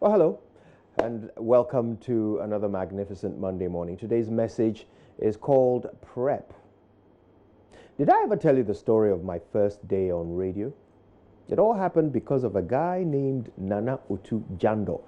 Well, hello, and welcome to another magnificent Monday morning. Today's message is called Prep. Did I ever tell you the story of my first day on radio? It all happened because of a guy named Nana Otu Jando,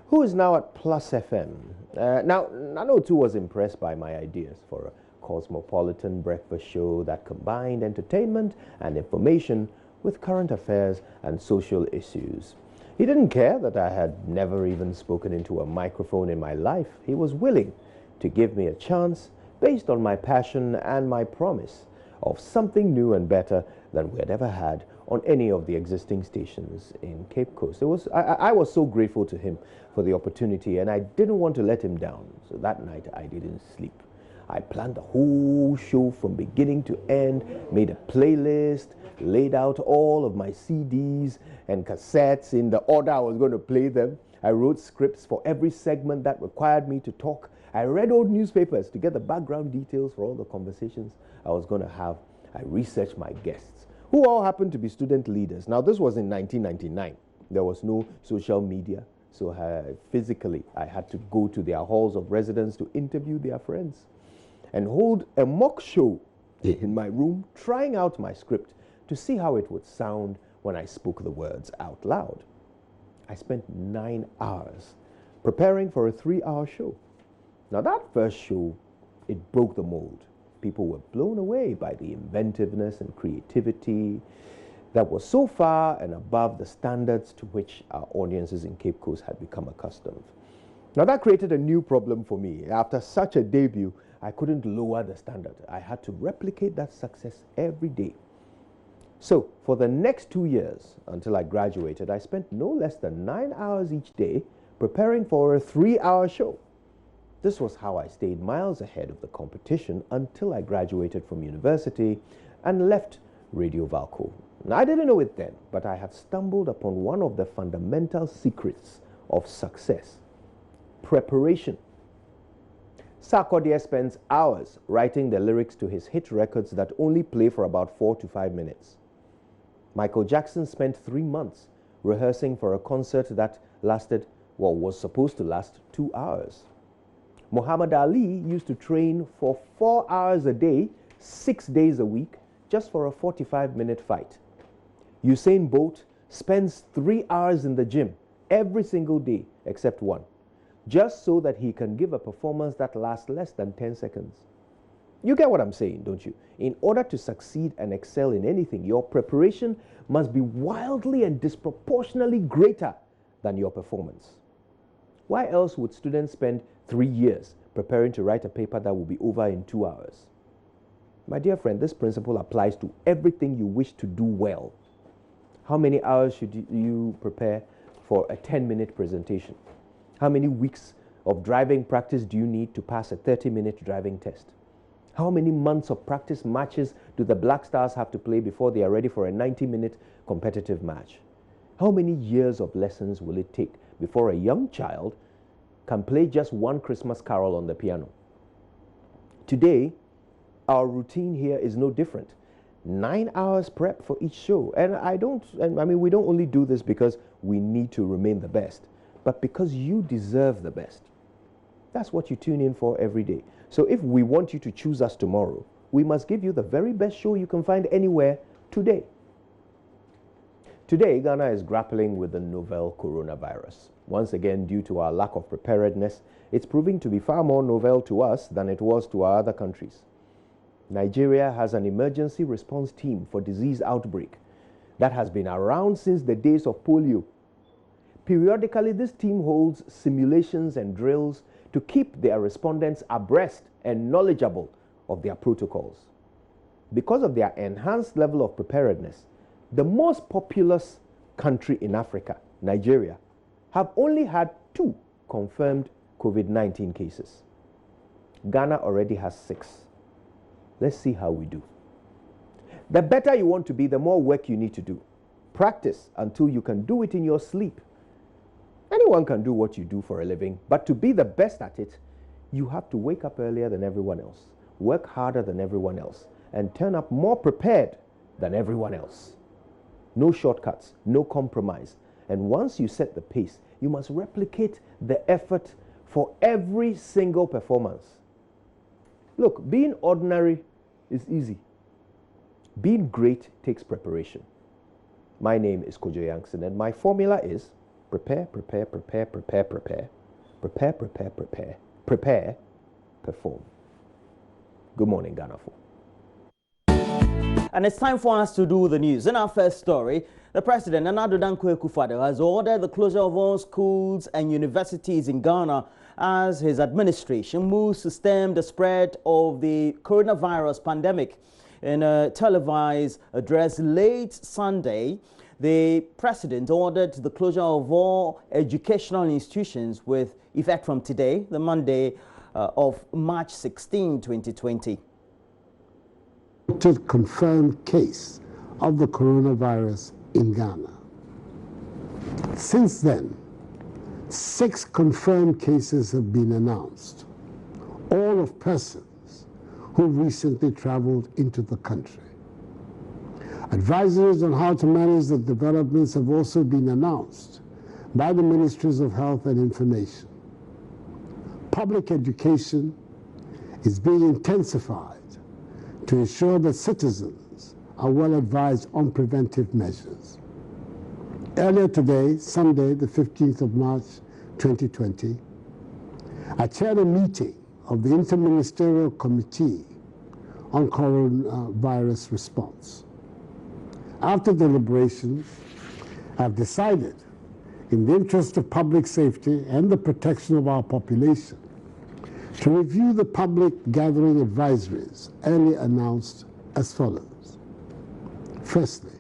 who is now at Plus FM. Now, Nana Otu was impressed by my ideas for a cosmopolitan breakfast show that combined entertainment and information with current affairs and social issues. He didn't care that I had never even spoken into a microphone in my life. He was willing to give me a chance based on my passion and my promise of something new and better than we had ever had on any of the existing stations in Cape Coast. I was so grateful to him for the opportunity, and I didn't want to let him down. So that night I didn't sleep. I planned the whole show from beginning to end, made a playlist, laid out all of my CDs and cassettes in the order I was going to play them. I wrote scripts for every segment that required me to talk. I read old newspapers to get the background details for all the conversations I was going to have. I researched my guests, who all happened to be student leaders. Now, this was in 1999. There was no social media, so physically I had to go to their halls of residence to interview their friends and hold a mock show in my room, trying out my script to see how it would sound when I spoke the words out loud. I spent 9 hours preparing for a 3-hour show. Now, that first show, it broke the mold. People were blown away by the inventiveness and creativity that was so far and above the standards to which our audiences in Cape Coast had become accustomed. Now, that created a new problem for me. After such a debut, I couldn't lower the standard. I had to replicate that success every day. So, for the next 2 years, until I graduated, I spent no less than 9 hours each day preparing for a 3-hour show. This was how I stayed miles ahead of the competition until I graduated from university and left Radio Valco. Now, I didn't know it then, but I had stumbled upon one of the fundamental secrets of success: preparation. Sarkodie spends hours writing the lyrics to his hit records that only play for about 4 to 5 minutes. Michael Jackson spent 3 months rehearsing for a concert that was supposed to last 2 hours. Muhammad Ali used to train for 4 hours a day, 6 days a week, just for a 45-minute fight. Usain Bolt spends 3 hours in the gym every single day except one, just so that he can give a performance that lasts less than 10 seconds. You get what I'm saying, don't you? In order to succeed and excel in anything, your preparation must be wildly and disproportionately greater than your performance. Why else would students spend 3 years preparing to write a paper that will be over in 2 hours? My dear friend, this principle applies to everything you wish to do well. How many hours should you prepare for a 10-minute presentation? How many weeks of driving practice do you need to pass a 30-minute driving test? How many months of practice matches do the Black Stars have to play before they are ready for a 90-minute competitive match? How many years of lessons will it take before a young child can play just one Christmas carol on the piano? Today, our routine here is no different. 9 hours prep for each show. And we don't only do this because we need to remain the best, but because you deserve the best. That's what you tune in for every day. So if we want you to choose us tomorrow, we must give you the very best show you can find anywhere today. Today, Ghana is grappling with the novel coronavirus. Once again, due to our lack of preparedness, it's proving to be far more novel to us than it was to our other countries. Nigeria has an emergency response team for disease outbreak that has been around since the days of polio. Periodically, this team holds simulations and drills to keep their respondents abreast and knowledgeable of their protocols. Because of their enhanced level of preparedness, the most populous country in Africa, Nigeria, have only had 2 confirmed COVID-19 cases. Ghana already has 6. Let's see how we do. The better you want to be, the more work you need to do. Practice until you can do it in your sleep. Anyone can do what you do for a living, but to be the best at it, you have to wake up earlier than everyone else, work harder than everyone else, and turn up more prepared than everyone else. No shortcuts, no compromise, And once you set the pace, you must replicate the effort for every single performance. Look, being ordinary is easy. Being great takes preparation. My name is Kojo Yankson, and my formula is prepare, prepare, prepare, prepare, prepare, prepare, prepare, prepare, prepare, perform. Good morning, Ghana. And it's time for us to do the news. In our first story, the President, Nana Addo Dankwa Akufo-Addo, has ordered the closure of all schools and universities in Ghana as his administration moves to stem the spread of the coronavirus pandemic. In a televised address late Sunday, the President ordered the closure of all educational institutions with effect from today, the Monday of March 16, 2020. Confirmed case of the coronavirus in Ghana. Since then, 6 confirmed cases have been announced, all of persons who recently traveled into the country. Advisories on how to manage the developments have also been announced by the Ministries of Health and Information. Public education is being intensified to ensure that citizens are well advised on preventive measures. Earlier today, Sunday, the 15th of March, 2020, I chaired a meeting of the Interministerial Committee on Coronavirus Response. After deliberations, I've decided, in the interest of public safety and the protection of our population, to review the public gathering advisories earlier announced as follows. Firstly,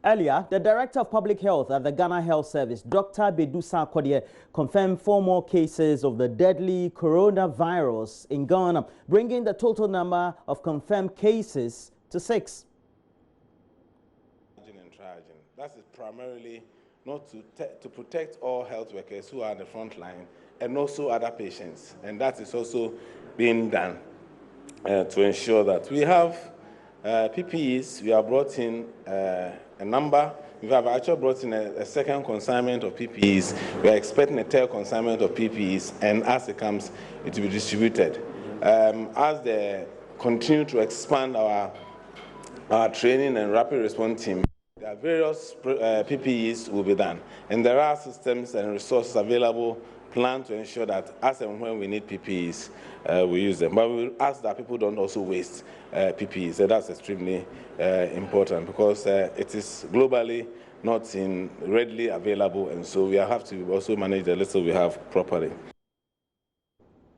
earlier, the Director of Public Health at the Ghana Health Service, Dr. Bedu Sarkodie, confirmed 4 more cases of the deadly coronavirus in Ghana, bringing the total number of confirmed cases to 6. That is primarily not to protect all health workers who are on the front line and also other patients. And that is also being done to ensure that we have PPEs. We have brought in a number. We have actually brought in a second consignment of PPEs. We are expecting a third consignment of PPEs, and as it comes, it will be distributed. As they continue to expand our training and rapid response team, there are various PPEs will be done, and there are systems and resources available planned to ensure that as and when we need PPEs, we use them. But we will ask that people don't also waste PPEs. So that's extremely important because it is globally not readily available, and so we have to also manage the little we have properly.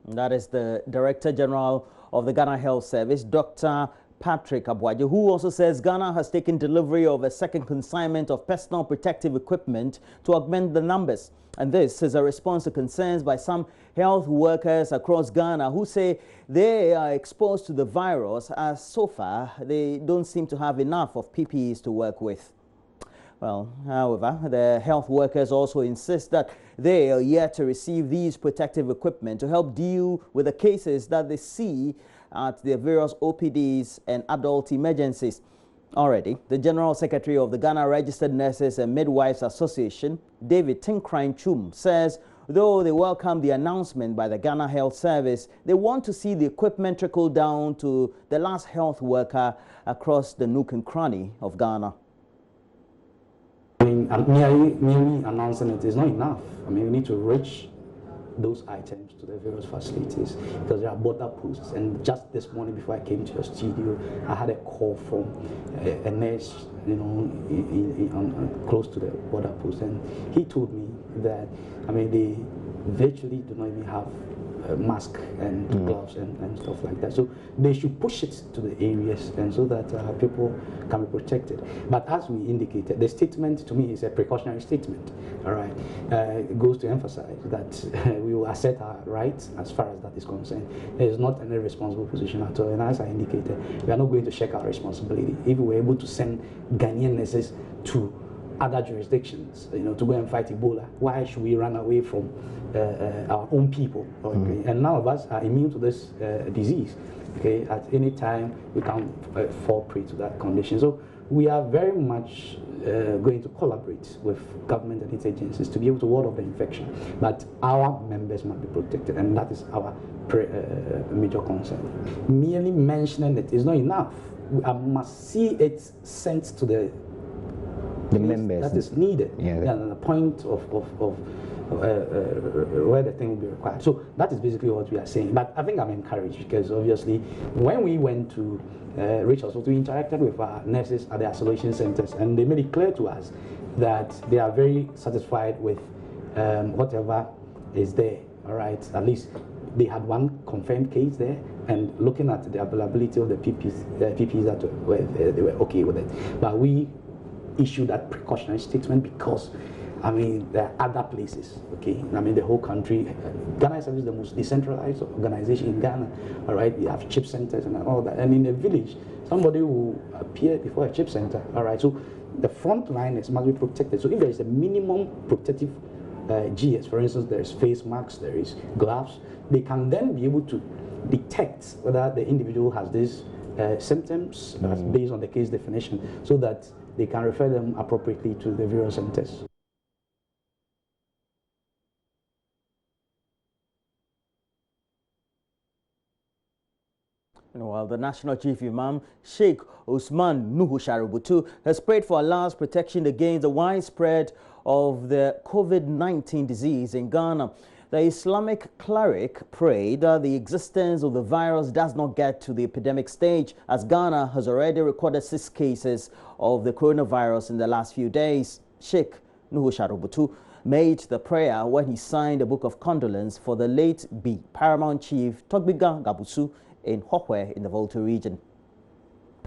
That is the Director General of the Ghana Health Service, Dr. Patrick Aboagye, who also says Ghana has taken delivery of a second consignment of personal protective equipment to augment the numbers. And this is a response to concerns by some health workers across Ghana who say they are exposed to the virus, as so far they don't seem to have enough of PPEs to work with. Well, however, the health workers also insist that they are yet to receive these protective equipment to help deal with the cases that they see at their various OPDs and adult emergencies. Already, the General Secretary of the Ghana Registered Nurses and Midwives Association, David Tinkrine Chum, says though they welcome the announcement by the Ghana Health Service, they want to see the equipment trickle down to the last health worker across the nook and cranny of Ghana. I mean, merely announcing it is not enough. I mean, we need to reach those items to the various facilities because there are border posts. And just this morning before I came to your studio, I had a call from a nurse, you know, close to the border post, and he told me that, I mean, they virtually do not even have mask and gloves and stuff like that. So they should push it to the areas and so that people can be protected. But as we indicated, the statement to me is a precautionary statement. All right, it goes to emphasize that we will assert our rights as far as that is concerned. It is not an irresponsible position at all. And as I indicated, we are not going to shirk our responsibility. If we were able to send Ghanaian nurses to other jurisdictions, to go and fight Ebola, why should we run away from our own people? Okay? And none of us are immune to this disease. Okay, at any time we can fall prey to that condition. So we are very much going to collaborate with government and its agencies to be able to ward off the infection. But our members must be protected, and that is our major concern. Merely mentioning it is not enough. I must see it sent to the members that is needed. Yeah. The point of where the thing will be required. So that is basically what we are saying. But I think I'm encouraged because obviously when we went to reach us, we interacted with our nurses at the isolation centers, and they made it clear to us that they are very satisfied with whatever is there. All right, at least they had one confirmed case there, and looking at the availability of the PPs that they were okay with it. But we issued that precautionary statement because, there are other places, okay? The whole country. Ghana is the most decentralized organization in Ghana, all right? We have chip centers and all that. And in a village, somebody will appear before a chip center, all right? So the front liners must be protected. So if there is a minimum protective GS, for instance, there is face masks, there is gloves, they can then be able to detect whether the individual has these symptoms based on the case definition, so that they can refer them appropriately to the various centers. While the National Chief Imam, Sheikh Usman Nuhu Shaributu, has prayed for Allah's protection against the widespread of the COVID-19 disease in Ghana. The Islamic cleric prayed that the existence of the virus does not get to the epidemic stage, as Ghana has already recorded 6 cases of the coronavirus in the last few days. Sheikh Nuhu Shaributu made the prayer when he signed a book of condolence for the late Paramount Chief Togbiga Gabusu in Hohwe in the Volta region.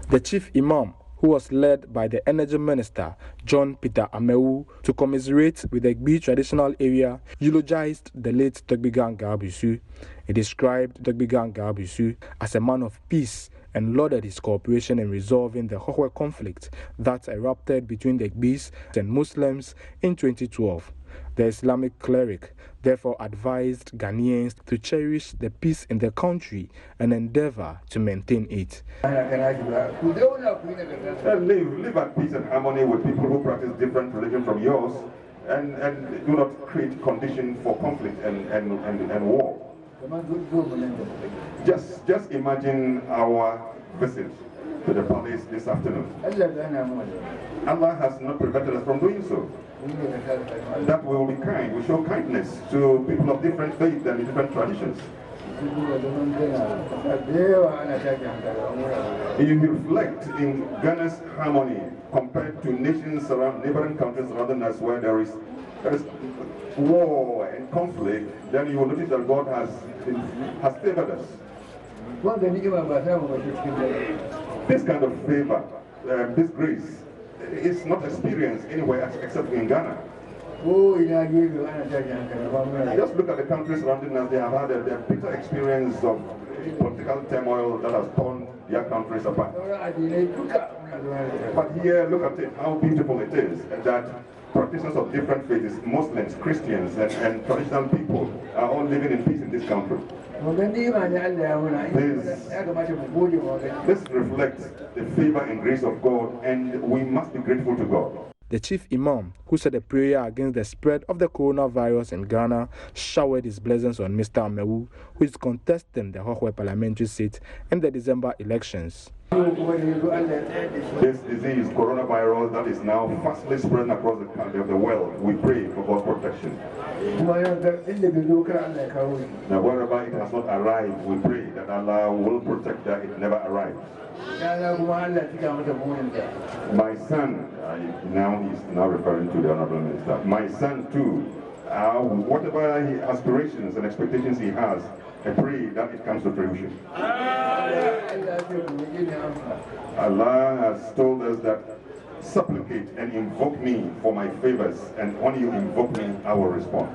The Chief Imam, who was led by the Energy Minister, John Peter Amewu, to commiserate with the Igbi traditional area, eulogized the late Togbiga Gabusu. He described Togbiga Gabusu as a man of peace and lauded his cooperation in resolving the Hohwe conflict that erupted between the Igbis and Muslims in 2012. The Islamic cleric therefore advised Ghanaians to cherish the peace in the country and endeavor to maintain it. Live at peace and harmony with people who practice different religion from yours, and do not create conditions for conflict and war. Just imagine our visit to the palace this afternoon. Allah has not prevented us from doing so. That we will be kind, we show kindness to people of different faiths and different traditions. You reflect in Ghana's harmony compared to nations around, neighboring countries surrounding us, where there is war and conflict, then you will notice that God has favored us. This kind of favor, this grace, is not experienced anywhere except in Ghana. Just look at the countries surrounding us. They have had a bitter experience of political turmoil that has torn their countries apart. But here, look at it, how beautiful it is, that practitioners of different faiths, Muslims, Christians, and traditional people are all living in peace in this country. This reflects the favor and grace of God, and we must be grateful to God. The Chief Imam, who said a prayer against the spread of the coronavirus in Ghana, showered his blessings on Mr. Amewu, who is contesting the Hohwe parliamentary seat in the December elections. This disease, coronavirus, that is now fastly spreading across the country of the world, we pray for God's protection. Now, wherever it has not arrived, we pray that Allah will protect that it never arrives. My son, he's now referring to the Honorable Minister, my son too, whatever aspirations and expectations he has, I pray that it comes to fruition. Allah has told us that supplicate and invoke me for my favors, and when you invoke me, I will respond.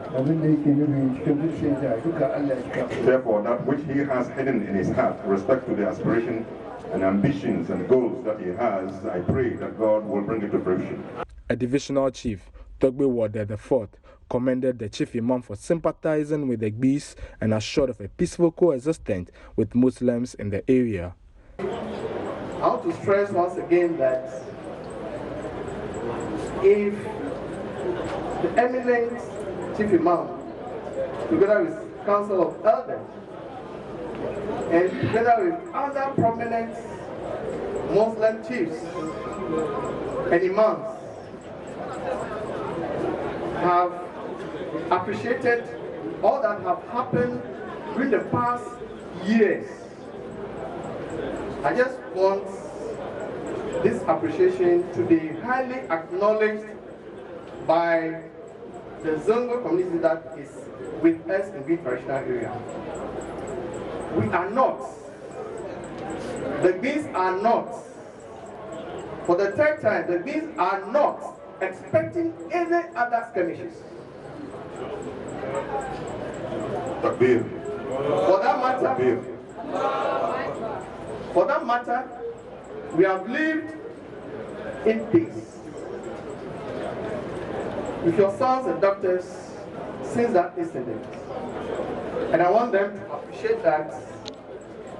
Therefore, that which he has hidden in his heart, respect to the aspiration and ambitions and goals that he has, I pray that God will bring it to fruition. A divisional chief, Togbe Wode IV, commended the chief imam for sympathizing with the Egbis and assured of a peaceful coexistence with Muslims in the area. I want to stress once again that if the eminent chief imam, together with council of elders, and together with other prominent Muslim chiefs and imams, have appreciated all that have happened during the past years, I just want this appreciation to be highly acknowledged by the Zongo community that is with us in the traditional area. We are not, the Bees are not, for the third time, the Bees are not expecting any other skirmishes. Takbir. For that matter, we have lived in peace with your sons and daughters since that incident. And I want them to appreciate that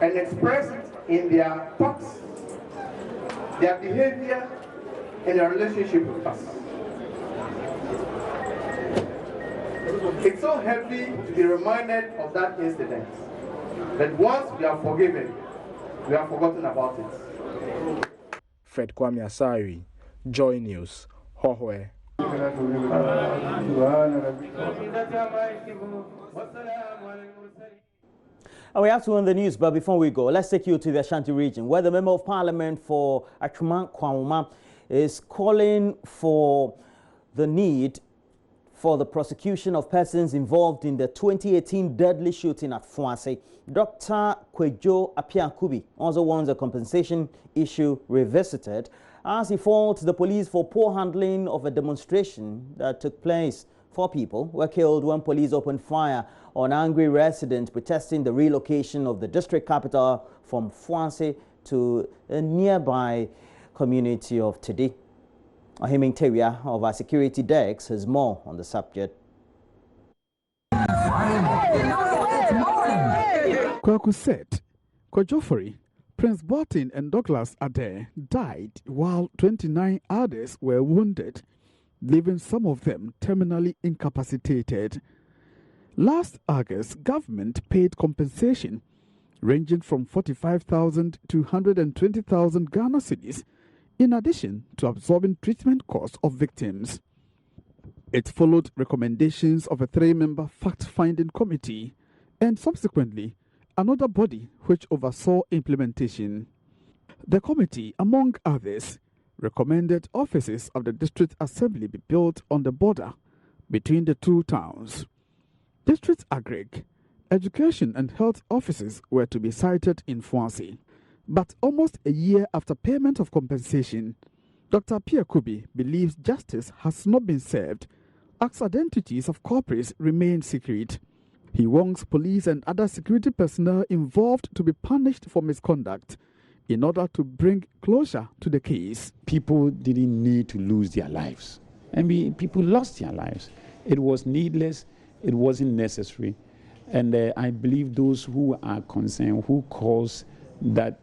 and express it in their thoughts, their behavior, and their relationship with us. It's so heavy to be reminded of that incident that once we are forgiven, we have forgotten about it. Fred Kwame Asari, Joy News, Hohoe. And we have to end the news, but before we go, let's take you to the Ashanti region, where the Member of Parliament for Atwima Kwawuma is calling for the need for the prosecution of persons involved in the 2018 deadly shooting at Fuase. Dr. Kwejo Apiakubi also wants a compensation issue revisited as he faults the police for poor handling of a demonstration that took place. 4 people were killed when police opened fire on angry residents protesting the relocation of the district capital from Fuase to a nearby community of Tidi. Ohiming Teria of our security desk has more on the subject. Kwaku said, Kojofori, Prince Barton and Douglas Adair died while 29 others were wounded, leaving some of them terminally incapacitated. Last August, government paid compensation ranging from 45,000 to 120,000 Ghana cedis, in addition to absorbing treatment costs of victims. It followed recommendations of a 3-member fact-finding committee and subsequently another body which oversaw implementation. The committee, among others, recommended offices of the district assembly be built on the border between the 2 towns. District Agric, education and health offices were to be sited in Fuase. But almost a year after payment of compensation, Dr. Apiakubi believes justice has not been served as identities of culprits remain secret. He wants police and other security personnel involved to be punished for misconduct in order to bring closure to the case. People didn't need to lose their lives. People lost their lives. It was needless. It wasn't necessary. And I believe those who are concerned, who caused that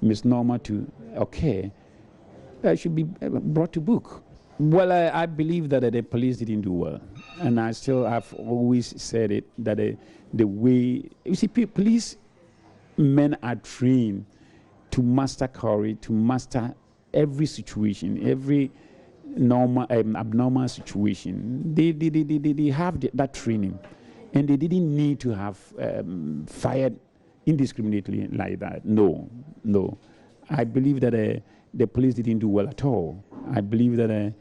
misnomer to occur, should be brought to book. Well, I believe that the police didn't do well. And I still have always said it, that the way, you see, police men are trained to master courage, to master every situation, every normal, abnormal situation. They have that training. And they didn't need to have fired indiscriminately like that. No. I believe that the police didn't do well at all. I believe that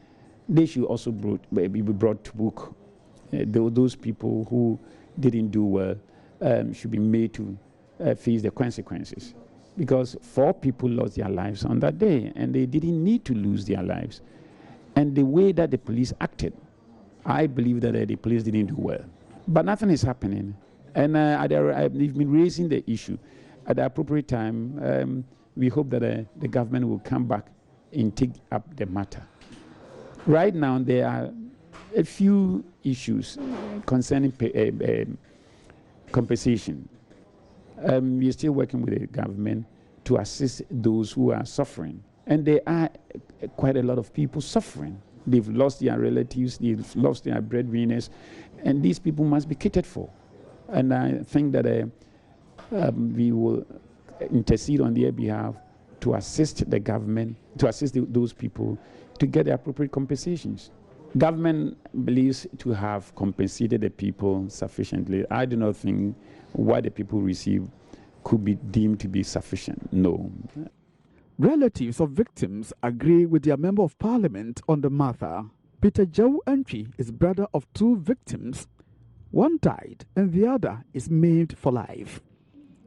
they should also be brought to book. Those people who didn't do well should be made to face the consequences. Because 4 people lost their lives on that day, and they didn't need to lose their lives. And the way that the police acted, I believe that the police didn't do well. But nothing is happening. And we've been raising the issue. At the appropriate time, we hope that the government will come back and take up the matter. Right now, there are a few issues concerning compensation. We are still working with the government to assist those who are suffering. And there are quite a lot of people suffering. They've lost their relatives, they've lost their breadwinners, and these people must be catered for. And I think that we will intercede on their behalf to assist the government, to assist those people to get the appropriate compensations. Government believes to have compensated the people sufficiently. I do not think what the people receive could be deemed to be sufficient. No. Relatives of victims agree with their Member of Parliament on the matter. Peter Jau Antwi is brother of 2 victims. One died and the other is maimed for life.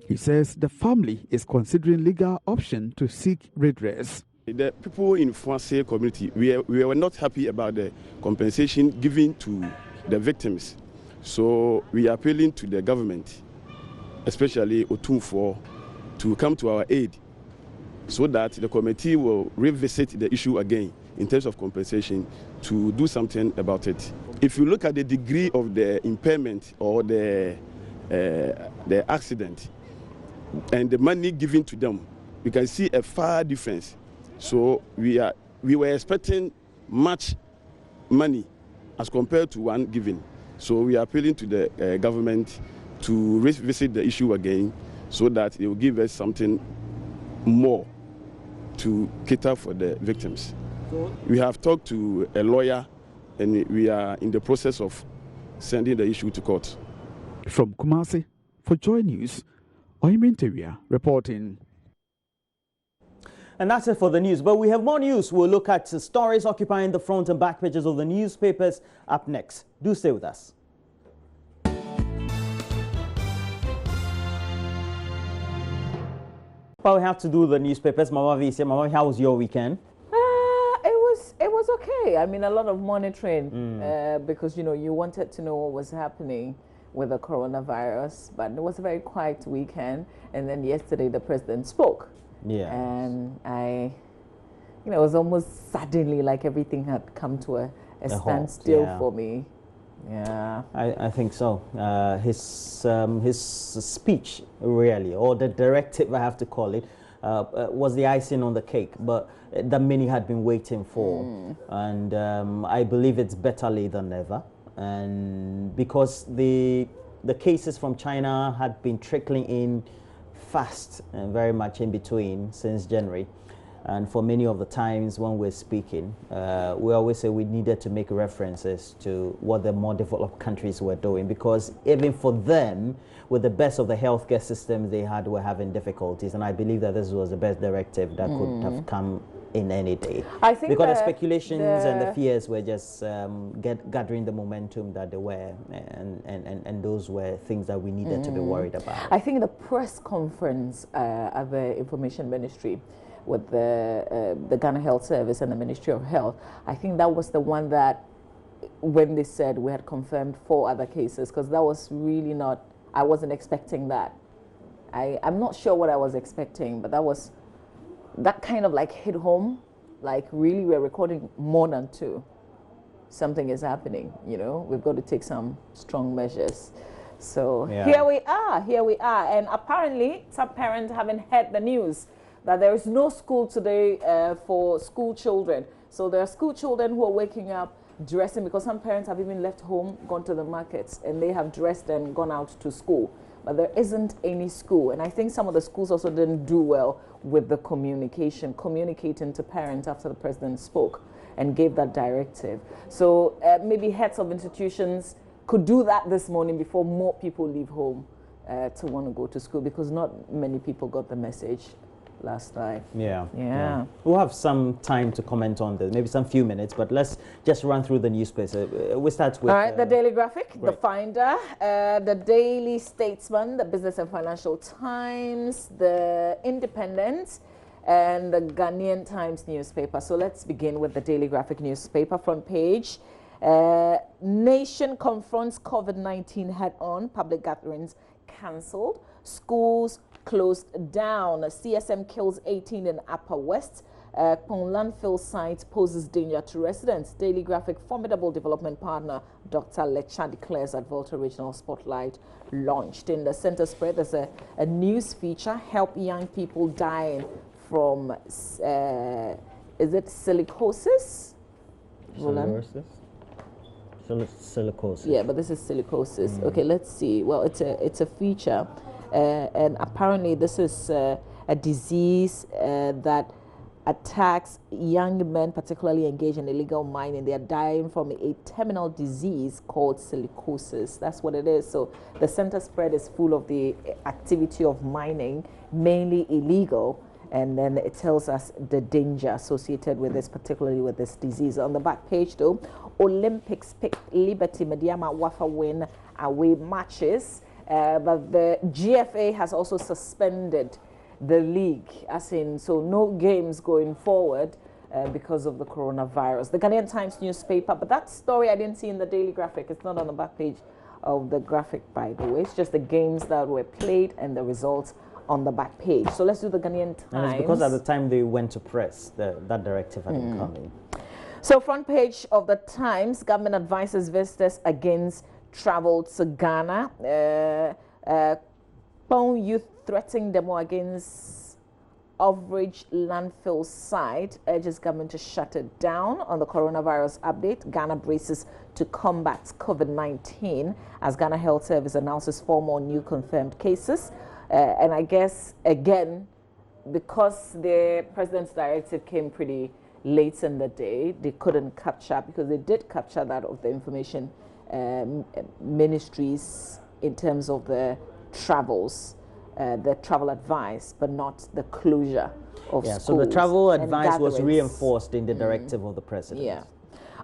He says the family is considering legal option to seek redress. The people in Fuanse community, we were not happy about the compensation given to the victims. So we are appealing to the government, especially Otumfuo, to come to our aid so that the committee will revisit the issue again in terms of compensation to do something about it. If you look at the degree of the impairment or the accident and the money given to them, we can see a far difference. So we were expecting much money as compared to one given. So we are appealing to the government to revisit the issue again so that they will give us something more to cater for the victims. We have talked to a lawyer and we are in the process of sending the issue to court. From Kumasi, for Joy News, Oiminteria reporting. And that's it for the news. But we have more news. We'll look at the stories occupying the front and back pages of the newspapers up next. Do stay with us. Well, we have to do the newspapers. Mama V, Mama, how was your weekend? It was okay. I mean, a lot of monitoring because, you know, you wanted to know what was happening with the coronavirus. But it was a very quiet weekend. And then yesterday the president spoke. Yeah. And it was almost suddenly like everything had come to a standstill for me. Yeah. I think so. His speech, really, or the directive, I have to call it, was the icing on the cake, but that many had been waiting for. And I believe it's better late than never. And because the cases from China had been trickling in fast and very much in between since January. And for many of the times when we're speaking, we always say we needed to make references to what the more developed countries were doing, because even for them, with the best of the healthcare systems they had, were having difficulties. And I believe that this was the best directive that could have come in any day. I think because the speculations and the fears were just gathering the momentum that they were, and those were things that we needed to be worried about. I think the press conference at the Information Ministry with the Ghana Health Service and the Ministry of Health, I think that was the one that, when they said we had confirmed 4 other cases, because that was really not, I wasn't expecting that. I'm not sure what I was expecting, but that kind of like hit home, like really we're recording more than 2. Something is happening, you know, we've got to take some strong measures. So here we are. And apparently some parents haven't heard the news that there is no school today for school children. So there are school children who are waking up, dressing, because some parents have even left home, gone to the markets, and they have dressed and gone out to school. But there isn't any school. And I think some of the schools also didn't do well with the communicating to parents after the president spoke and gave that directive. So maybe heads of institutions could do that this morning before more people leave home to want to go to school, because not many people got the message last night. Yeah. We'll have some time to comment on this, maybe some few minutes, but let's just run through the newspaper. We start with... All right, the Daily Graphic, The Finder, the Daily Statesman, the Business and Financial Times, the Independent, and the Ghanaian Times newspaper. So let's begin with the Daily Graphic newspaper, front page. Nation confronts COVID-19 head-on, public gatherings cancelled, schools closed down, CSM kills 18 in Upper West, Pong landfill site poses danger to residents. Daily Graphic, formidable development partner Dr. Lecha declares at Volta Regional Spotlight launched. In the center spread, there's a news feature, help young people dying from, is it silicosis? Silicosis? Silicosis. Yeah, but this is silicosis. Okay, let's see. Well, it's a feature, and apparently this is a disease that attacks young men, particularly engaged in illegal mining. They are dying from a terminal disease called silicosis. That's what it is. So the center spread is full of the activity of mining, mainly illegal. And then it tells us the danger associated with this, particularly with this disease. On the back page, though, Olympics picked Liberty Mediama Wafa win away matches, but the GFA has also suspended the league, as in, so no games going forward because of the coronavirus. The Ghanaian Times newspaper, but that story I didn't see in the Daily Graphic. It's not on the back page of the graphic, by the way. It's just the games that were played and the results on the back page. So let's do the Ghanaian Times. And it's because at the time they went to press, that directive hadn't come in. So front page of the Times, government advises visitors against travel to Ghana. Pong youth threatening demo against Overage landfill site, urges government to shut it down. On the coronavirus update, Ghana braces to combat COVID-19 as Ghana Health Service announces 4 more new confirmed cases. And I guess, again, because the president's directive came pretty late in the day, they couldn't capture, because they did capture that of the information ministries in terms of the travels, the travel advice, but not the closure of schools. So the travel advice was reinforced in the directive of the president. Yeah.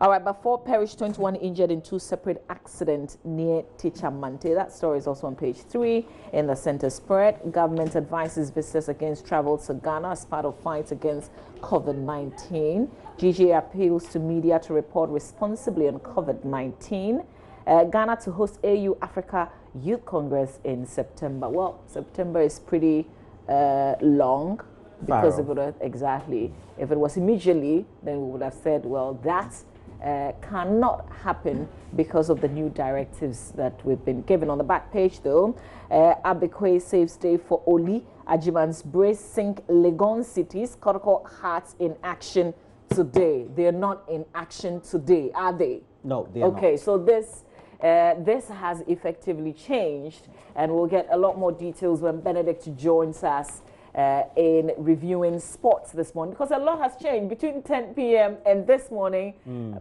All right, but 4 perished, 21 injured in 2 separate accidents near Tichamante. That story is also on page 3 in the center spread. Government advises visitors against travel to Ghana as part of fight against COVID-19. GJ appeals to media to report responsibly on COVID-19. Ghana to host AU Africa Youth Congress in September. Well, September is pretty long. Because if it was immediately, then we would have said, well, that cannot happen because of the new directives that we've been given. On the back page, though, Abekwe saves day for Oli. Ajiman's brace sink Legon cities. Kotoko Hearts in action today. They're not in action today, are they? No, they are not. Okay, so this has effectively changed, and we'll get a lot more details when Benedict joins us in reviewing sports this morning, because a lot has changed between 10 p.m. and this morning.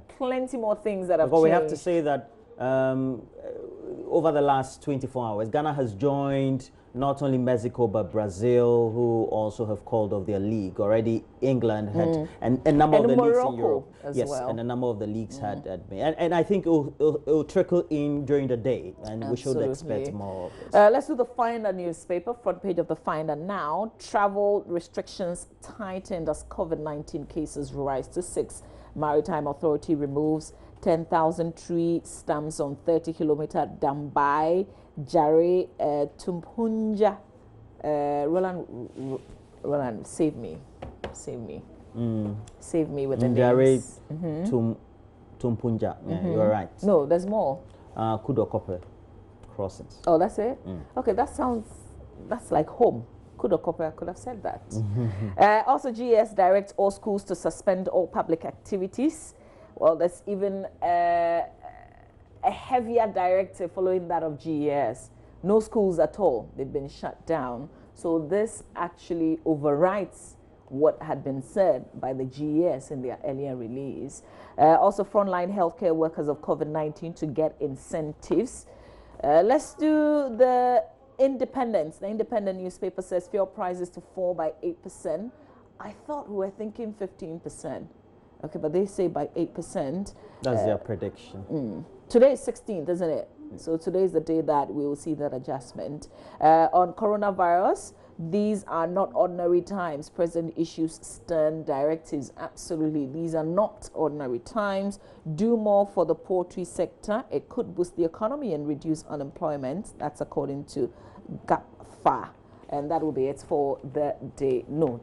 Plenty more things that have changed. But we have to say that over the last 24 hours, Ghana has joined not only Mexico but Brazil, who also have called off their league. Already England had, and a number of the leagues in Europe. And a number of the leagues had and I think it will trickle in during the day, and we should expect more of this. Let's do the Finder newspaper, front page of the Finder now. Travel restrictions tightened as COVID-19 cases rise to 6. Maritime Authority removes 10,000 tree stumps on 30-kilometer Dambai, Jare, Tumpunja. Roland, save me. Save me with the names. Tumpunja. Yeah, you're right. No, there's more. Kudokope crossings. Oh, that's it? Okay, that's like home. Kudokope, I could have said that. Also, GES directs all schools to suspend all public activities. Well, there's even a heavier directive following that of GES. No schools at all. They've been shut down. So this actually overrides what had been said by the GES in their earlier release. Also, frontline healthcare workers of COVID-19 to get incentives. Let's do the Independence, the Independent newspaper says fuel prices to fall by 8%. I thought we were thinking 15%. Okay, but they say by 8%. That's their prediction. Today is 16th, isn't it? So today is the day that we will see that adjustment. On coronavirus, these are not ordinary times. President issues stern directives. Absolutely, these are not ordinary times. Do more for the poultry sector. It could boost the economy and reduce unemployment. That's according to GAPFA. And that will be it for the day. No,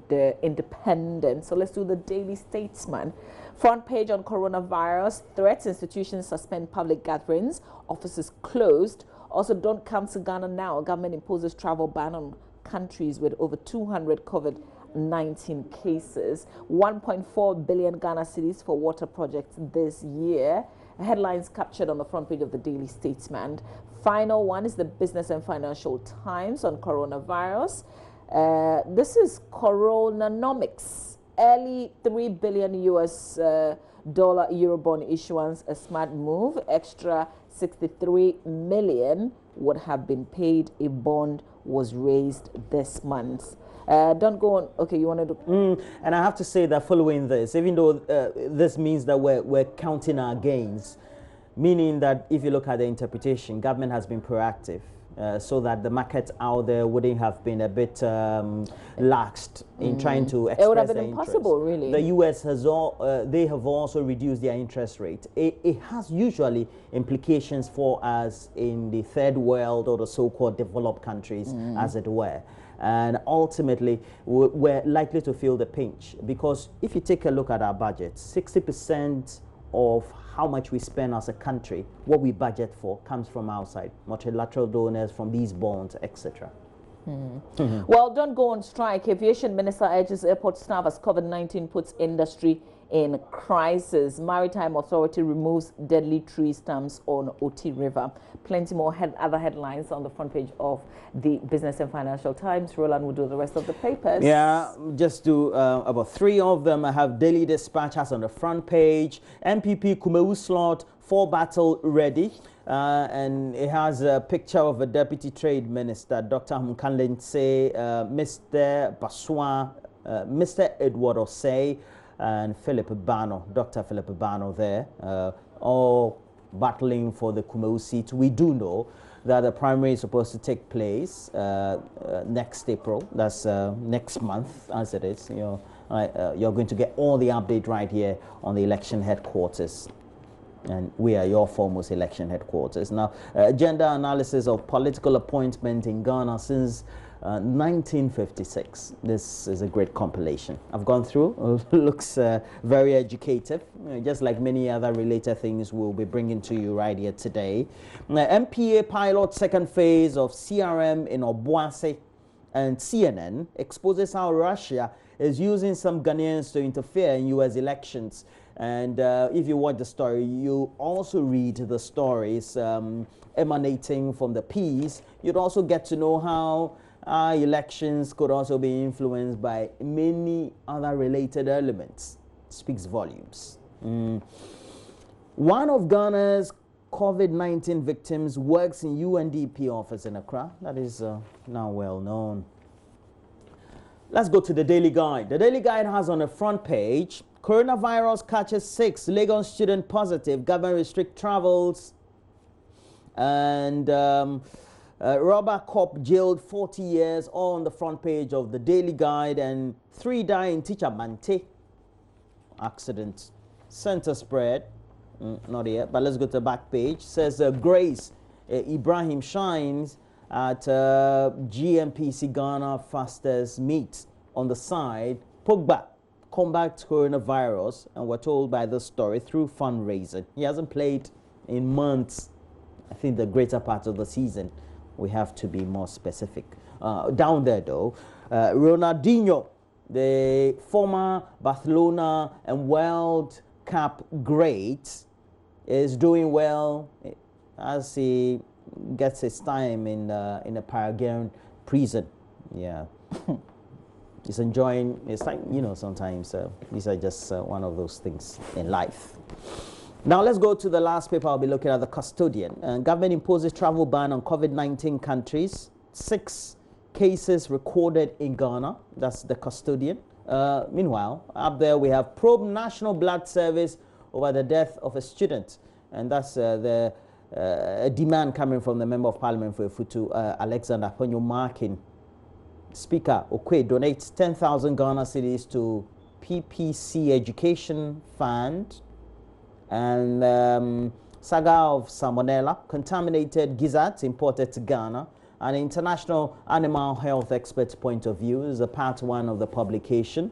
the Independent. So let's do the Daily Statesman. Front page on coronavirus. Threats, institutions suspend public gatherings. Offices closed. Also, don't come to Ghana now. Government imposes travel ban on countries with over 200 COVID-19 cases. 1.4 billion Ghana cedis for water projects this year. Headlines captured on the front page of the Daily Statesman. Final one is the Business and Financial Times on coronavirus. This is Coronanomics. Early $3 billion US dollar Eurobond issuance, a smart move. Extra 63 million would have been paid if bond was raised this month. Don't go on. Okay, you wanted to... And I have to say that following this, even though this means that we're counting our gains, meaning that if you look at the interpretation, government has been proactive so that the market out there wouldn't have been a bit laxed in trying to express. It would have been their impossible, interest. really. The U.S. has they have also reduced their interest rate. It has usually implications for us in the third world or the so-called developed countries, as it were. And ultimately, we're likely to feel the pinch because if you take a look at our budget, 60% of how much we spend as a country, what we budget for, comes from outside, multilateral donors, from these bonds, etc. Well, don't go on strike. Aviation Minister urges airport staff as COVID-19 puts industry in crisis. Maritime Authority removes deadly tree stumps on Oti River. Plenty more other headlines on the front page of the Business and Financial Times. Roland will do the rest of the papers. Yeah, just do about 3 of them. I have Daily Dispatch has on the front page. MPP Kumewu slot for battle ready. And it has a picture of a Deputy Trade Minister, Dr. Humkanlense, Mr. Baswa, Mr. Edward Osei, and Philip Bano, Dr. Philip Bano there, all battling for the Kumewu seat. We do know that the primary is supposed to take place next April. That's next month, as it is. You're going to get all the update right here on the election headquarters. And we are your foremost election headquarters. Now, agenda analysis of political appointment in Ghana since 1956. This is a great compilation. I've gone through. Looks very educative, just like many other related things we'll be bringing to you right here today. MPA pilot second phase of CRM in Obuasi, and CNN exposes how Russia is using some Ghanaians to interfere in U.S. elections. And if you watch the story, you also read the stories emanating from the piece. You'd also get to know how elections could also be influenced by many other related elements. It speaks volumes. One of Ghana's COVID-19 victims works in UNDP office in Accra. That is now well known. Let's go to the Daily Guide. The Daily Guide has on the front page, coronavirus catches 6 Lagos student positive, government restrict travels, and robber cop jailed 40 years, all on the front page of the Daily Guide, and 3 die in Teacher Mante accident. Center spread, not yet, but let's go to the back page. Says Grace Ibrahim shines at GMPC Ghana Fastest Meet. On the side, Pogba combat coronavirus, and we're told by this story through fundraising. He hasn't played in months. I think the greater part of the season. We have to be more specific. Down there though, Ronaldinho, the former Barcelona and World Cup great, is doing well as he gets his time in a Paraguayan prison. Yeah. He's enjoying, it's like, you know, sometimes these are just one of those things in life. Now let's go to the last paper. I'll be looking at the Custodian. Government imposes travel ban on COVID-19 countries. 6 cases recorded in Ghana. That's the Custodian. Meanwhile, up there we have probe National Blood Service over the death of a student. And that's the demand coming from the Member of Parliament for Efutu, Alexander Ponyo Markin. Speaker Okwe donates 10,000 Ghana cedis to PPC Education Fund. And saga of salmonella, contaminated gizzards imported to Ghana. An international animal health expert's point of view is a part 1 of the publication.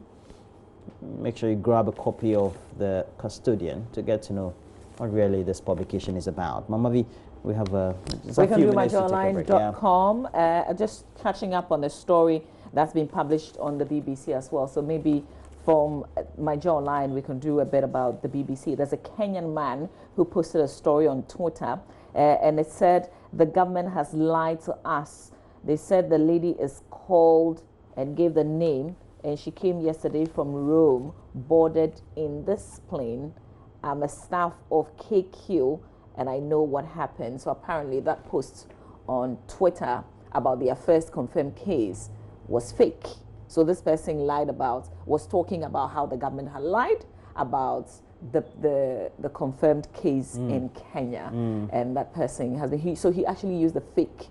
Make sure you grab a copy of the Custodian to get to know what really this publication is about. Mamavi, we have a we can do myjoyonline.com. Just catching up on the story that's been published on the BBC as well. So maybe from My Joy Online, we can do a bit about the BBC. There's a Kenyan man who posted a story on Twitter, and it said, the government has lied to us. They said the lady is called and gave the name, and she came yesterday from Rome, boarded in this plane. I'm a staff of KQ, and I know what happened. So apparently that post on Twitter about their first confirmed case was fake. So this person was talking about how the government had lied about the confirmed case in Kenya. And that person has been, so he actually used a fake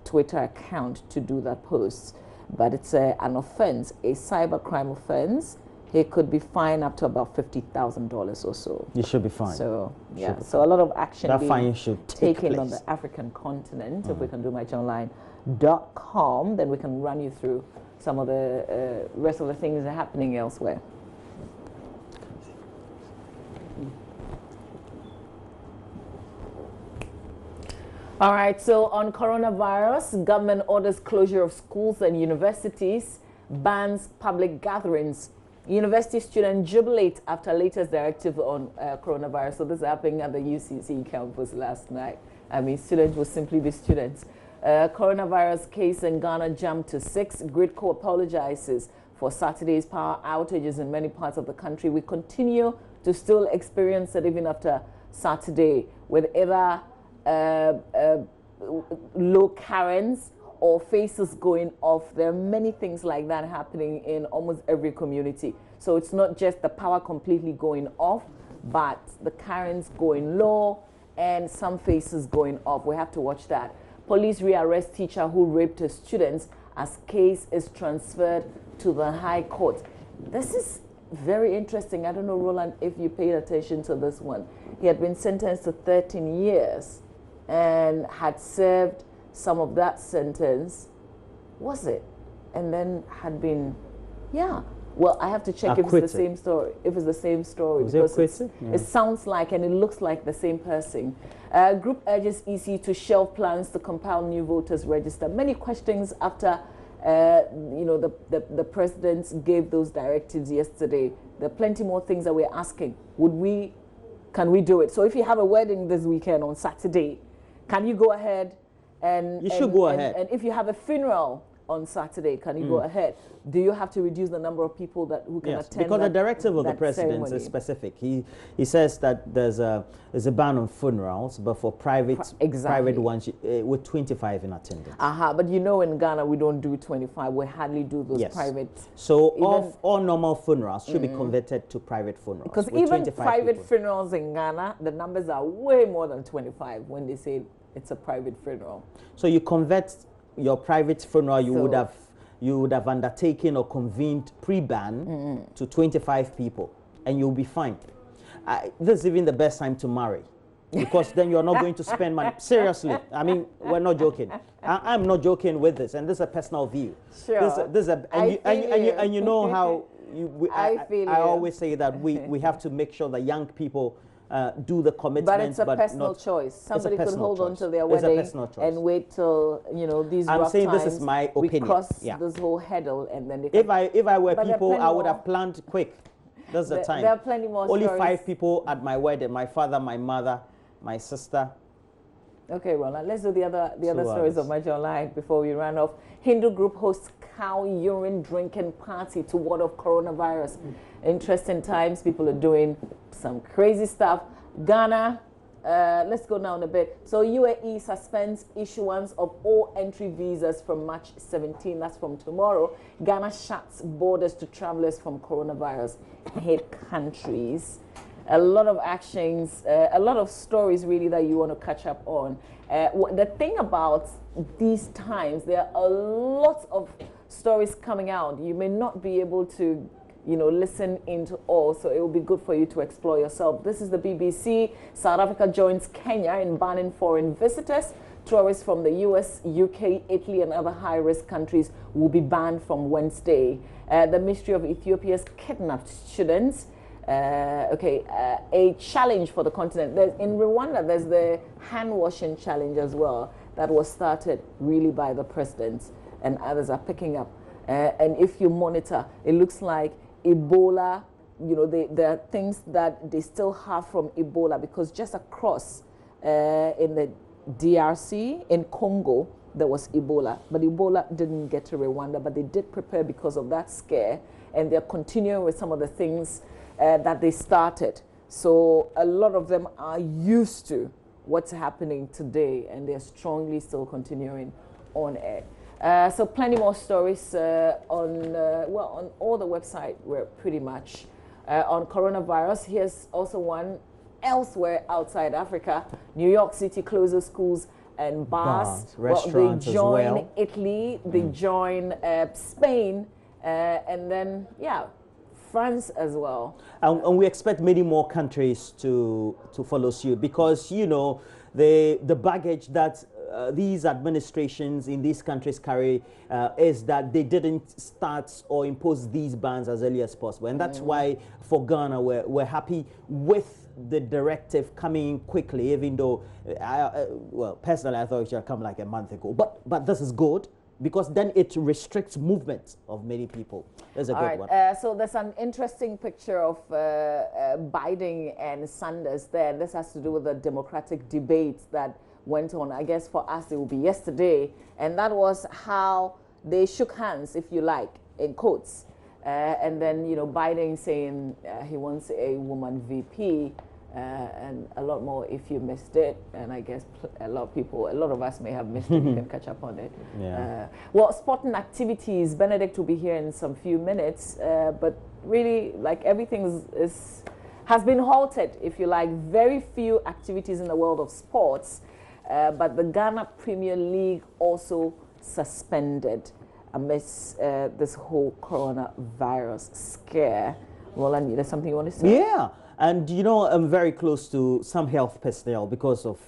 Twitter account to do that post. But it's an offense, a cybercrime offense. He could be fined up to about $50,000 or so. You should be fined. So yeah, so a lot of action that fine should take taken place on the African continent. If we can do myjoyonline.com, then we can run you through some of the rest of the things that are happening elsewhere. All right, so on coronavirus, government orders closure of schools and universities, bans public gatherings. University students jubilate after latest directive on coronavirus. So this is happening at the UCC campus last night. I mean, students will simply be students. Coronavirus case in Ghana jumped to 6. Gridco apologizes for Saturday's power outages in many parts of the country. We continue to still experience it even after Saturday with either low currents or faces going off. There are many things like that happening in almost every community. So it's not just the power completely going off, but the currents going low and some faces going off. We have to watch that. Police rearrest teacher who raped her students as case is transferred to the High Court. This is very interesting. I don't know, Roland, if you paid attention to this one. He had been sentenced to 13 years and had served some of that sentence, was it? And then had been, yeah. Well, I have to check if it's the same story. If it's the same story, because it sounds like and it looks like the same person. Group urges EC to shelve plans to compile new voters register. Many questions after, you know, the president gave those directives yesterday. There are plenty more things that we're asking. Can we do it? So if you have a wedding this weekend on Saturday, can you go ahead and you should go ahead? And if you have a funeral on Saturday, can you go ahead? Do you have to reduce the number of people who can attend? Because the directive of the president is specific. He says that there's a ban on funerals, but for private ones with 25 in attendance. But you know, in Ghana we don't do 25. We hardly do those private. So all normal funerals should be converted to private funerals. Because even private funerals in Ghana, the numbers are way more than 25 when they say it's a private funeral. So you convert your private funeral you would have undertaken or convened pre-ban to 25 people, and you'll be fine. This is even the best time to marry, because then you're not going to spend money. Seriously, I mean, we're not joking. I'm not joking with this, and this is a personal view. Sure. And you know how I always say that we have to make sure that young people do the commitment, but it's a personal choice. Somebody could hold on to their wedding and wait till, you know, these rough times. I'm saying this is my opinion. We cross this whole hurdle, and then they if I were people, I would have planned quick. That's the time. There are plenty more. Only stories. 5 people at my wedding: my father, my mother, my sister. Okay, Roland, let's do the other stories of My Joy Online before we run off. Hindu group hosts cow urine drinking party to ward off coronavirus. Interesting times. People are doing some crazy stuff Ghana, let's go down a bit. So UAE suspends issuance of all entry visas from March 17. That's from tomorrow. Ghana shuts borders to travelers from coronavirus hit countries. A lot of actions, a lot of stories really that you want to catch up on. The thing about these times, there are a lot of stories coming out. You may not be able to, listen into all, so it will be good for you to explore yourself. This is the BBC. South Africa joins Kenya in banning foreign visitors. Tourists from the US, UK, Italy, and other high-risk countries will be banned from Wednesday. The Ministry of Ethiopia's kidnapped students. A challenge for the continent. In Rwanda, there's the hand-washing challenge as well that was started really by the president, and others are picking up. And if you monitor, it looks like Ebola, there are things that they still have from Ebola, because just across in the DRC, in Congo, there was Ebola. But Ebola didn't get to Rwanda, but they did prepare because of that scare, and they're continuing with some of the things that they started. So a lot of them are used to what's happening today, and they're strongly still continuing on it. So plenty more stories on all the website. We're pretty much on coronavirus. Here's also one elsewhere outside Africa. New York City closes schools and bars. Restaurants they join as well. Italy, they join Spain, and then, France as well. And we expect many more countries to follow suit, because, the baggage that these administrations in these countries carry is that they didn't start or impose these bans as early as possible. And that's why for Ghana, we're happy with the directive coming quickly, even though, personally, I thought it should have come like a month ago. But this is good, because then it restricts movement of many people. That's a good one. So there's an interesting picture of Biden and Sanders there. This has to do with the Democratic debate that went on. I guess for us it will be yesterday. And that was how they shook hands, if you like, in quotes. And then, Biden saying he wants a woman VP. And a lot more if you missed it, and I guess a lot of us may have missed it. You can catch up on it. Sporting activities, Benedict will be here in some few minutes, but really, like, everything has been halted, if you like. Very few activities in the world of sports, but the Ghana Premier League also suspended amidst this whole coronavirus scare. Well, there's something you want to say? Yeah. And, I'm very close to some health personnel because of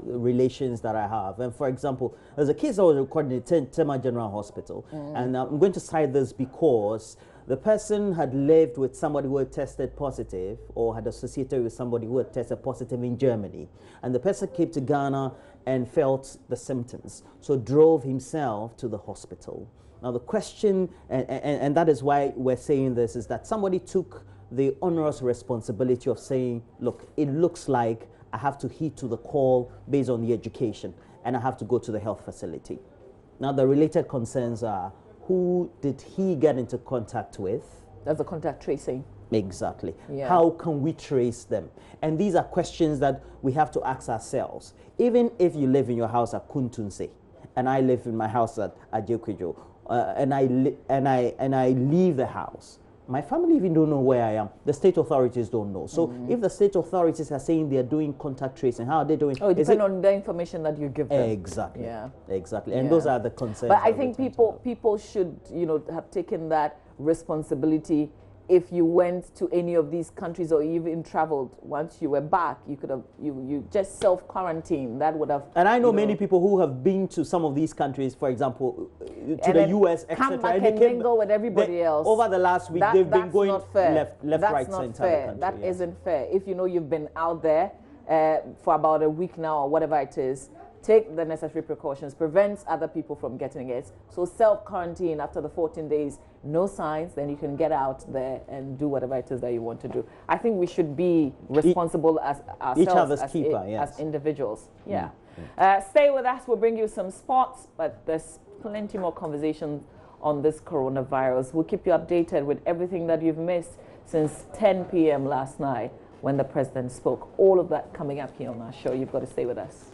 relations that I have. And, for example, there's a case I was recording at Tema General Hospital. And I'm going to cite this because the person had lived with somebody who had tested positive, or had associated with somebody who had tested positive in Germany. And the person came to Ghana and felt the symptoms, so drove himself to the hospital. Now, the question, and that is why we're saying this, is that somebody took the onerous responsibility of saying, look, it looks like I have to heed to the call based on the education, and I have to go to the health facility. Now, the related concerns are, who did he get into contact with? That's the contact tracing. Exactly. Yeah. How can we trace them? And these are questions that we have to ask ourselves. Even if you live in your house at Kuntunse, and I live in my house at Ajekwejo, and I leave the house, my family even don't know where I am. The state authorities don't know. So if the state authorities are saying they're doing contact tracing, how are they doing? Oh, it depends on the information that you give them. Exactly. Yeah. Exactly. And those are the concerns. But I think people should, have taken that responsibility. If you went to any of these countries or even traveled, once you were back, you could have, you just self-quarantine. That would have. And I know many people who have been to some of these countries, for example, to the US, etc. Come back and mingle with everybody else. Over the last week, they've been going left, that's right, not center. Fair. That isn't fair. If you know you've been out there for about a week now or whatever it is, take the necessary precautions, prevents other people from getting it. So self-quarantine after the 14 days, no signs, then you can get out there and do whatever it is that you want to do. I think we should be responsible as ourselves, each other's keeper, as individuals. Yeah. Stay with us. We'll bring you some sports, but there's plenty more conversation on this coronavirus. We'll keep you updated with everything that you've missed since 10 p.m. last night when the president spoke. All of that coming up here on our show. You've got to stay with us.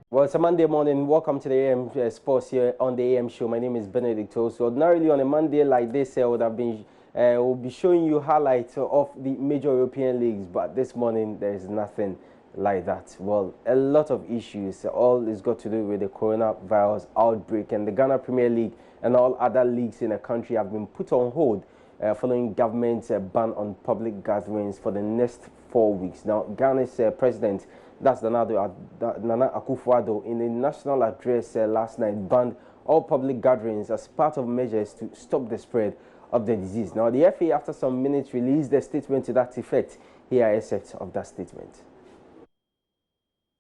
Well, it's a Monday morning. Welcome to the AM Sports here on the AM show. My name is Benedict So ordinarily on a Monday like this, we'll be showing you highlights of the major European leagues, but this morning there is nothing like that. Well, a lot of issues. All is got to do with the coronavirus outbreak, and the Ghana Premier League and all other leagues in the country have been put on hold following government's ban on public gatherings for the next 4 weeks. Now, Ghana's president, that's Nana Akufo-Addo, in a national address last night, banned all public gatherings as part of measures to stop the spread of the disease. Now, the FA, after some minutes, released a statement to that effect. Here are excerpts of that statement.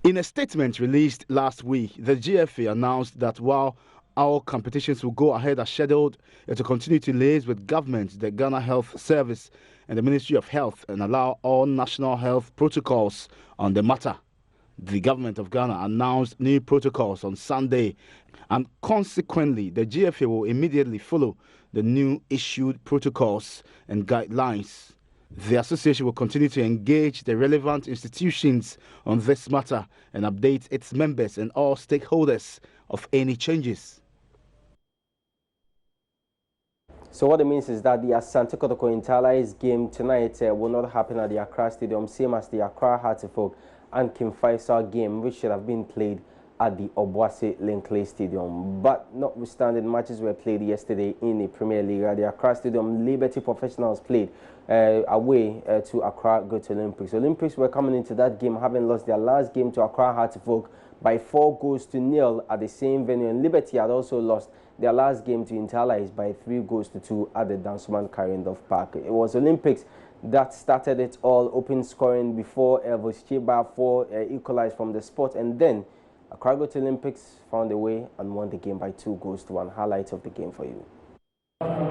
In a statement released last week, the GFA announced that while all competitions will go ahead as scheduled, it will continue to liaise with government, the Ghana Health Service, and the Ministry of Health, and allow all national health protocols on the matter. The government of Ghana announced new protocols on Sunday, and consequently, the GFA will immediately follow the new issued protocols and guidelines. The association will continue to engage the relevant institutions on this matter and update its members and all stakeholders of any changes. So what it means is that the Asante Kotoko Interlice game tonight will not happen at the Accra Stadium, same as the Accra Hearts of Oak and King Faisal game, which should have been played at the Obuasi Linkley Stadium. But notwithstanding, matches were played yesterday in the Premier League. At the Accra Stadium, Liberty Professionals played away to Accra Great Olympics. Olympics were coming into that game having lost their last game to Accra Hearts of Oak by 4-0 at the same venue. And Liberty had also lost their last game to Interlice by 3-2 at the Dansoman Karindorf Park. It was Olympics that started it all, open scoring before Elvis Chiba equalized from the spot, and then Accra Great Olympics found a way and won the game by 2-1. Highlights of the game for you.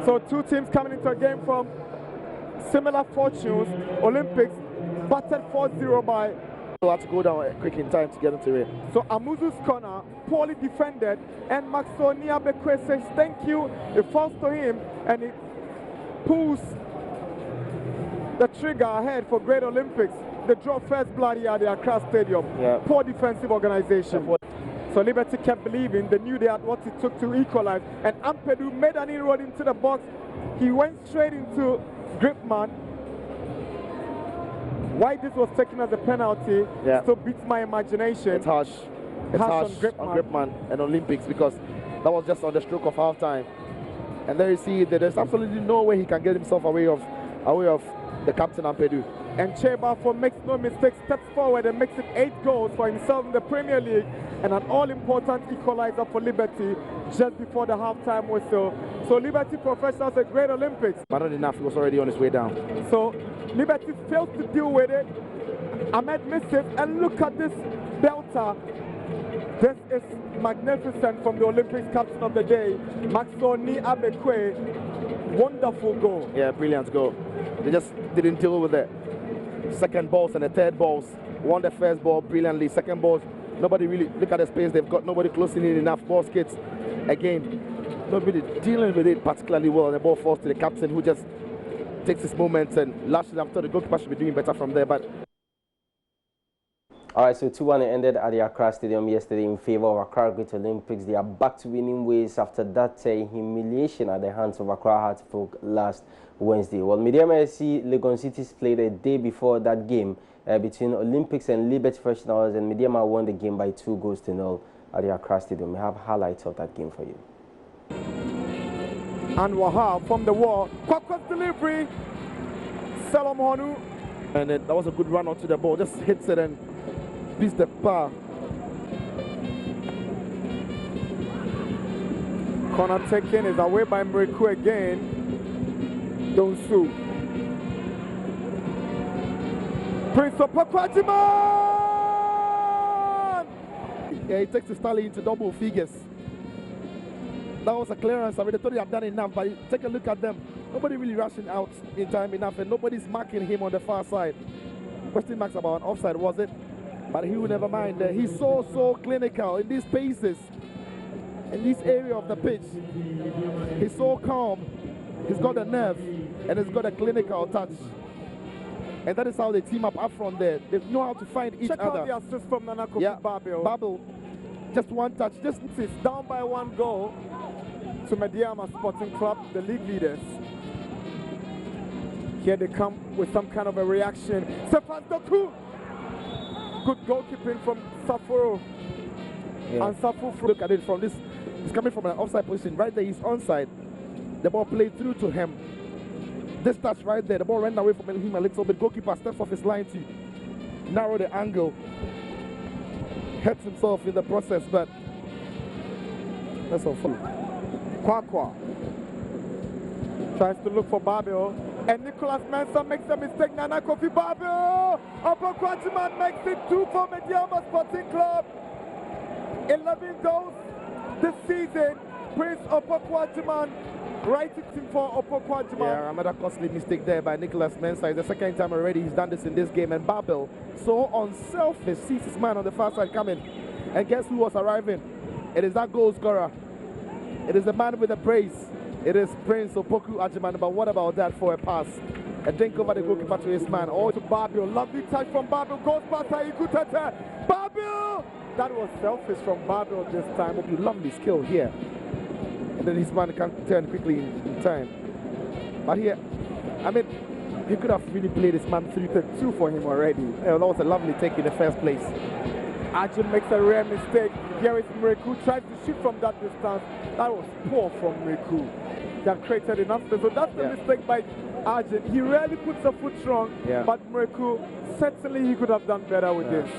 So two teams coming into a game from similar fortunes. Olympics battered 4-0 by... We'll have to go down quick in time to get into it. So Amuzu's corner, poorly defended, and Maxonia Bekwe says thank you. It falls to him and it pulls the trigger ahead for Great Olympics. They draw first blood here at the Accra Stadium. Yeah. Poor defensive organization. So Liberty kept believing. They knew they had what it took to equalize. And Ampedu made an inroad into the box. He went straight into Gripman. Why this was taken as a penalty still beats my imagination. It's harsh. It's harsh on Gripman and Olympics, because that was just on the stroke of half time. And there you see that there's absolutely no way he can get himself away of the captain Ampedu. And Cheba, makes no mistake, steps forward and makes it 8 goals for himself in the Premier League, and an all-important equalizer for Liberty just before the half-time whistle. So Liberty Professionals at Great Olympics. But not enough, he was already on his way down. So Liberty fails to deal with it. Ahmed missed it, and look at this belter. This is magnificent from the Olympics captain of the day, Maxoni Abekwe. Wonderful goal. Yeah, brilliant goal. They just didn't deal with it. Second balls and the third balls. Won the first ball brilliantly. Second balls, nobody really, look at the space they've got, nobody closing in enough ball skits. Again, nobody dealing with it particularly well, and the ball falls to the captain, who just takes his moments and lashes after. The goalkeeper should be doing better from there, but... All right, so 2-1 ended at the Accra Stadium yesterday in favor of Accra Great Olympics. They are back to winning ways after that humiliation at the hands of Accra Hearts of Oak last Wednesday. Well, Mediama SC Legon Cities played a day before that game between Olympics and Liberty Professionals, and Mediama won the game by 2-0 at the Accra Stadium. We have highlights of that game for you. And Wahab from the wall. Kwakwa's delivery. Salom Honu. And that was a good run onto the ball. Just hits it and beats the bar. Corner taken is away by Mreku again. Donsu. Prince of Pakwajiman! Yeah, he takes the Stanley into double figures. That was a clearance. I mean, they thought they had done enough, but take a look at them. Nobody really rushing out in time enough, and nobody's marking him on the far side. Question marks about an offside, was it? But he will never mind. He's so clinical in these spaces, in this area of the pitch. He's so calm. He's got the nerve, and he's got a clinical touch. And that is how they team up front there. They know how to find each other. Check out the assist from Nana Kofi Babel. Babel, just one touch. Just is down by 1 goal to Medeama Sporting Club, the league leaders. Here they come with some kind of a reaction. Stefan Doku! Good goalkeeping from Safuro. Yeah. And Safuro, look at it from this. He's coming from an offside position. Right there, he's onside. The ball played through to him. This touch right there, the ball ran away from him a little bit. Goalkeeper steps off his line to narrow the angle. Hurts himself in the process, but that's all fun. Kwakwa tries to look for Babel, and Nicholas Mensah makes a mistake. Nana Kofi Babel! Opoku makes it 2 for Medeama Sporting Club. 11 goals this season. Prince Opoku writing for Opoku. Yeah, another costly mistake there by Nicholas Mensah. It's the second time already he's done this in this game. And Babel, so unselfish, sees his man on the far side coming. And guess who was arriving? It is that goal scorer. It is the man with the praise. It is Prince Opoku Ajiman. But what about that for a pass? A dink over the goalkeeper to his man. Oh, to Babel. Lovely touch from Babel. Goes past Ikutete. Babel! That was selfish from Babel this time. Lovely skill here. And then his man can turn quickly in time. But here, I mean, he could have really played his man 3-2 for him already. That was a lovely take in the first place. Arjun makes a rare mistake. Here is Mreku, tries to shoot from that distance. That was poor from Mreku. That created enough space. So that's the mistake by Arjun. He rarely puts a foot strong, but Mreku, certainly he could have done better with this.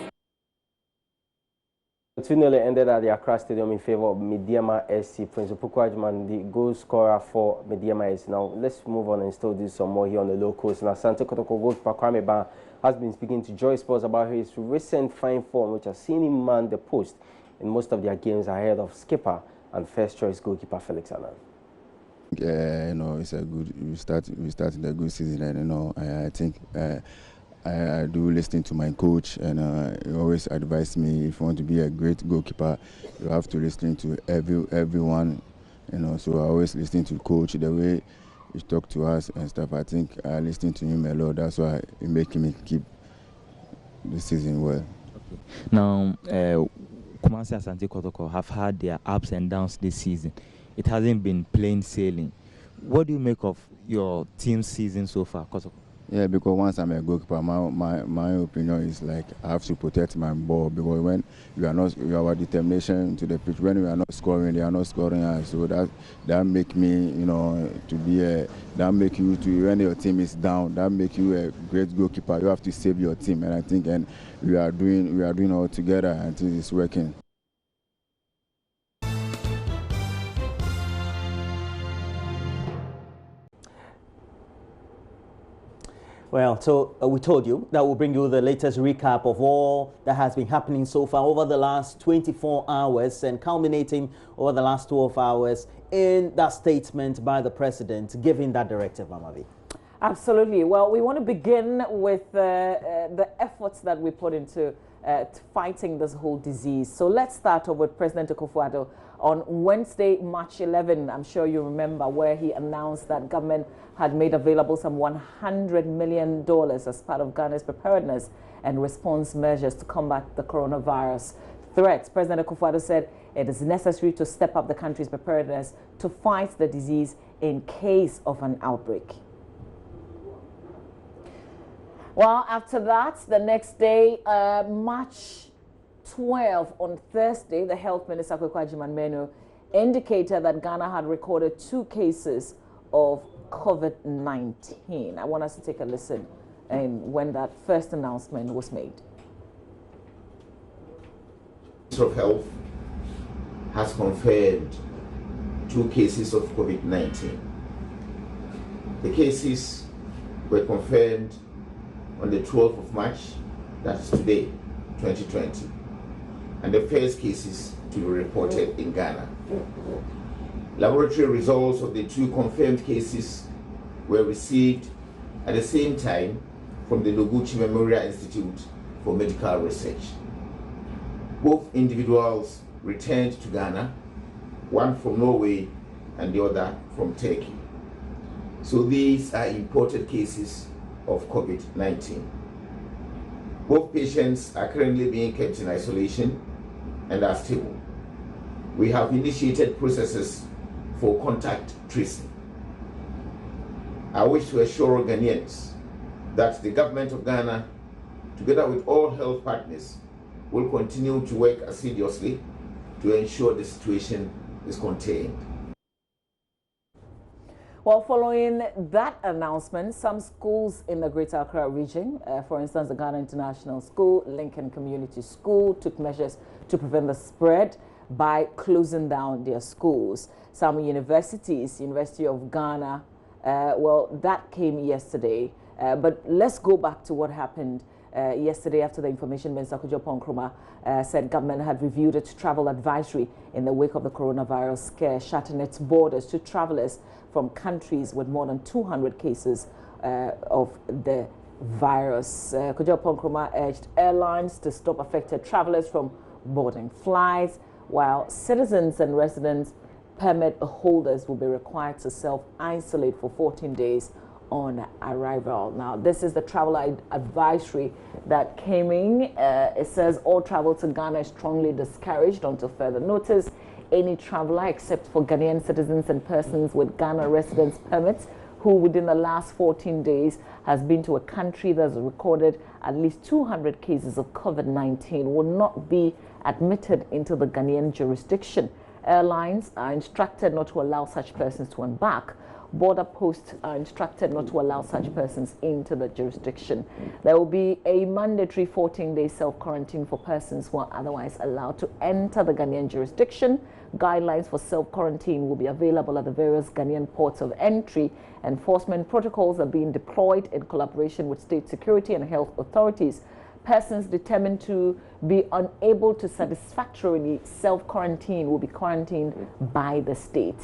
2-0 ended at the Accra Stadium in favor of Medeama SC. Prince Opoku Ajiman, the goal scorer for Medeama SC. Now, let's move on and still do some more here on the low coast. Now, Asante Kotoko goalkeeper Kwame Ban has been speaking to Joy Sports about his recent fine form, which has seen him man the post in most of their games ahead of skipper and first choice goalkeeper Felix Annan. You know, it's a good. We started a good season, and you know, I think. I do listen to my coach, and he always advised me, if you want to be a great goalkeeper, you have to listen to everyone, you know. So I always listen to the coach, the way he talk to us and stuff. I think I listen to him a lot. That's why it makes me keep the season well. Okay. Now, Kumasi Asante Kotoko have had their ups and downs this season. It hasn't been plain sailing. What do you make of your team's season so far, Kotoko? Yeah, because once I'm a goalkeeper, my opinion is like I have to protect my ball, because when you have a determination to the pitch, when we are not scoring, they are not scoring. So that make me, you know, that make you to, when your team is down, that make you a great goalkeeper. You have to save your team, and I think we are doing all together, and I think it's working. Well, so we told you that we'll bring you the latest recap of all that has been happening so far over the last 24 hours and culminating over the last 12 hours in that statement by the president giving that directive, Mamavi. Absolutely. Well, we want to begin with the efforts that we put into fighting this whole disease. So let's start off with President Akufo-Addo on Wednesday, March 11. I'm sure you remember, where he announced that government had made available some $100 million as part of Ghana's preparedness and response measures to combat the coronavirus threat. President Akufo-Addo said it is necessary to step up the country's preparedness to fight the disease in case of an outbreak. Well, after that, the next day, March 12, on Thursday, the Health Minister, Kweku Agyeman-Manu, indicated that Ghana had recorded 2 cases of COVID-19. I want us to take a listen when that first announcement was made. The Minister of Health has confirmed 2 cases of COVID-19. The cases were confirmed on the 12th of March, that is today, 2020. And the first cases to be reported in Ghana. Laboratory results of the 2 confirmed cases were received at the same time from the Noguchi Memorial Institute for Medical Research. Both individuals returned to Ghana, one from Norway and the other from Turkey. So these are imported cases of COVID-19. Both patients are currently being kept in isolation and are stable. We have initiated processes for contact tracing. I wish to assure Ghanaians that the government of Ghana, together with all health partners, will continue to work assiduously to ensure the situation is contained. Well, following that announcement, some schools in the Greater Accra region, for instance, the Ghana International School, Lincoln Community School, took measures to prevent the spread by closing down their schools. Some universities, University of Ghana, well, that came yesterday. But let's go back to what happened yesterday after the Information Minister, Kojo Nkrumah, said government had reviewed its travel advisory in the wake of the coronavirus scare, shutting its borders to travelers from countries with more than 200 cases of the virus. Kojo Nkrumah urged airlines to stop affected travelers from boarding flights, while citizens and residents permit holders will be required to self-isolate for 14 days on arrival. Now, this is the travel advisory that came in. It says all travel to Ghana is strongly discouraged until further notice. Any traveler, except for Ghanaian citizens and persons with Ghana residence permits, who within the last 14 days has been to a country that has recorded at least 200 cases of COVID-19, will not be admitted into the Ghanaian jurisdiction. Airlines are instructed not to allow such persons to embark. Border posts are instructed not to allow such persons into the jurisdiction. There will be a mandatory 14-day self-quarantine for persons who are otherwise allowed to enter the Ghanaian jurisdiction. Guidelines for self-quarantine will be available at the various Ghanaian ports of entry. Enforcement protocols are being deployed in collaboration with state security and health authorities. Persons determined to be unable to satisfactorily self-quarantine will be quarantined by the state.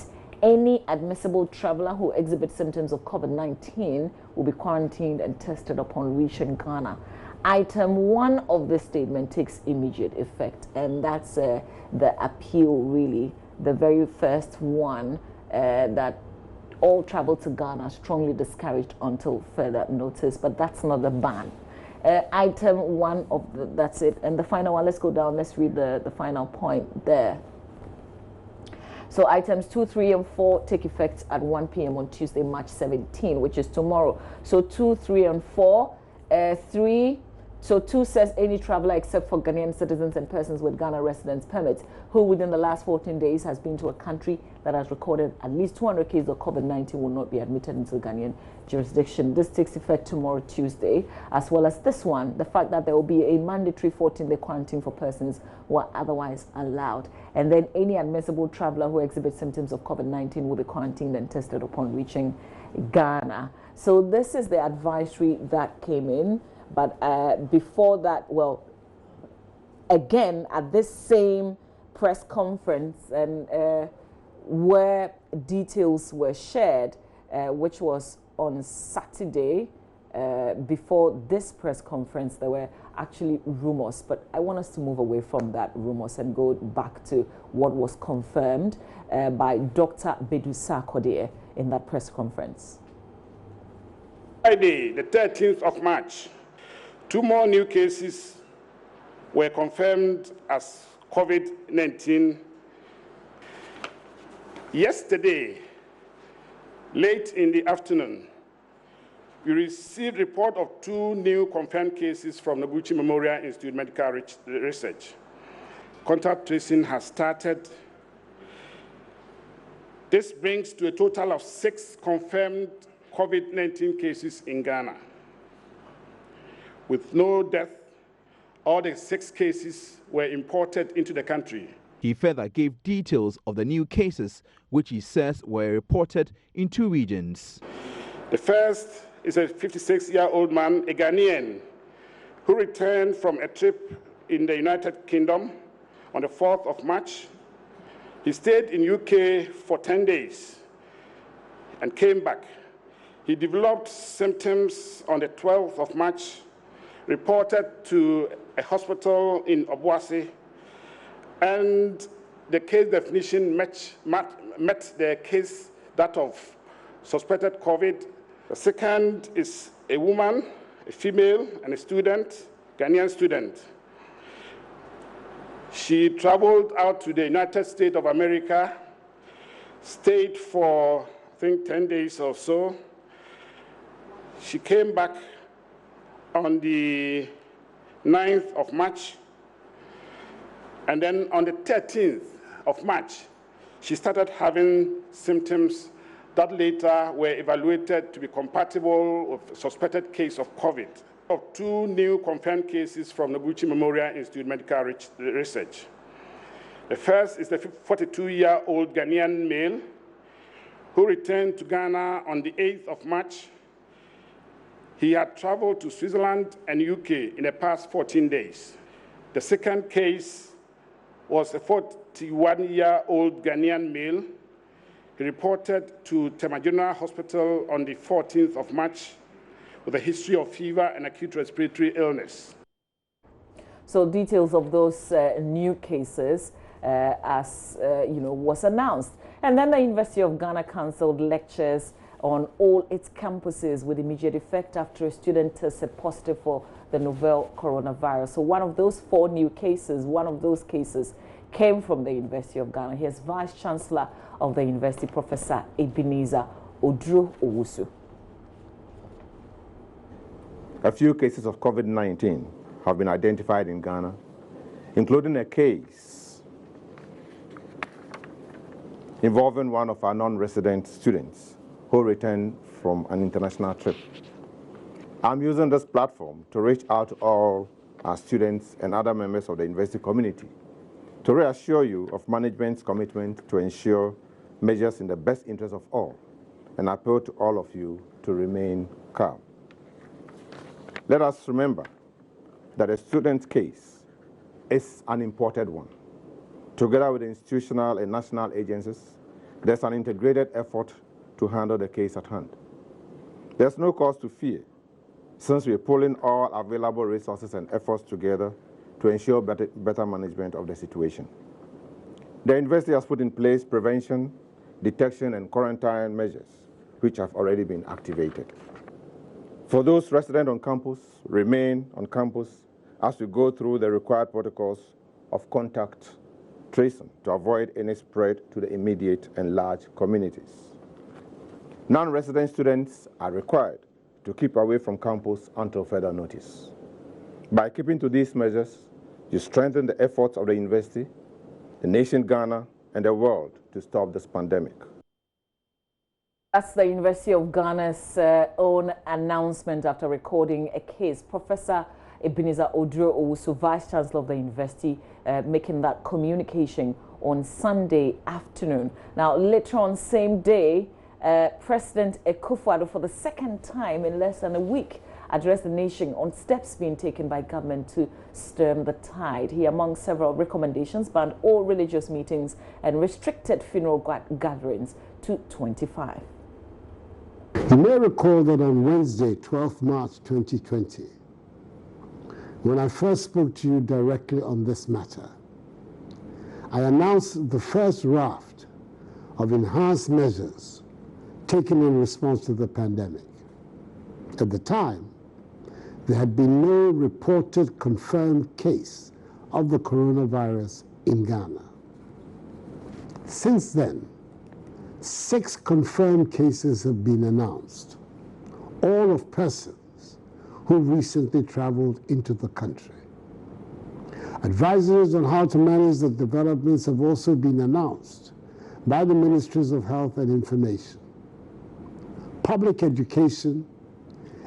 Any admissible traveler who exhibits symptoms of COVID-19 will be quarantined and tested upon reaching Ghana. Item 1 of this statement takes immediate effect, and that's the appeal, really, the very first one, that all travel to Ghana strongly discouraged until further notice, but that's not the ban. Item 1 of that's it. And the final one, let's go down, let's read the final point there. So items 2, 3, and 4 take effect at 1 p.m. on Tuesday, March 17, which is tomorrow. So 2, 3, and 4. 3. So 2 says any traveler except for Ghanaian citizens and persons with Ghana residence permits who within the last 14 days has been to a country that has recorded at least 200 cases of COVID-19 will not be admitted into the Ghanaian jurisdiction. This takes effect tomorrow, Tuesday, as well as this one, the fact that there will be a mandatory 14-day quarantine for persons who are otherwise allowed. And then any admissible traveler who exhibits symptoms of COVID-19 will be quarantined and tested upon reaching Ghana. So this is the advisory that came in. But before that, well, again, at this same press conference and where details were shared, which was on Saturday, before this press conference, there were actually rumors. But I want us to move away from that rumors and go back to what was confirmed by Dr. Bedu Sarkodie in that press conference. Friday, the 13th of March, 2 more new cases were confirmed as COVID-19. Yesterday, late in the afternoon, we received a report of 2 new confirmed cases from Noguchi Memorial Institute Medical Research. Contact tracing has started. This brings to a total of 6 confirmed COVID-19 cases in Ghana. With no death, all the 6 cases were imported into the country. He further gave details of the new cases, which he says were reported in 2 regions. The first is a 56-year-old man, a Ghanaian, who returned from a trip in the United Kingdom on the 4th of March. He stayed in UK for 10 days and came back. He developed symptoms on the 12th of March, reported to a hospital in Obuasi, and the case definition met the case that of suspected COVID. The second is a woman, a female, and a student, Ghanaian student. She traveled out to the United States of America, stayed for, I think, 10 days or so. She came back on the 9th of March, and then on the 13th of March, she started having symptoms that later were evaluated to be compatible with a suspected case of COVID. Of 2 new confirmed cases from Noguchi Memorial Institute Medical Research. The first is the 42-year-old Ghanaian male who returned to Ghana on the 8th of March. He had traveled to Switzerland and UK in the past 14 days. The second case was a 41-year-old Ghanaian male. He reported to Tema General Hospital on the 14th of March with a history of fever and acute respiratory illness. So details of those new cases was announced. And then the University of Ghana cancelled lectures on all its campuses with immediate effect after a student tested positive for the novel coronavirus. So one of those 4 new cases, came from the University of Ghana. Here's Vice Chancellor of the University, Professor Ebenezer Oduro Owusu. A few cases of COVID-19 have been identified in Ghana, including a case involving one of our non-resident students who returned from an international trip. I'm using this platform to reach out to all our students and other members of the university community to reassure you of management's commitment to ensure measures in the best interest of all, and appeal to all of you to remain calm. Let us remember that a student's case is an imported one. Together with institutional and national agencies, there's an integrated effort to handle the case at hand. There's no cause to fear, since we're pulling all available resources and efforts together to ensure better management of the situation. The university has put in place prevention, detection, and quarantine measures, which have already been activated. For those resident on campus, remain on campus as we go through the required protocols of contact tracing to avoid any spread to the immediate and large communities. Non-resident students are required to keep away from campus until further notice. By keeping to these measures, you strengthen the efforts of the university, the nation Ghana, and the world to stop this pandemic. That's the University of Ghana's own announcement after recording a case. Professor Ebenezer Oduro Owusu, Vice Chancellor of the University, making that communication on Sunday afternoon. Now, later on, same day, President Akufo-Addo, for the second time in less than a week, addressed the nation on steps being taken by government to stem the tide. He, among several recommendations, banned all religious meetings and restricted funeral gatherings to 25. You may recall that on Wednesday, 12th March 2020, when I first spoke to you directly on this matter, I announced the first raft of enhanced measures taken in response to the pandemic. At the time, there had been no reported confirmed case of the coronavirus in Ghana. Since then, 6 confirmed cases have been announced, all of persons who recently traveled into the country. Advisories on how to manage the developments have also been announced by the Ministries of Health and Information. Public education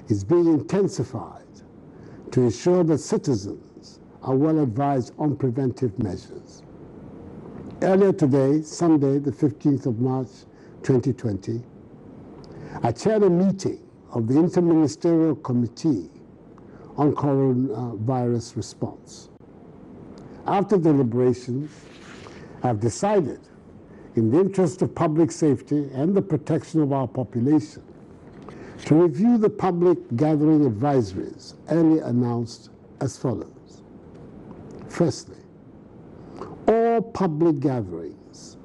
is being intensified to ensure that citizens are well advised on preventive measures. Earlier today, Sunday, the 15th of March, 2020, I chaired a meeting of the Interministerial Committee on Coronavirus Response. After deliberations, I've decided, in the interest of public safety and the protection of our population, to review the public gathering advisories earlier announced as follows. Firstly, all public gatherings,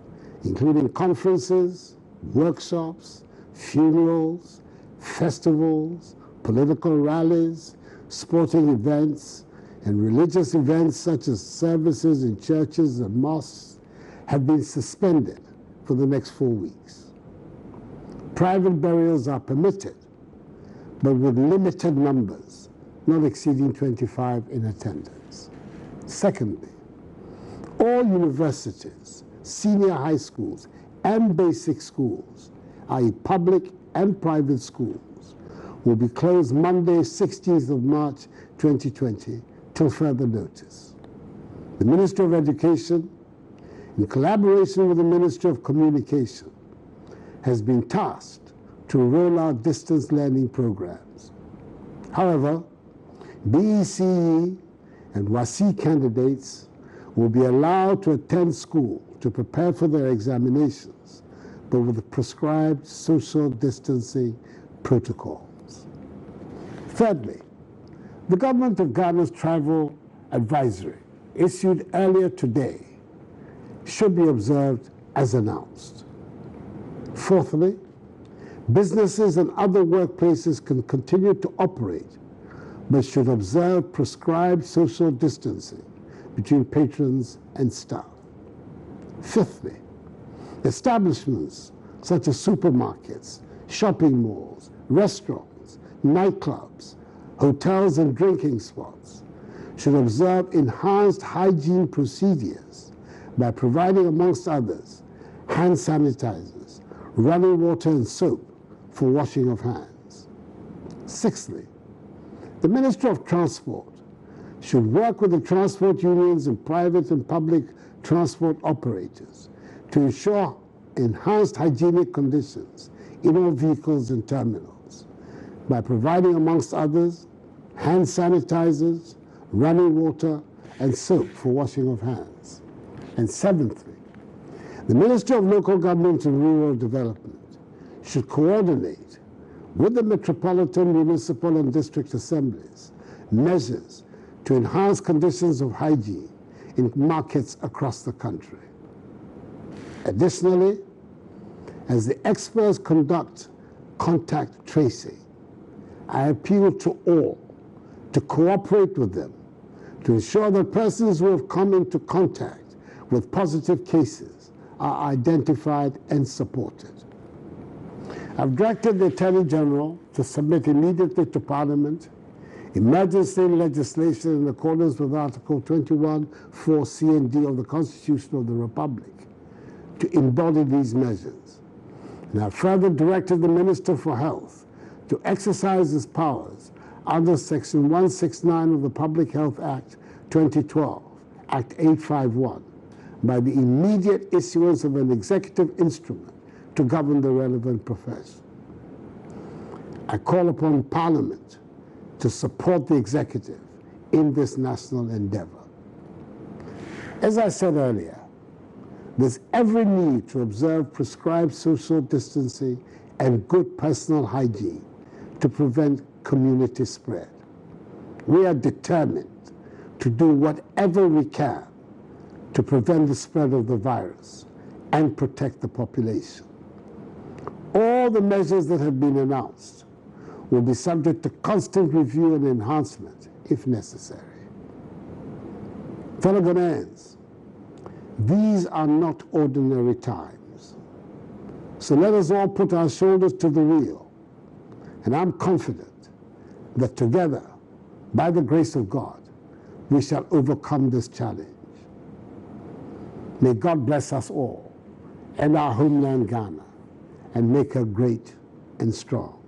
including conferences, workshops, funerals, festivals, political rallies, sporting events, and religious events such as services in churches and mosques have been suspended for the next 4 weeks. Private burials are permitted, but with limited numbers, not exceeding 25 in attendance. Secondly, all universities, senior high schools, and basic schools, i.e. public and private schools, will be closed Monday, 16th of March 2020, till further notice. The Ministry of Education, in collaboration with the Ministry of Communication, has been tasked to roll out distance learning programs. However, BECE and WASSCE candidates will be allowed to attend school to prepare for their examinations, but with the prescribed social distancing protocols. Thirdly, the government of Ghana's travel advisory, issued earlier today, should be observed as announced. Fourthly, businesses and other workplaces can continue to operate, but should observe prescribed social distancing between patrons and staff. Fifthly, establishments such as supermarkets, shopping malls, restaurants, nightclubs, hotels and drinking spots should observe enhanced hygiene procedures by providing, amongst others, hand sanitizers, running water and soap for washing of hands. Sixthly, the Ministry of Transport should work with the transport unions and private and public transport operators to ensure enhanced hygienic conditions in all vehicles and terminals by providing, amongst others, hand sanitizers, running water, and soap for washing of hands. And seventhly, the Ministry of Local Government and Rural Development should coordinate with the metropolitan, municipal, and district assemblies measures to enhance conditions of hygiene in markets across the country. Additionally, as the experts conduct contact tracing, I appeal to all to cooperate with them to ensure that persons who have come into contact with positive cases are identified and supported. I've directed the Attorney General to submit immediately to Parliament emergency legislation in accordance with Article 21(4) C and D of the Constitution of the Republic to embody these measures. And I've further directed the Minister for Health to exercise his powers under Section 169 of the Public Health Act 2012, Act 851, by the immediate issuance of an executive instrument to govern the relevant profession. I call upon Parliament to support the executive in this national endeavor. As I said earlier, there's every need to observe prescribed social distancing and good personal hygiene to prevent community spread. We are determined to do whatever we can to prevent the spread of the virus and protect the population. All the measures that have been announced will be subject to constant review and enhancement if necessary. Fellow Ghanaians, these are not ordinary times. So let us all put our shoulders to the wheel. And I'm confident that together, by the grace of God, we shall overcome this challenge. May God bless us all and our homeland Ghana and make her great and strong.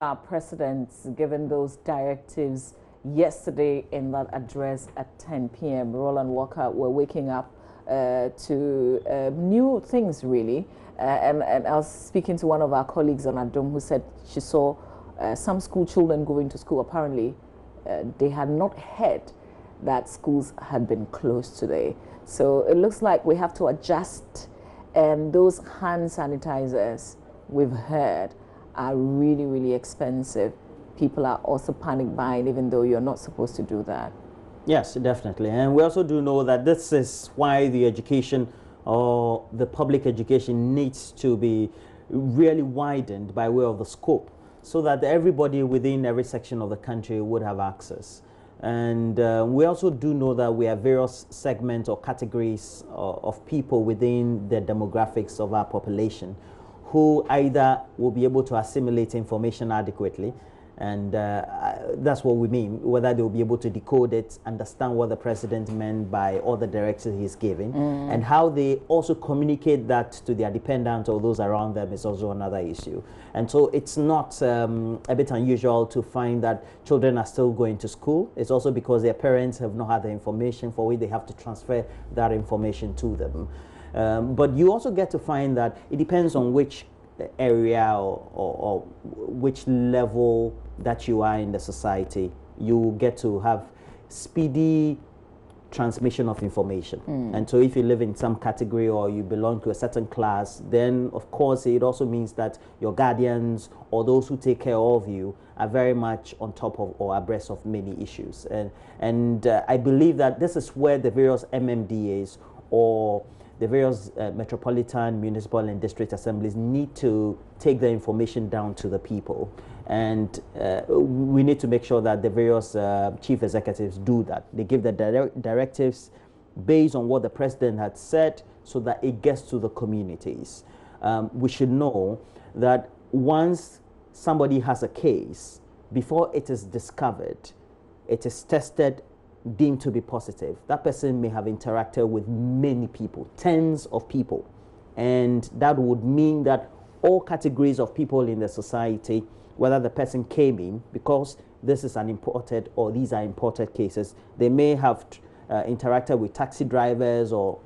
Our president's given those directives yesterday in that address at 10 p.m. Roland Walker were waking up to new things, really. And I was speaking to one of our colleagues on Adom who said she saw some school children going to school. Apparently, they had not heard that schools had been closed today. So it looks like we have to adjust. And those hand sanitizers, we've heard, are really, really expensive. People are also panic buying, even though you're not supposed to do that. Yes, definitely. And we also do know that this is why the education or the public education needs to be really widened by way of the scope, so that everybody within every section of the country would have access. And we also do know that we have various segments or categories of people within the demographics of our population who either will be able to assimilate information adequately, and that's what we mean, whether they will be able to decode it, understand what the president meant by all the directives he's giving, and how they also communicate that to their dependents or those around them is also another issue. And so it's not a bit unusual to find that children are still going to school. It's also because their parents have not had the information for which they have to transfer that information to them. But you also get to find that it depends on which area or which level that you are in the society. You get to have speedy transmission of information. And so if you live in some category or you belong to a certain class, then of course it also means that your guardians or those who take care of you are very much on top of or abreast of many issues. And I believe that this is where the various MMDAs or the various metropolitan, municipal and district assemblies need to take the information down to the people. And we need to make sure that the various chief executives do that. They give the directives based on what the president had said so that it gets to the communities. We should know that once somebody has a case, before it is discovered, it is tested, deemed to be positive. That person may have interacted with many people, tens of people. And that would mean that all categories of people in the society, whether the person came in, because this is an imported or these are imported cases, they may have interacted with taxi drivers or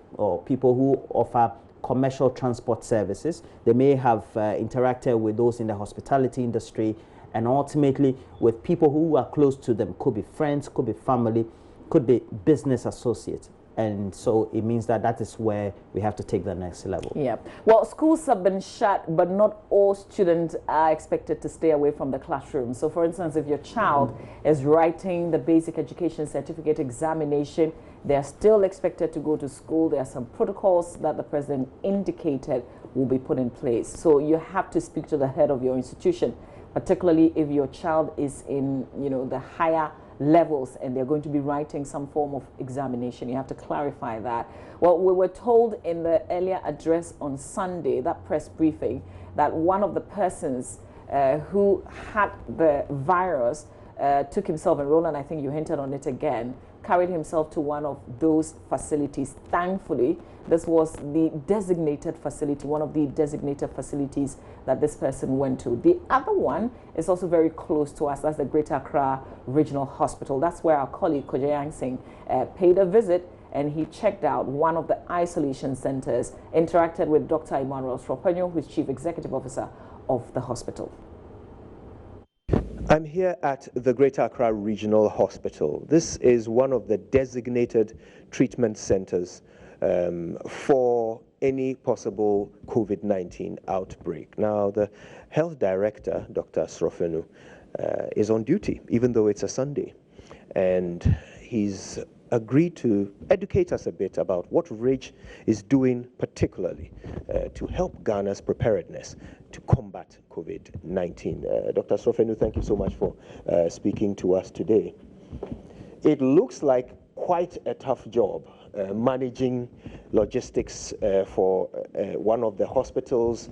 people who offer commercial transport services. They may have interacted with those in the hospitality industry, and ultimately with people who are close to them. Could be friends, could be family, could be business associates. And so it means that that is where we have to take the next level. Yeah. Well, schools have been shut, but not all students are expected to stay away from the classroom. So, for instance, if your child is writing the basic education certificate examination, they're still expected to go to school. There are some protocols that the president indicated will be put in place. So you have to speak to the head of your institution, particularly if your child is in, the higher levels and they're going to be writing some form of examination. You have to clarify that. Well, we were told in the earlier address on Sunday, that press briefing, that one of the persons who had the virus took himself, and Roland, I think you hinted on it again, carried himself to one of those facilities. Thankfully, this was the designated facility, one of the designated facilities that this person went to. The other one is also very close to us. That's the Greater Accra Regional Hospital. That's where our colleague Kojayang Singh paid a visit, and he checked out one of the isolation centers, interacted with Dr. Emmanuel Sropenyo, who is Chief Executive Officer of the hospital. I'm here at the Greater Accra Regional Hospital. This is one of the designated treatment centers for any possible COVID-19 outbreak. Now, the health director, Dr. Sropenyo, is on duty, even though it's a Sunday. And he's agreed to educate us a bit about what RIDGE is doing particularly to help Ghana's preparedness to combat COVID-19. Dr. Sropenyo, thank you so much for speaking to us today. It looks like quite a tough job managing logistics for one of the hospitals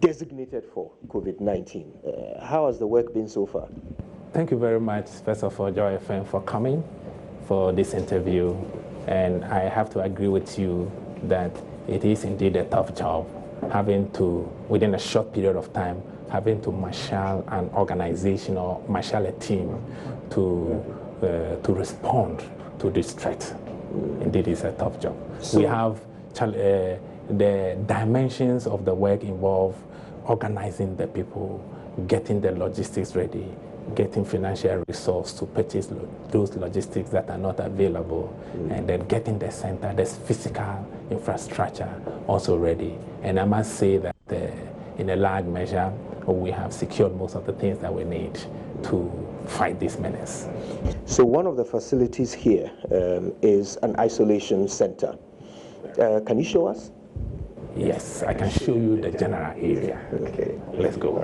designated for COVID-19. How has the work been so far? Thank you very much, first of all, Joy FM, for coming for this interview. And I have to agree with you that it is indeed a tough job, having to, within a short period of time, having to marshal an organization or marshal a team to respond to this threat. Indeed, it's a tough job. So we have the dimensions of the work involve organizing the people, getting the logistics ready, getting financial resources to purchase those logistics that are not available, and then getting the center, this physical infrastructure also ready. And I must say that in a large measure, we have secured most of the things that we need to fight this menace. So one of the facilities here is an isolation center. Can you show us? Yes, I can show you the general area. Okay. Let's go.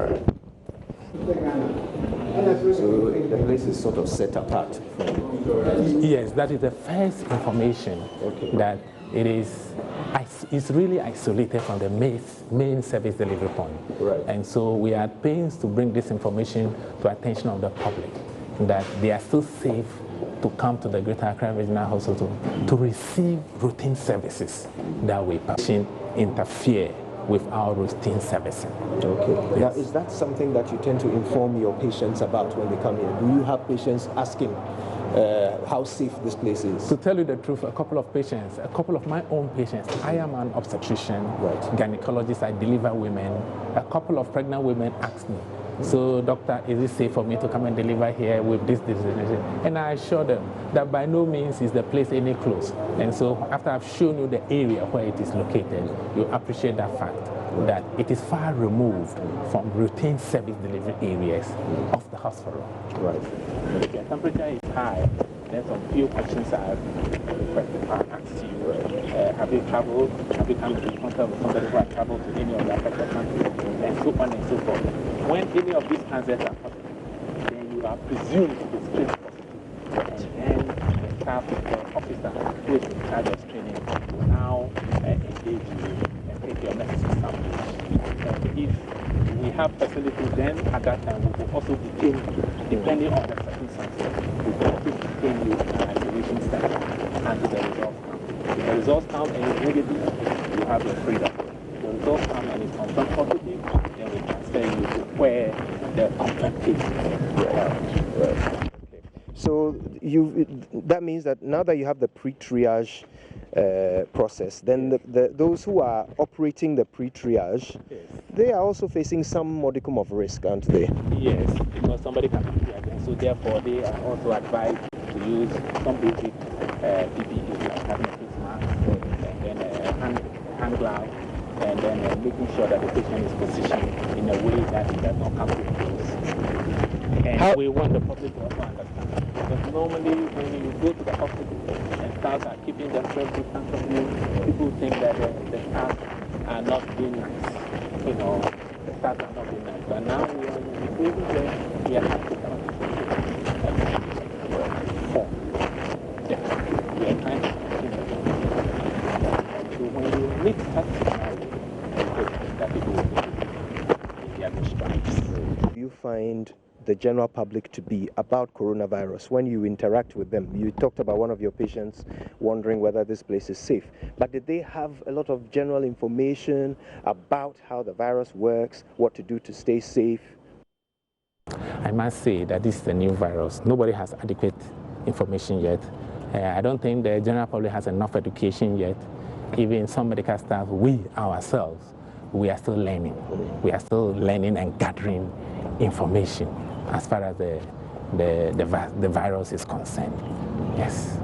So the place is sort of set apart from... Yes, that is the first information that it is. It's really isolated from the main service delivery point. Right. And so we are at pains to bring this information to attention of the public, that they are still safe to come to the Greater Accra Regional Hospital to receive routine services that we interfere with our routine servicing. Okay. Now, is that something that you tend to inform your patients about when they come here? Do you have patients asking how safe this place is? To tell you the truth, a couple of my own patients, I am an obstetrician, gynecologist, I deliver women. A couple of pregnant women ask me, so doctor, is it safe for me to come and deliver here with this disease? And I assure them that by no means is the place any close. And so after I've shown you the area where it is located, you appreciate that fact, that it is far removed from routine service delivery areas of the hospital. Right. If your temperature is high, then some few questions are asked to you. Have you traveled? Have you come into contact with somebody who has traveled to any of the affected countries? And so on and so forth. When any of these transits are positive, then you are presumed to be screened positive. And then the staff, the officer who is in charge of screening will now engage you and take your necessary samples. If we have facilities, then at that time we will also detain you, depending on the circumstances. We will also detain you in an isolation center until the results come. If the results come and it's negative, you have your freedom. If the results come and it's confirmed positive, then we transfer you to where the confirmed case is. Right. So that means that now that you have the pre-triage process, then those who are operating the pre-triage, they are also facing some modicum of risk, aren't they? Yes, because somebody can be here again. So therefore, they are also advised to use some basic PPE, like having a face mask, and then hand gloves, and then making sure that the patient is positioned in a way that it does not come too close. And we want the public to also understand. Because normally when you go to the hospital and staff are keeping themselves distant from you, people think that the staff are not being nice. You know, the staff are not being nice. But now we are in a situation where we are happy to come to we are trying to continue. So when you meet such scenarios, that people will be in their stripes. You find the general public to be about coronavirus when you interact with them? You talked about one of your patients wondering whether this place is safe, but did they have a lot of general information about how the virus works, what to do to stay safe? I must say that this is a new virus. Nobody has adequate information yet. I don't think the general public has enough education yet. Even some medical staff, we ourselves, we are still learning. We are still learning and gathering information as far as the virus is concerned. Yes.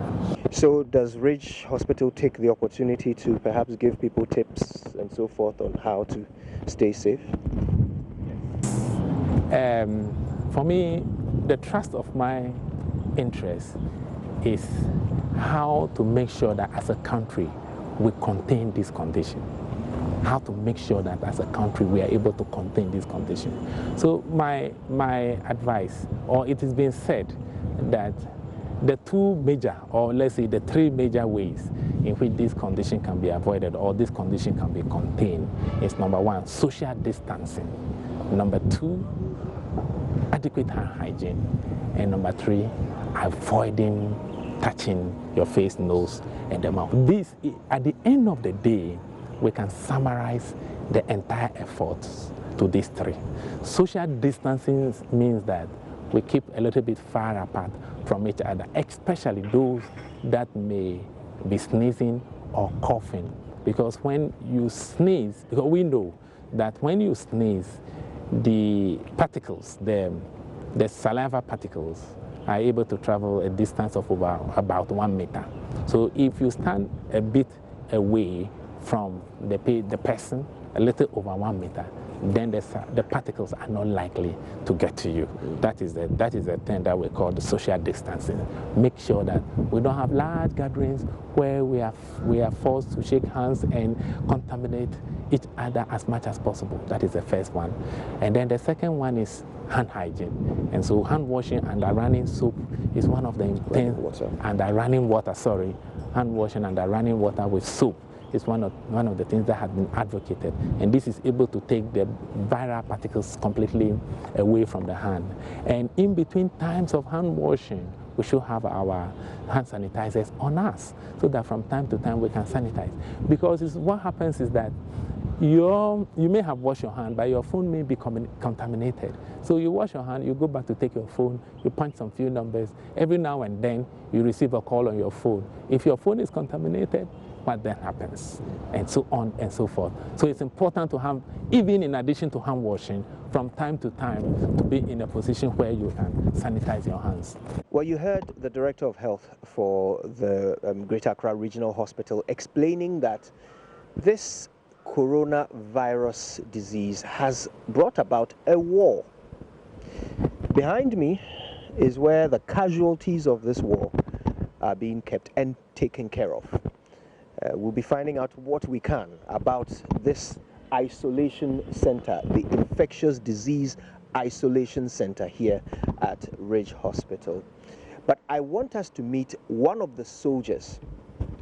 So does Ridge Hospital take the opportunity to perhaps give people tips and so forth on how to stay safe? For me, the thrust of my interest is how to make sure that as a country we contain this condition. How to make sure that as a country we are able to contain this condition. So my advice, or it has been said that the two major, or let's say the three major ways in which this condition can be avoided or this condition can be contained is: number one, social distancing; number two, adequate hand hygiene; and number three, avoiding touching your face, nose, and the mouth. This, at the end of the day, we can summarize the entire efforts to these three. Social distancing means that we keep a little bit far apart from each other, especially those that may be sneezing or coughing. Because when you sneeze, because we know that when you sneeze, the particles, the saliva particles, are able to travel a distance of about 1 meter. So if you stand a bit away from the person, a little over 1 meter, then the particles are not likely to get to you. That is the thing that we call the social distancing. Make sure that we don't have large gatherings where we are forced to shake hands and contaminate each other as much as possible. That is the first one. And then the second one is hand hygiene. And so hand washing under running soap is one of the things. Under running water, sorry. Hand washing under running water with soap is one of the things that has been advocated. And this is able to take the viral particles completely away from the hand. And in between times of hand washing, we should have our hand sanitizers on us so that from time to time we can sanitize. Because what happens is that you may have washed your hand, but your phone may be contaminated. So you wash your hand, you go back to take your phone, you punch some few numbers. Every now and then, you receive a call on your phone. If your phone is contaminated, what then happens? And so on and so forth. So it's important to have, even in addition to hand washing, from time to time, to be in a position where you can sanitize your hands. Well, you heard the Director of Health for the Greater Accra Regional Hospital explaining that this coronavirus disease has brought about a war. Behind me is where the casualties of this war are being kept and taken care of. We'll be finding out what we can about this isolation center, the infectious disease isolation center here at Ridge Hospital. But I want us to meet one of the soldiers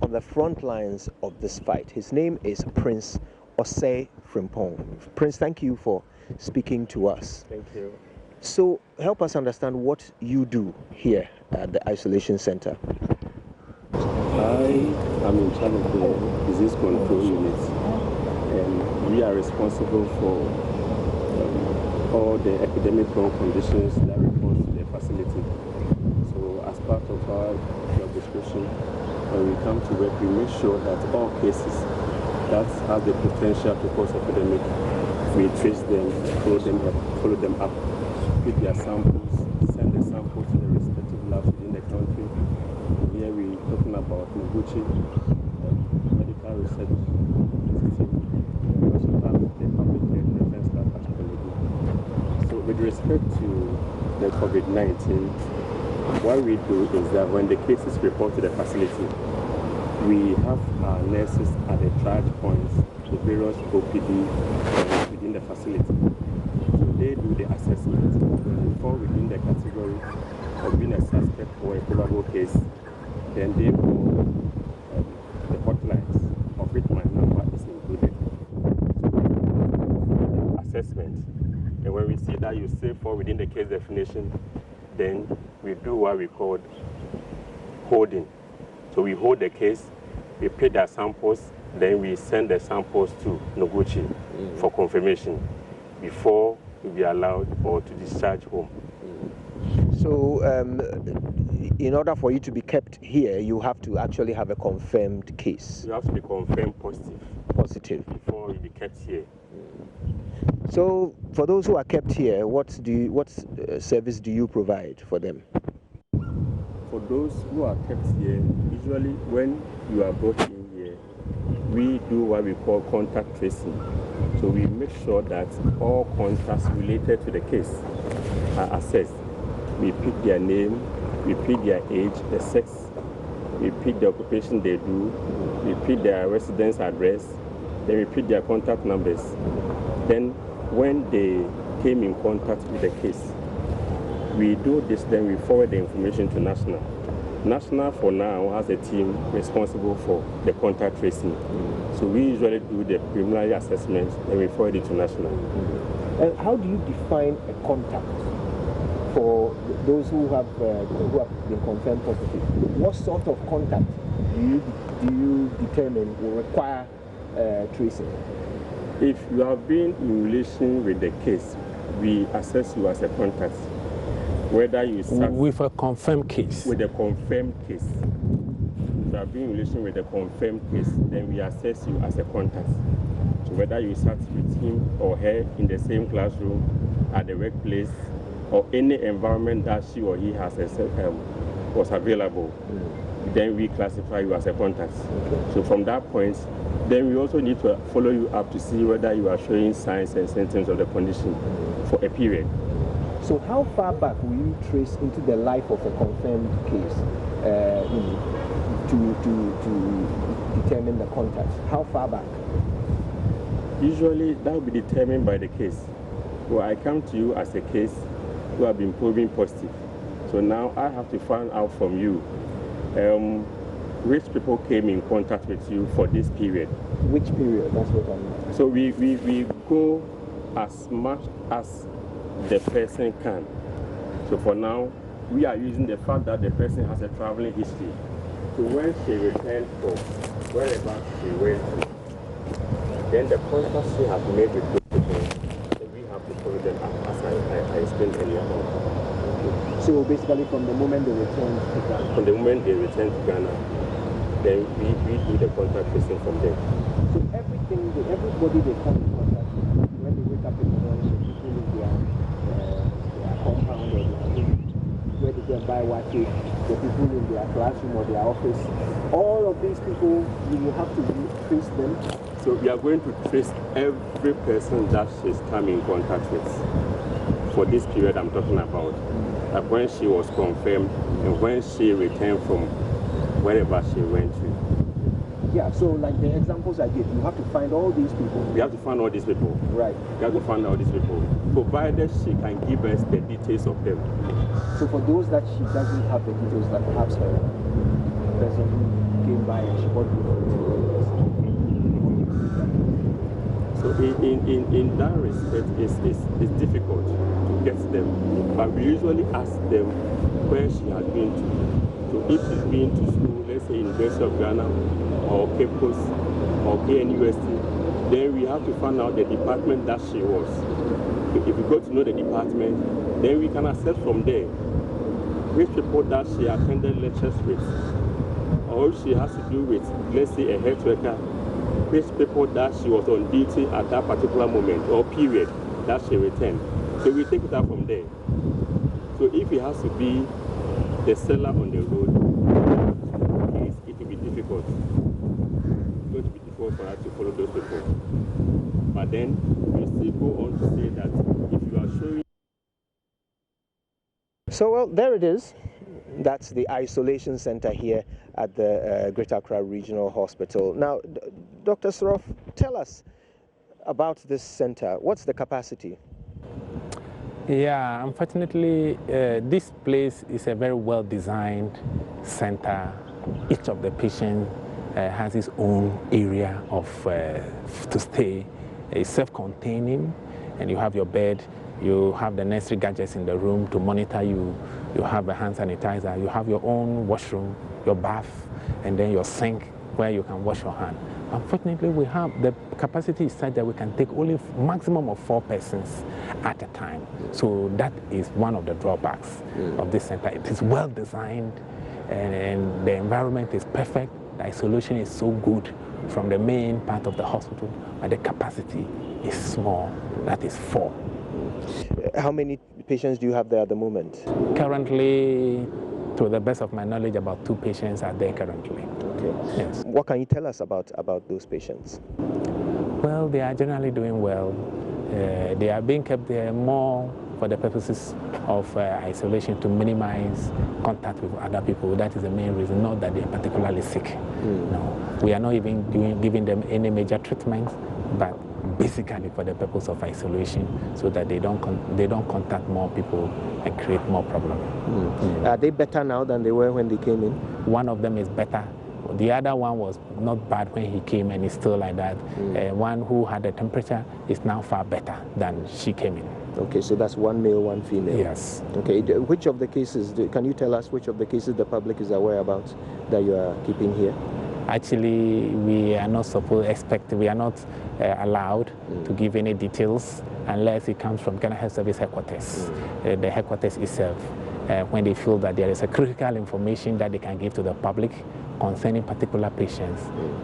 on the front lines of this fight. His name is Prince Osei Frimpong. Prince, thank you for speaking to us. Thank you. So help us understand what you do here at the isolation center. I am in charge of the disease control unit, and we are responsible for all the epidemic conditions that report to the facility. So as part of our job description, when we come to work, we make sure that all cases that have the potential to cause epidemic, we trace them, follow them up, pick their samples, send the samples to the respective labs within the country. Here we're talking about Noguchi, medical research institute. We also have the public health defense lab at Kolebu. So with respect to the COVID-19, what we do is that when the cases report to the facility, we have our nurses at the triage points, the various OPD within the facility. So they do the assessment. When they fall within the category of being a suspect or a probable case, then they call the hotlines, of which my number is included. So assessment. And when we see that you still fall within the case definition, then we do what we call holding. So we hold the case, we pick their samples, then we send the samples to Noguchi for confirmation before we be allowed or to discharge home. So in order for you to be kept here, you have to actually have a confirmed case. You have to be confirmed positive. Positive. Before you be kept here. So for those who are kept here, what service do you provide for them? For those who are kept here, usually when you are brought in here, we do what we call contact tracing. So we make sure that all contacts related to the case are assessed. We pick their name, we pick their age, the sex, we pick the occupation they do, we pick their residence address, then we pick their contact numbers. Then when they came in contact with the case, we do this, then we forward the information to National. National for now has a team responsible for the contact tracing. So we usually do the preliminary assessment, then we forward it to National. And how do you define a contact for those who have been confirmed positive? What sort of contact do you determine will require tracing? If you have been in relation with the case, we assess you as a contact. Whether you start with a confirmed case. With a confirmed case. If you have been in relation with a confirmed case, then we assess you as a contact. So whether you sat with him or her in the same classroom, at the workplace, or any environment that she or he has was available, then we classify you as a contact. So from that point, then we also need to follow you up to see whether you are showing signs and symptoms of the condition for a period. So how far back will you trace into the life of a confirmed case to determine the contacts? How far back? Usually that will be determined by the case. Well, I come to you as a case who have been proving positive. So now I have to find out from you which people came in contact with you for this period. Which period? That's what I mean. So we go as much as the person can. So for now, we are using the fact that the person has a traveling history. So when she returned from wherever she went to, then the contacts she has made with those people, we have to follow them up, as I explained earlier on. So basically from the moment they return to Ghana? From the moment they return to Ghana, then we do the contact tracing from them. So everybody they come in contact with, when they wake up in the morning, the people in their compound or where they go and buy watches, the people in their classroom or their office, all of these people, you will have to trace them. So we are going to trace every person that she's come in contact with for this period I'm talking about. Like when she was confirmed and when she returned from wherever she went to. Yeah, so like the examples I gave, you have to find all these people. We have to find all these people. Right. We have to find all these people, provided she can give us the details of them. So for those that she doesn't have the details, like perhaps her person who came by and she bought the so in that respect, it's difficult to get them. But we usually ask them where she has been to. So if she's been to school, let's say University of Ghana or Cape Coast or KNUST, then we have to find out the department that she was. If we got to know the department, then we can assess from there which people that she attended lectures with, or if she has to do with, let's say, a health worker, which people that she was on duty at that particular moment or period that she returned. So we take it out from there. So if it has to be the seller on the road, it will be difficult. It's going to be difficult for us to follow those people. But then we still go on to say that if you are showing. So, well, there it is. That's the isolation center here at the Greater Accra Regional Hospital. Now, Dr. Sorof, tell us about this center. What's the capacity? Yeah, unfortunately, this place is a very well-designed center. Each of the patients has his own area of to stay. It's self-containing, and you have your bed. You have the necessary gadgets in the room to monitor you. You have a hand sanitizer. You have your own washroom, your bath, and then your sink where you can wash your hand. Unfortunately, we have the capacity is such that we can take only maximum of 4 persons at a time. So that is one of the drawbacks of this center. It is well designed, and the environment is perfect. The isolation is so good from the main part of the hospital, but the capacity is small. That is 4. How many patients do you have there at the moment? Currently, to the best of my knowledge, about 2 patients are there currently. Okay. Yes. What can you tell us about those patients? Well, they are generally doing well. They are being kept there more for the purposes of isolation to minimize contact with other people. That is the main reason, not that they are particularly sick. No, we are not even giving them any major treatments, but basically for the purpose of isolation, so that they don't contact more people and create more problems. Are they better now than they were when they came in? One of them is better. The other one was not bad when he came, and it's still like that. One who had a temperature is now far better than she came in. Okay, so that's 1 male, 1 female. Yes. Okay, which of the cases, can you tell us which of the cases the public is aware about that you are keeping here? Actually, we are not allowed to give any details unless it comes from Ghana Health Service headquarters. The headquarters itself, when they feel that there is a critical information that they can give to the public concerning particular patients,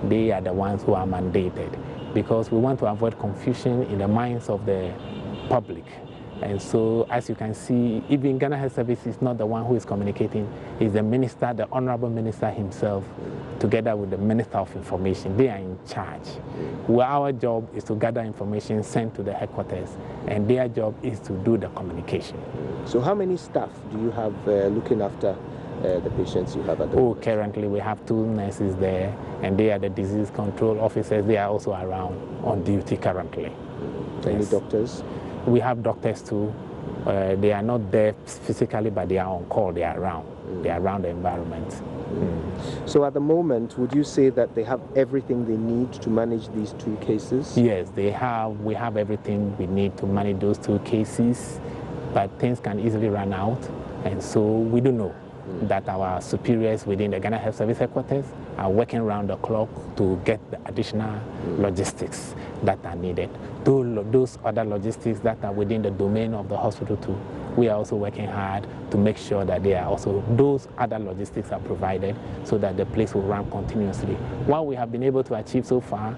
they are the ones who are mandated, because we want to avoid confusion in the minds of the public And so, as you can see, even Ghana Health Service is not the one who is communicating. It's the minister, the Honorable Minister himself, together with the Minister of Information. They are in charge. Well, our job is to gather information sent to the headquarters, and their job is to do the communication. So how many staff do you have looking after the patients you have at the moment? Currently we have 2 nurses there, and they are the disease control officers. They are also around on duty currently. Any doctors? We have doctors too. They are not there physically, but they are on call. They are around. They are around the environment. So at the moment, would you say that they have everything they need to manage these 2 cases? Yes, they have. We have everything we need to manage those 2 cases, but things can easily run out, and so we do know that our superiors within the Ghana Health Service headquarters are working around the clock to get the additional logistics that are needed. Those other logistics that are within the domain of the hospital too, we are also working hard to make sure that those other logistics are provided so that the place will run continuously. What we have been able to achieve so far,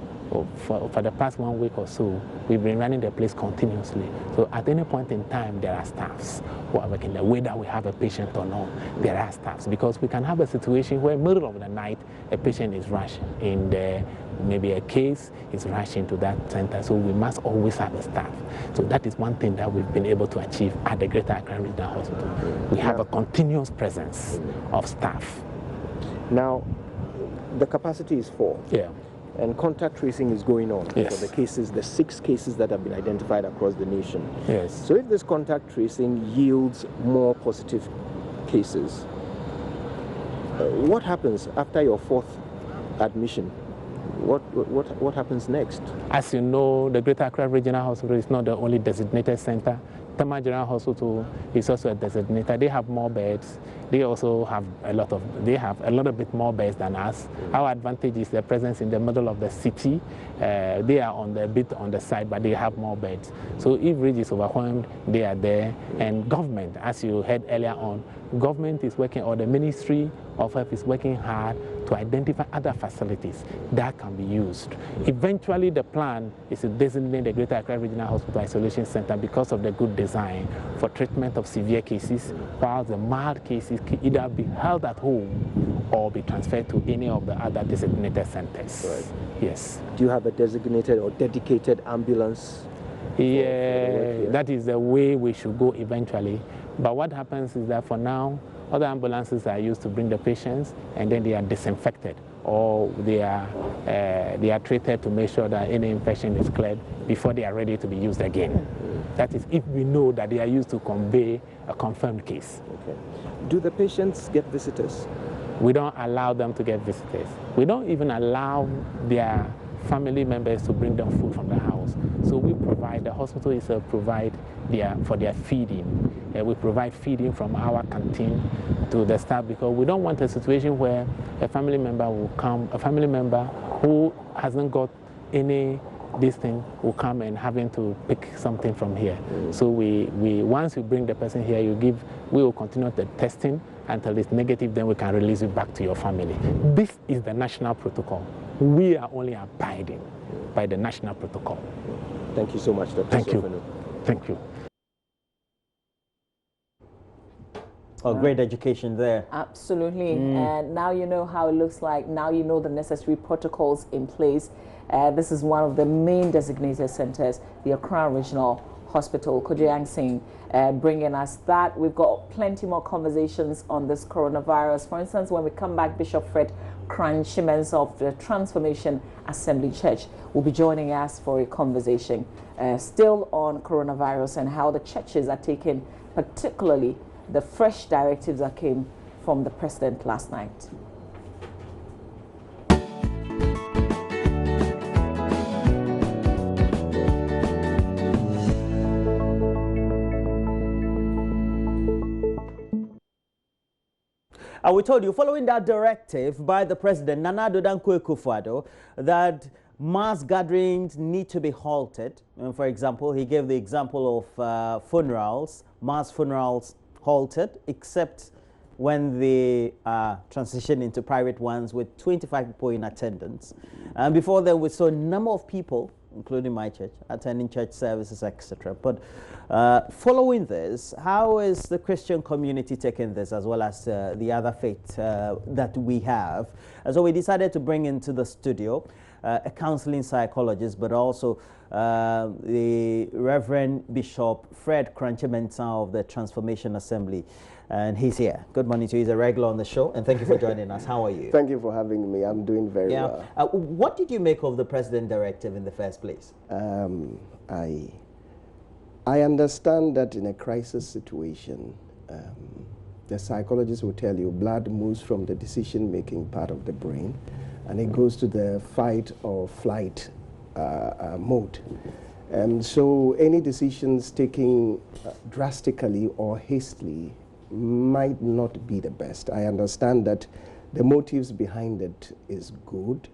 for the past 1 week or so, we've been running the place continuously. So at any point in time, there are staffs who are working there, whether we have a patient or not, there are staffs. Because we can have a situation where middle of the night, a patient is rushed in there, maybe a case is rushed into that center, so we must always have a staff. So that is one thing that we've been able to achieve at the Greater Accra Regional Hospital. We have a continuous presence of staff. Now, the capacity is 4. Yeah. And contact tracing is going on for the cases, the 6 cases that have been identified across the nation. Yes. So if this contact tracing yields more positive cases, what happens after your 4th admission? What happens next? As you know, the Greater Accra Regional Hospital is not the only designated center. Tema General Hospital is also a designated. They have more beds. They also have a little bit more beds than us. Our advantage is their presence in the middle of the city. They are a bit on the side, but they have more beds. So if Ridge is overwhelmed, they are there. And government, as you heard earlier on, government is working, or the Ministry of Health is working hard to identify other facilities that can be used. Eventually, the plan is to designate the Greater Accra Regional Hospital Isolation Center because of the good design for treatment of severe cases, while the mild cases can either be held at home or be transferred to any of the other designated centers. Right. Yes. Do you have a designated or dedicated ambulance? Yeah, that is the way we should go eventually. But what happens is that for now, other ambulances are used to bring the patients, and then they are disinfected, or they are treated to make sure that any infection is cleared before they are ready to be used again. That is if we know that they are used to convey a confirmed case. Okay. Do the patients get visitors? We don't allow them to get visitors. We don't even allow their family members to bring them food from the house. So we provide, the hospital is provide for their feeding. We provide feeding from our canteen to the staff, because we don't want a situation where a family member will come, a family member who hasn't got any this thing will come and having to pick something from here. So we once you bring the person here, we will continue the testing until it's negative, then we can release it back to your family. This is the national protocol. We are only abiding by the national protocol. Thank you so much, Dr. Thank you. Sofenu. Thank you. Oh, great education there. Absolutely. And now you know how it looks like. Now you know the necessary protocols in place. This is one of the main designated centers, the Accra Regional Hospital. Kojang Singh bringing us that. We've got plenty more conversations on this coronavirus. For instance, when we come back, Bishop Fred Kran-Shimens of the Transformation Assembly Church will be joining us for a conversation still on coronavirus and how the churches are taking particularly the fresh directives that came from the president last night. We told you, following that directive by the president, Nana Addo Dankwa Akufo-Addo, that mass gatherings need to be halted. And for example, he gave the example of funerals, mass funerals halted, except when they transition into private ones with 25 people in attendance. And before then, we saw a number of people including my church, attending church services, etc. But following this, how is the Christian community taking this, as well as the other faith that we have? And so we decided to bring into the studio a counseling psychologist, but also the Reverend Bishop Fred Kranche-Mensah of the Transformation Assembly. And he's here. Good morning to you. He's a regular on the show, and thank you for joining us. How are you? Thank you for having me. I'm doing very well. What did you make of the President directive in the first place? I understand that in a crisis situation, the psychologist will tell you blood moves from the decision-making part of the brain, and it goes to the fight or flight mode. So any decisions taken drastically or hastily might not be the best. I understand that the motives behind it is good,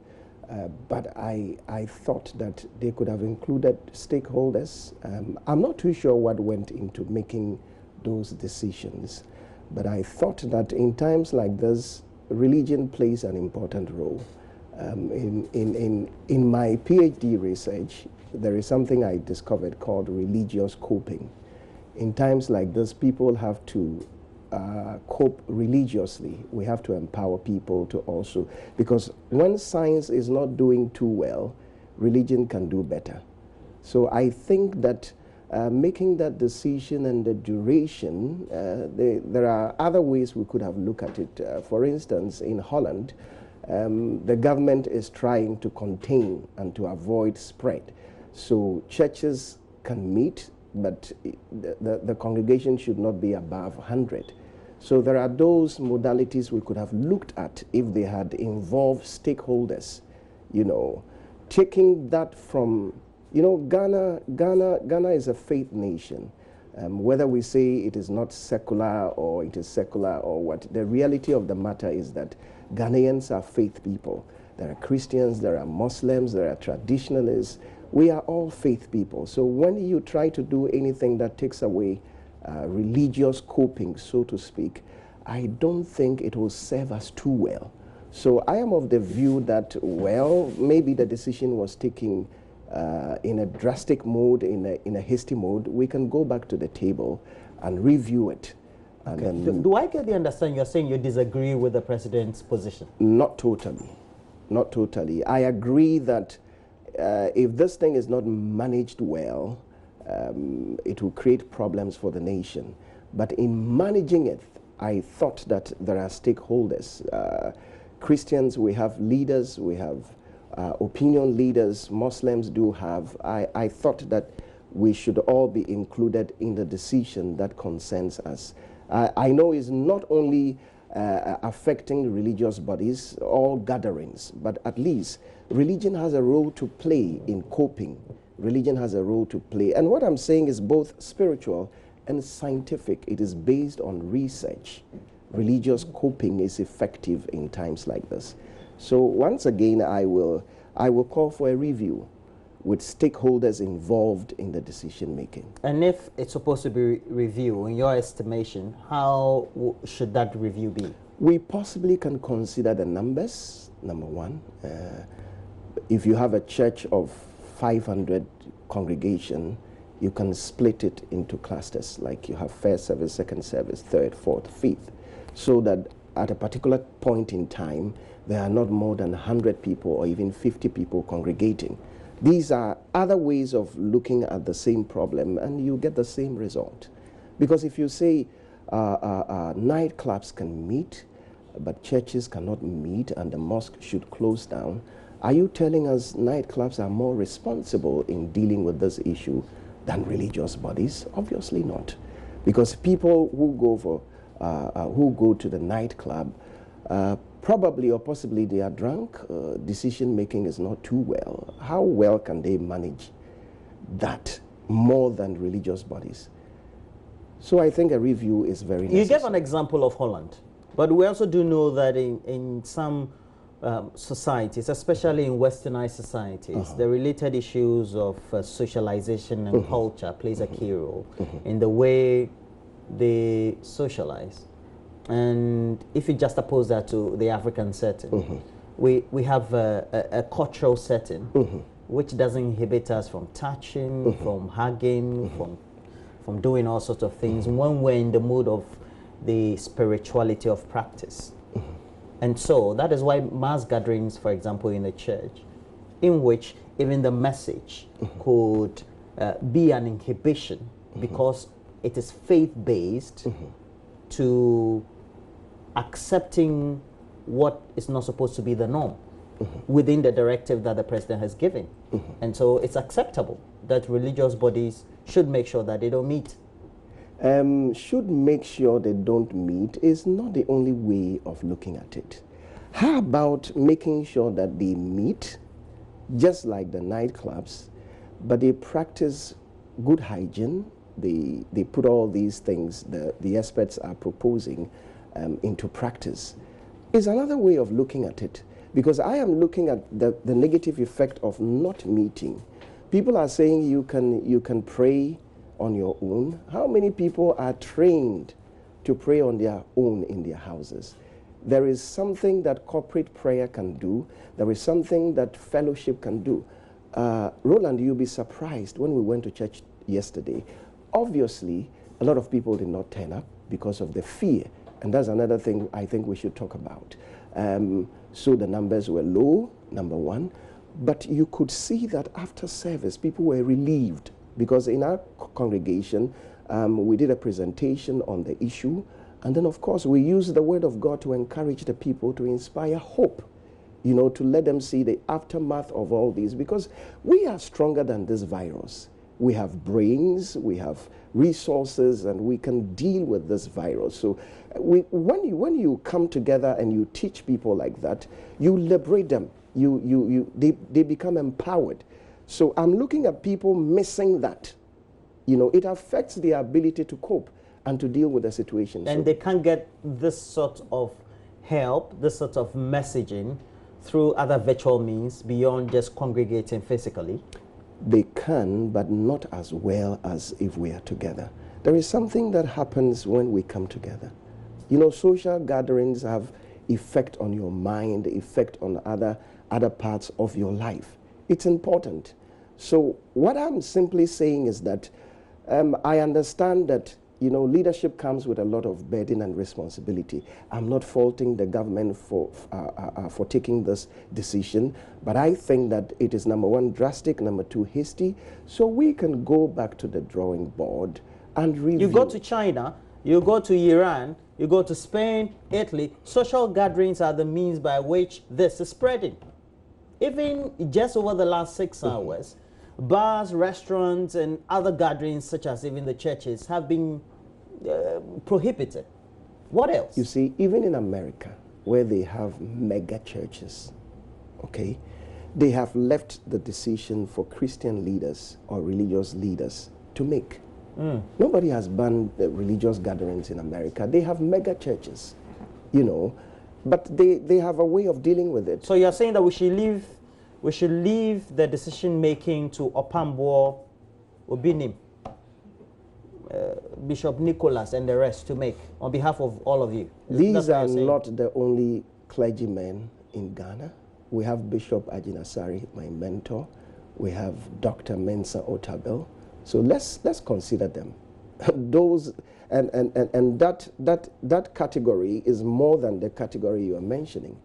but I thought that they could have included stakeholders. I'm not too sure what went into making those decisions, but I thought that in times like this, religion plays an important role. In my PhD research, there is something I discovered called religious coping. In times like this, people have to cope religiously. We have to empower people to also, because when science is not doing too well, religion can do better. So I think that making that decision and the duration, there are other ways we could have looked at it. For instance, in Holland, the government is trying to contain and to avoid spread. So churches can meet, but the congregation should not be above 100. So there are those modalities we could have looked at if they had involved stakeholders, taking that from, Ghana is a faith nation. Whether we say it is not secular or it is secular or what, the reality of the matter is that Ghanaians are faith people. There are Christians, there are Muslims, there are traditionalists. We are all faith people. So when you try to do anything that takes away religious coping, so to speak, I don't think it will serve us too well. So I am of the view that, well, maybe the decision was taken in a drastic mode, in a hasty mode. We can go back to the table and review it. And then do I get the understanding you're saying you disagree with the president's position? Not totally. Not totally. I agree that if this thing is not managed well, it will create problems for the nation. But in managing it, I thought that there are stakeholders. Christians, we have leaders, we have opinion leaders, Muslims do have. I thought that we should all be included in the decision that concerns us. I know it's not only affecting religious bodies or gatherings, but at least religion has a role to play in coping. Religion has a role to play. And what I'm saying is both spiritual and scientific. It is based on research. Religious coping is effective in times like this. So once again, I will call for a review with stakeholders involved in the decision making. And if it's supposed to be review, in your estimation, how should that review be? We possibly can consider the numbers, number one. If you have a church of 500 congregation, you can split it into clusters, like you have first service, second service, third, fourth, fifth, so that at a particular point in time, there are not more than 100 people or even 50 people congregating. These are other ways of looking at the same problem, and you get the same result. Because if you say nightclubs can meet, but churches cannot meet and the mosque should close down, are you telling us nightclubs are more responsible in dealing with this issue than religious bodies? Obviously not. Because people who go to the nightclub, probably or possibly they are drunk, decision making is not too well. How well can they manage that more than religious bodies? So I think a review is very necessary. You gave an example of Holland, but we also do know that in some societies, especially in westernized societies, the related issues of socialization and culture plays a key role in the way they socialize. And if you just oppose that to the African setting, we have a cultural setting which doesn't inhibit us from touching, from hugging, from doing all sorts of things when we're in the mood of the spirituality of practice. And so that is why mass gatherings, for example, in a church, in which even the message could be an inhibition because it is faith-based to accepting what is not supposed to be the norm within the directive that the president has given. And so it's acceptable that religious bodies should make sure that they don't meet. Should make sure they don't meet is not the only way of looking at it. How about making sure that they meet, just like the nightclubs, but they practice good hygiene, they put all these things the experts are proposing into practice? Is another way of looking at it, because I am looking at the negative effect of not meeting. People are saying you can pray on your own. How many people are trained to pray on their own in their houses? There is something that corporate prayer can do. There is something that fellowship can do. Roland, you'll be surprised when we went to church yesterday. Obviously, a lot of people did not turn up because of the fear. And that's another thing I think we should talk about. So the numbers were low, number one. But you could see that after service, people were relieved, because in our congregation, we did a presentation on the issue. And then, of course, we used the word of God to encourage the people, to inspire hope, you know, to let them see the aftermath of all these, because we are stronger than this virus. We have brains, we have resources, and we can deal with this virus. So when you come together and you teach people like that, you liberate them. They become empowered. So I'm looking at people missing that. You know, it affects their ability to cope and to deal with the situation. And they can't get this sort of help, this sort of messaging through other virtual means beyond just congregating physically? They can, but not as well as if we are together. There is something that happens when we come together. You know, social gatherings have effect on your mind, effect on other parts of your life. It's important. So what I'm simply saying is that I understand that, you know, leadership comes with a lot of burden and responsibility. I'm not faulting the government for taking this decision, but I think that it is, number one, drastic, number two, hasty, so we can go back to the drawing board and review. You go to China, you go to Iran, you go to Spain, Italy. Social gatherings are the means by which this is spreading. Even just over the last 6 hours, bars, restaurants, and other gatherings, such as even the churches, have been prohibited. What else? You see, even in America, where they have mega churches, okay, they have left the decision for Christian leaders or religious leaders to make. Nobody has banned religious gatherings in America. They have mega churches, you know, but they have a way of dealing with it. So you're saying that we should leave the decision making to Opambo, Obinim, Bishop Nicholas and the rest to make on behalf of all of you? These are not the only clergymen in Ghana. We have Bishop Ajinasari, my mentor. We have Dr. Mensa Otabel. So let's consider them. Those and that category is more than the category you are mentioning.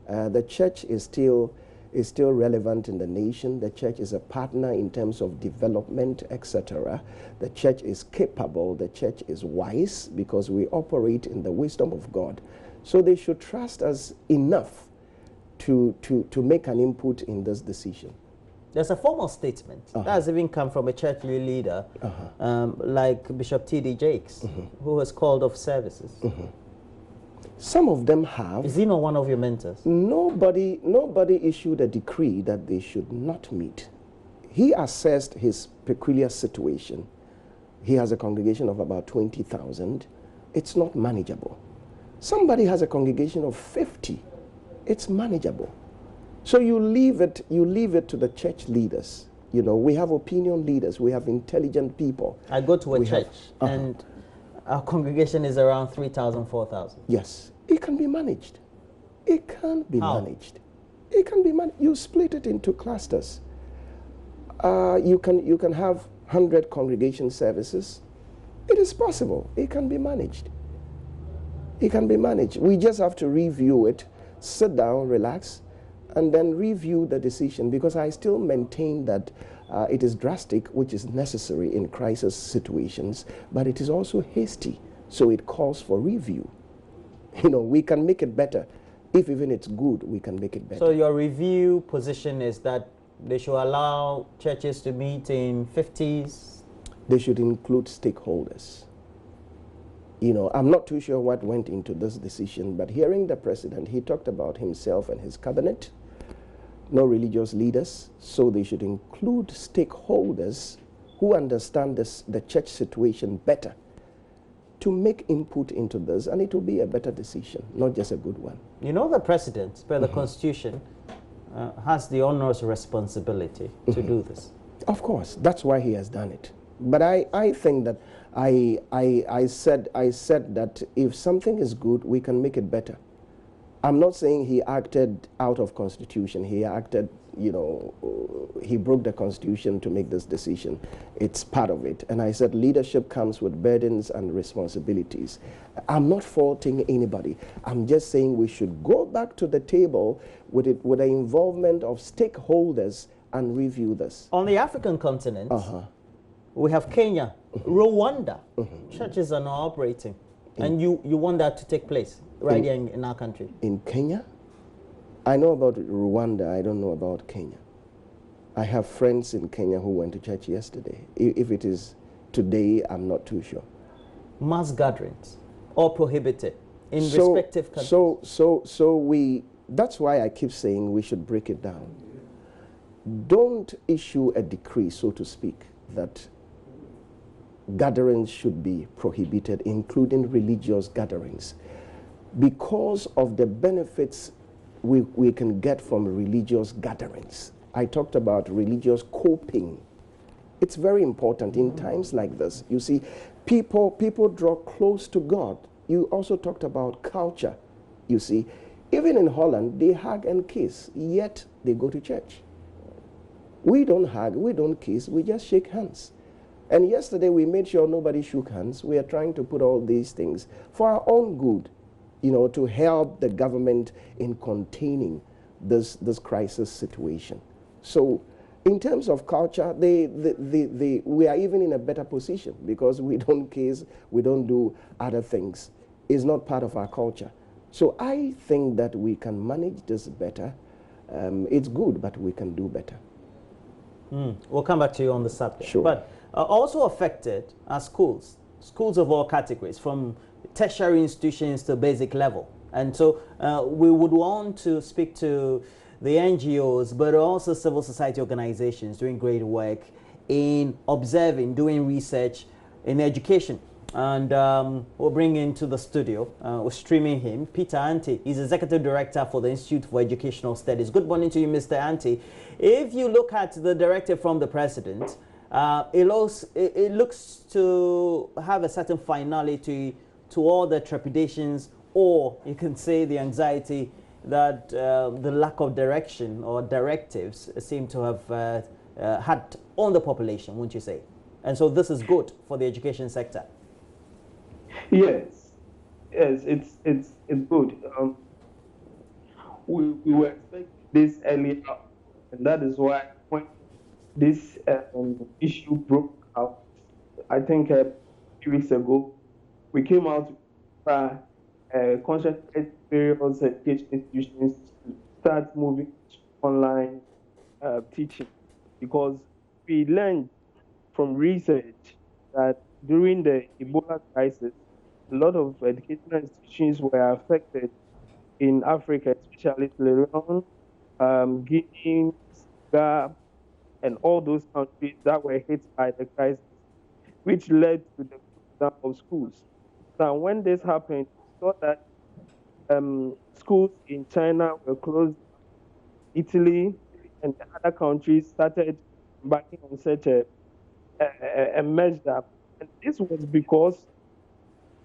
The church is still relevant in the nation. The church is a partner in terms of development, etc. The church is capable. The church is wise, because we operate in the wisdom of God. So they should trust us enough to make an input in this decision. There's a formal statement that has even come from a churchly leader like Bishop T.D. Jakes, who has called off services. Some of them have. Is he not one of your mentors? Nobody issued a decree that they should not meet. He assessed his peculiar situation. He has a congregation of about 20,000. It's not manageable. Somebody has a congregation of 50. It's manageable. So you leave it to the church leaders. You know, we have opinion leaders. We have intelligent people. I go to a church and our congregation is around 3,000, 4,000. Yes, it can be managed. It can be managed. It can be managed. You split it into clusters. You can have 100 congregation services. It is possible. It can be managed. It can be managed. We just have to review it, sit down, relax, and then review the decision, because I still maintain that it is drastic, which is necessary in crisis situations, but it is also hasty, so it calls for review. You know, we can make it better. If even it's good, we can make it better. So your review position is that they should allow churches to meet in 50s? They should include stakeholders. You know, I'm not too sure what went into this decision, but hearing the president, he talked about himself and his cabinet, no religious leaders, so they should include stakeholders who understand the church situation better to make input into this, and it will be a better decision, not just a good one. You know, the president, per the Constitution, has the onerous responsibility to do this. Of course, that's why he has done it. But I think that I said that if something is good, we can make it better. I'm not saying he acted out of Constitution. He acted, you know, he broke the Constitution to make this decision. It's part of it. And I said leadership comes with burdens and responsibilities. I'm not faulting anybody. I'm just saying we should go back to the table with the involvement of stakeholders and review this. On the African continent, we have Kenya, Rwanda. Churches are now operating. And you want that to take place right here in our country? In Kenya? I know about Rwanda, I don't know about Kenya. I have friends in Kenya who went to church yesterday. If it is today, I'm not too sure. Mass gatherings, all prohibited in respective countries. So that's why I keep saying we should break it down. Don't issue a decree, so to speak, that gatherings should be prohibited, including religious gatherings, because of the benefits we can get from religious gatherings. I talked about religious coping. It's very important in times like this. You see, people draw close to God. You also talked about culture. You see, even in Holland, they hug and kiss, yet they go to church. We don't hug, we don't kiss, we just shake hands. And yesterday we made sure nobody shook hands. We are trying to put all these things for our own good, you know, to help the government in containing this crisis situation. So in terms of culture, we are even in a better position because we don't kiss, we don't do other things. It's not part of our culture. So I think that we can manage this better. It's good, but we can do better. We'll come back to you on the subject. Sure. But also affected are schools of all categories, from tertiary institutions to basic level. And so we would want to speak to the NGOs, but also civil society organizations doing great work in observing, doing research in education. And we'll bring into the studio, we're streaming him, Peter Anti. He's Executive Director for the Institute for Educational Studies. Good morning to you, Mr. Anti. If you look at the directive from the President, it looks to have a certain finality to all the trepidations, or you can say the anxiety that the lack of direction or directives seem to have had on the population, wouldn't you say? And so this is good for the education sector. Yes, it's good. We were expecting this earlier, and that is why when this issue broke out, I think a few weeks ago, we came out with concentrated various education institutions to start moving to online teaching, because we learned from research that during the Ebola crisis, a lot of educational institutions were affected in Africa, especially Lebanon, Guinea, Senegal, and all those countries that were hit by the crisis, which led to the closure of schools. Now, when this happened, we saw that schools in China were closed, Italy and other countries started embarking on such a measure. And this was because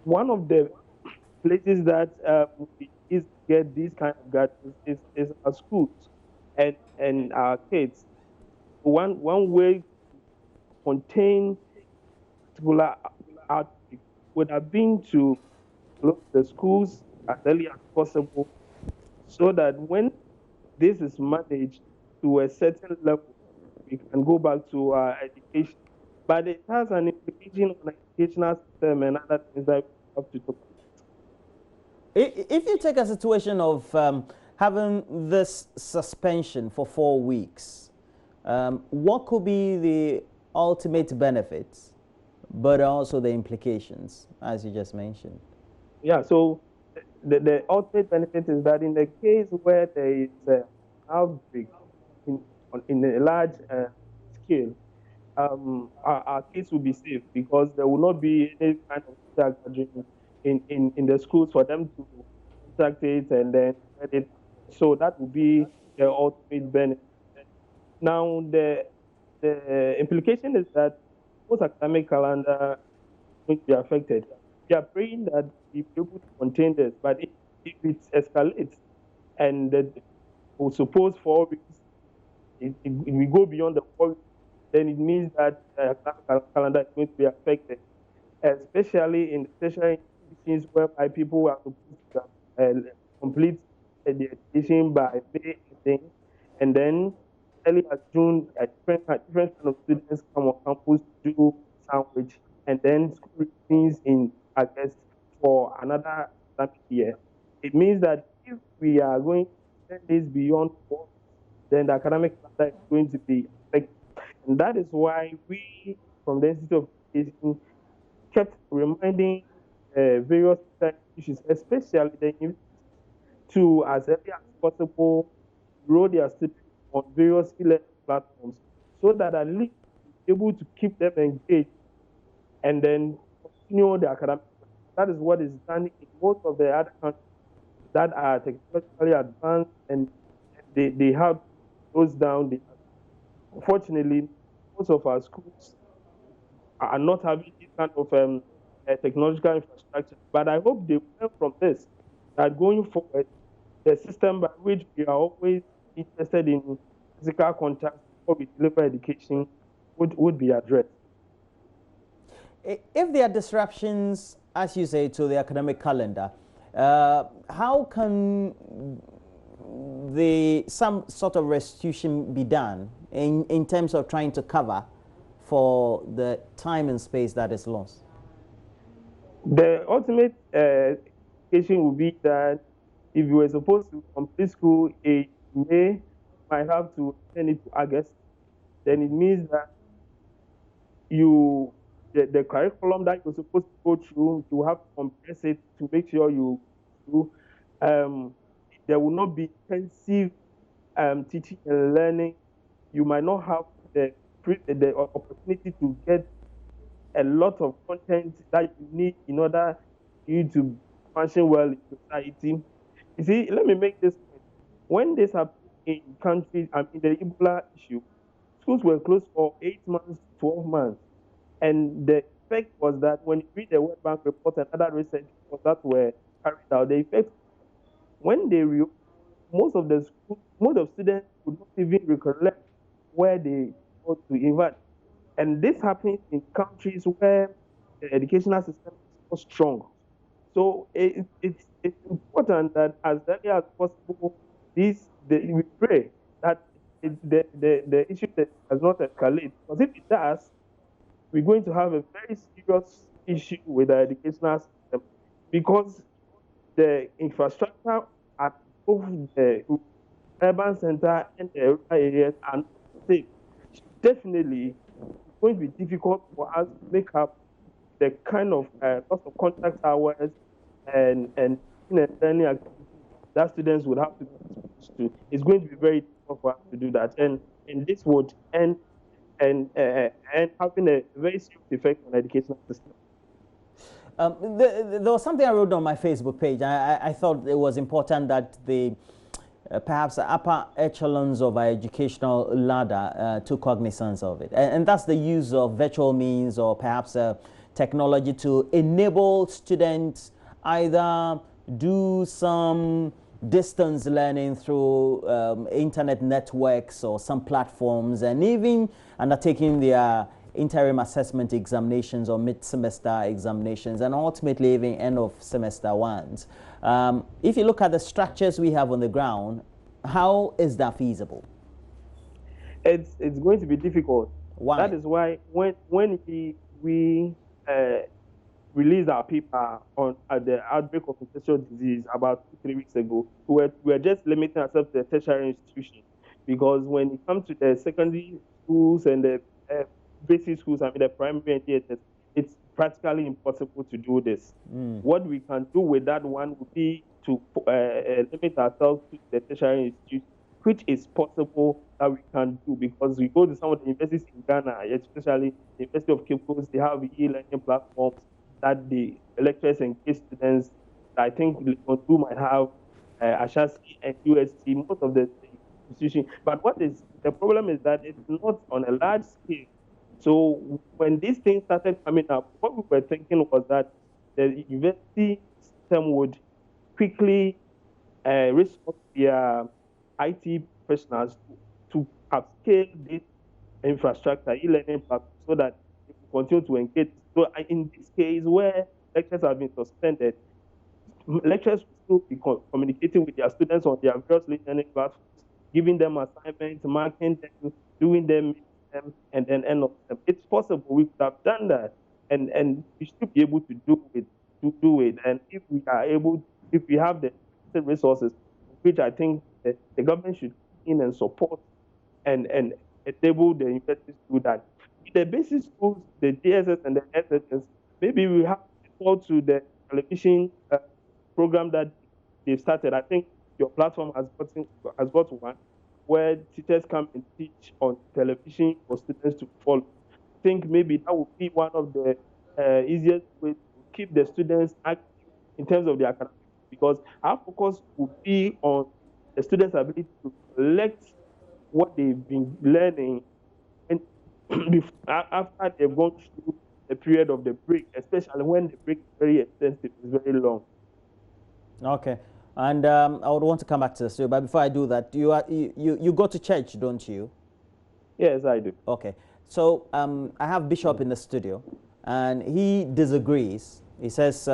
one of the places that we get these kind of gatherings is our schools and our kids. one way to contain particular outbreak would have been to close the schools as early as possible, so that when this is managed to a certain level, we can go back to our education. But it has an implication on the educational system and other things that we have to talk about. If you take a situation of having this suspension for 4 weeks, what could be the ultimate benefits, but also the implications, as you just mentioned? Yeah, so the ultimate benefit is that in the case where there is an outbreak in a large scale, our kids will be safe, because there will not be any kind of gathering in the schools for them to contact it and then get it. So that will be the ultimate benefit. Now, the implication is that most academic calendar will be affected. We are praying that we be able to contain this, but if it escalates and we suppose 4 weeks, if we go beyond the 4 weeks, then it means that academic calendar is going to be affected, especially in tertiary institutions whereby people are supposed to complete the education by May 18th, and then early as June, different kind of students come on campus to do sandwich, and then school resumes in August for another academic year. It means that if we are going to send this beyond 4, then the academic calendar is going to be affected. And that is why we, from the Institute of Education, kept reminding various issues, especially the universities, to, as early as possible, enroll their students on various e-learning platforms, so that at least we're able to keep them engaged and then continue the academic. That is what is done in most of the other countries that are technologically advanced, and they have closed down. Unfortunately, most of our schools are not having this kind of technological infrastructure. But I hope they learn from this, that going forward, the system by which we are always interested in physical contact before we deliver education would be addressed. If there are disruptions, as you say, to the academic calendar, how can some sort of restitution be done in terms of trying to cover for the time and space that is lost? The ultimate education would be that if you were supposed to complete school in May, might have to send it to August, then it means that the curriculum that you're supposed to go through, you have to compress it to make sure you do. There will not be intensive teaching and learning. You might not have the opportunity to get a lot of content that you need in order for you to function well in society. You see, let me make this point. When this happened in countries, in the Ebola issue, schools were closed for 8 months, 12 months. And the effect was that when you read the World Bank report and other research reports that were carried out, the effect, when they reopened, most of students would not even recollect where they go to invert. And this happens in countries where the educational system is not strong. So it's important that as early as possible, we pray that the issue does not escalate. Because if it does, we're going to have a very serious issue with the educational system, because the infrastructure at both the urban center and the rural areas are not safe. Definitely, it's going to be difficult for us to make up the kind of loss of contact hours and learning activities that students would have to be exposed to. It's going to be very difficult for us to do that, and this would end and having a very serious effect on the educational system. There was something I wrote on my Facebook page. I thought it was important that perhaps the upper echelons of our educational ladder took cognizance of it. And that's the use of virtual means or perhaps technology to enable students either do some distance learning through internet networks or some platforms, and even undertaking their interim assessment examinations or mid-semester examinations, and ultimately even end of semester ones. If you look at the structures we have on the ground, how is that feasible? It's going to be difficult. Why? That is why when we released our paper on the outbreak of infectious disease about 2-3 weeks ago, we were just limiting ourselves to the tertiary institutions, because when it comes to the secondary schools and the basic schools, I mean the primary and theaters, it's practically impossible to do this. What we can do with that one would be to limit ourselves to the tertiary institutions, which is possible that we can do, because we go to some of the universities in Ghana, especially the University of Cape Coast, they have e-learning platforms that the lecturers engage students. I think Lekondu might have Ashasi and UST, most of the institutions. But what is the problem is that it's not on a large scale. So when these things started coming up, what we were thinking was that the university system would quickly resource their IT professionals to upscale this infrastructure, e-learning platform, so that they can continue to engage. So in this case where lectures have been suspended, lecturers will still be communicating with their students on their various learning platforms, giving them assignments, marking them, doing them, and then end of them. It's possible we could have done that, and we should be able to do it. And if we are able, if we have the resources, which I think the government should in and support and enable the universities to do that. In the basic schools, the DSS and the SSS, maybe we have to go to the television program that they've started. I think your platform has got one where teachers come and teach on television for students to follow. I think maybe that would be one of the easiest ways to keep the students active in terms of their academics, because our focus will be on the students' ability to collect what they've been learning and after they've gone through the period of the break, especially when the break is very extensive, it's very long. Okay. And I would want to come back to this, but before I do that, you go to church, don't you? Yes, I do. Okay. So I have Bishop in the studio, and he disagrees. He says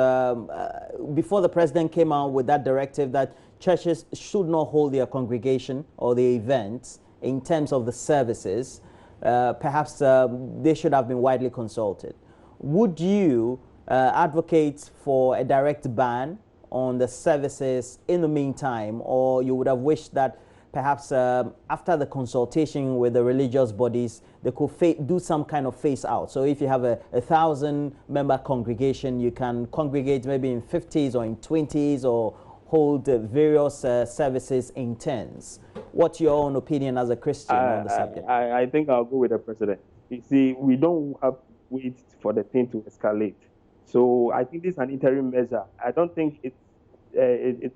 before the president came out with that directive that churches should not hold their congregation or the events in terms of the services, perhaps they should have been widely consulted. Would you advocate for a direct ban on the services in the meantime, or you would have wished that perhaps after the consultation with the religious bodies, they could do some kind of phase out? So if you have a 1,000-member congregation, you can congregate maybe in 50s or in 20s, or hold various services in tens. What's your own opinion as a Christian on the subject? I think I'll go with the president. You see, we don't have to wait for the thing to escalate. So I think this is an interim measure. I don't think it's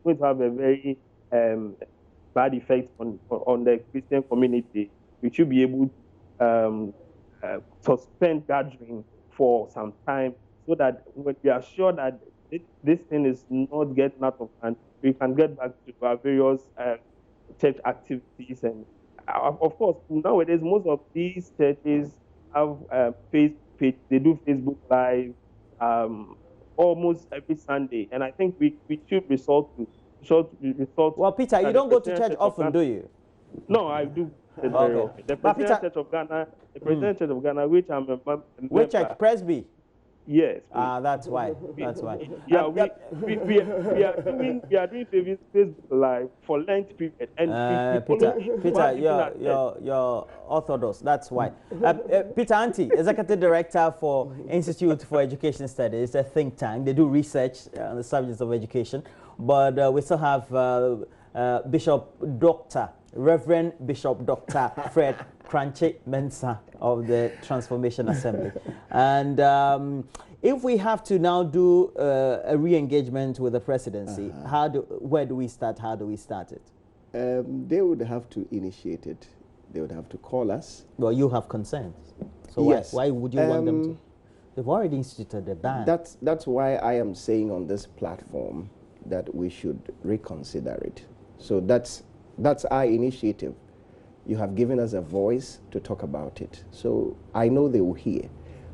going to have a very bad effect on the Christian community. We should be able to suspend gathering for some time, so that when we are sure that this thing is not getting out of hand, we can get back to our various church activities. And of course, nowadays most of these churches have Facebook page. They do Facebook Live almost every Sunday, and I think we should resort to. Well, Peter, you don't go to church often, do you? No, I do. The President Church of Ghana, which I'm a member. Which church? Presby. Yes. That's why. That's why. Yeah, we are doing Facebook Live for Lent period, and Peter, you're Orthodox. That's why. Peter Anti, Executive Director for Institute for Education Studies, a think tank. They do research on the subjects of education, but we still have Reverend Bishop Dr. Fred Kranche Mensah of the Transformation Assembly. And if we have to now do a re-engagement with the presidency, where do we start? How do we start it? They would have to initiate it. They would have to call us. Well, you have consent. So yes. why would you want them to? They've already instituted the ban. That's why I am saying on this platform that we should reconsider it. So that's our initiative. You have given us a voice to talk about it. So I know they will hear.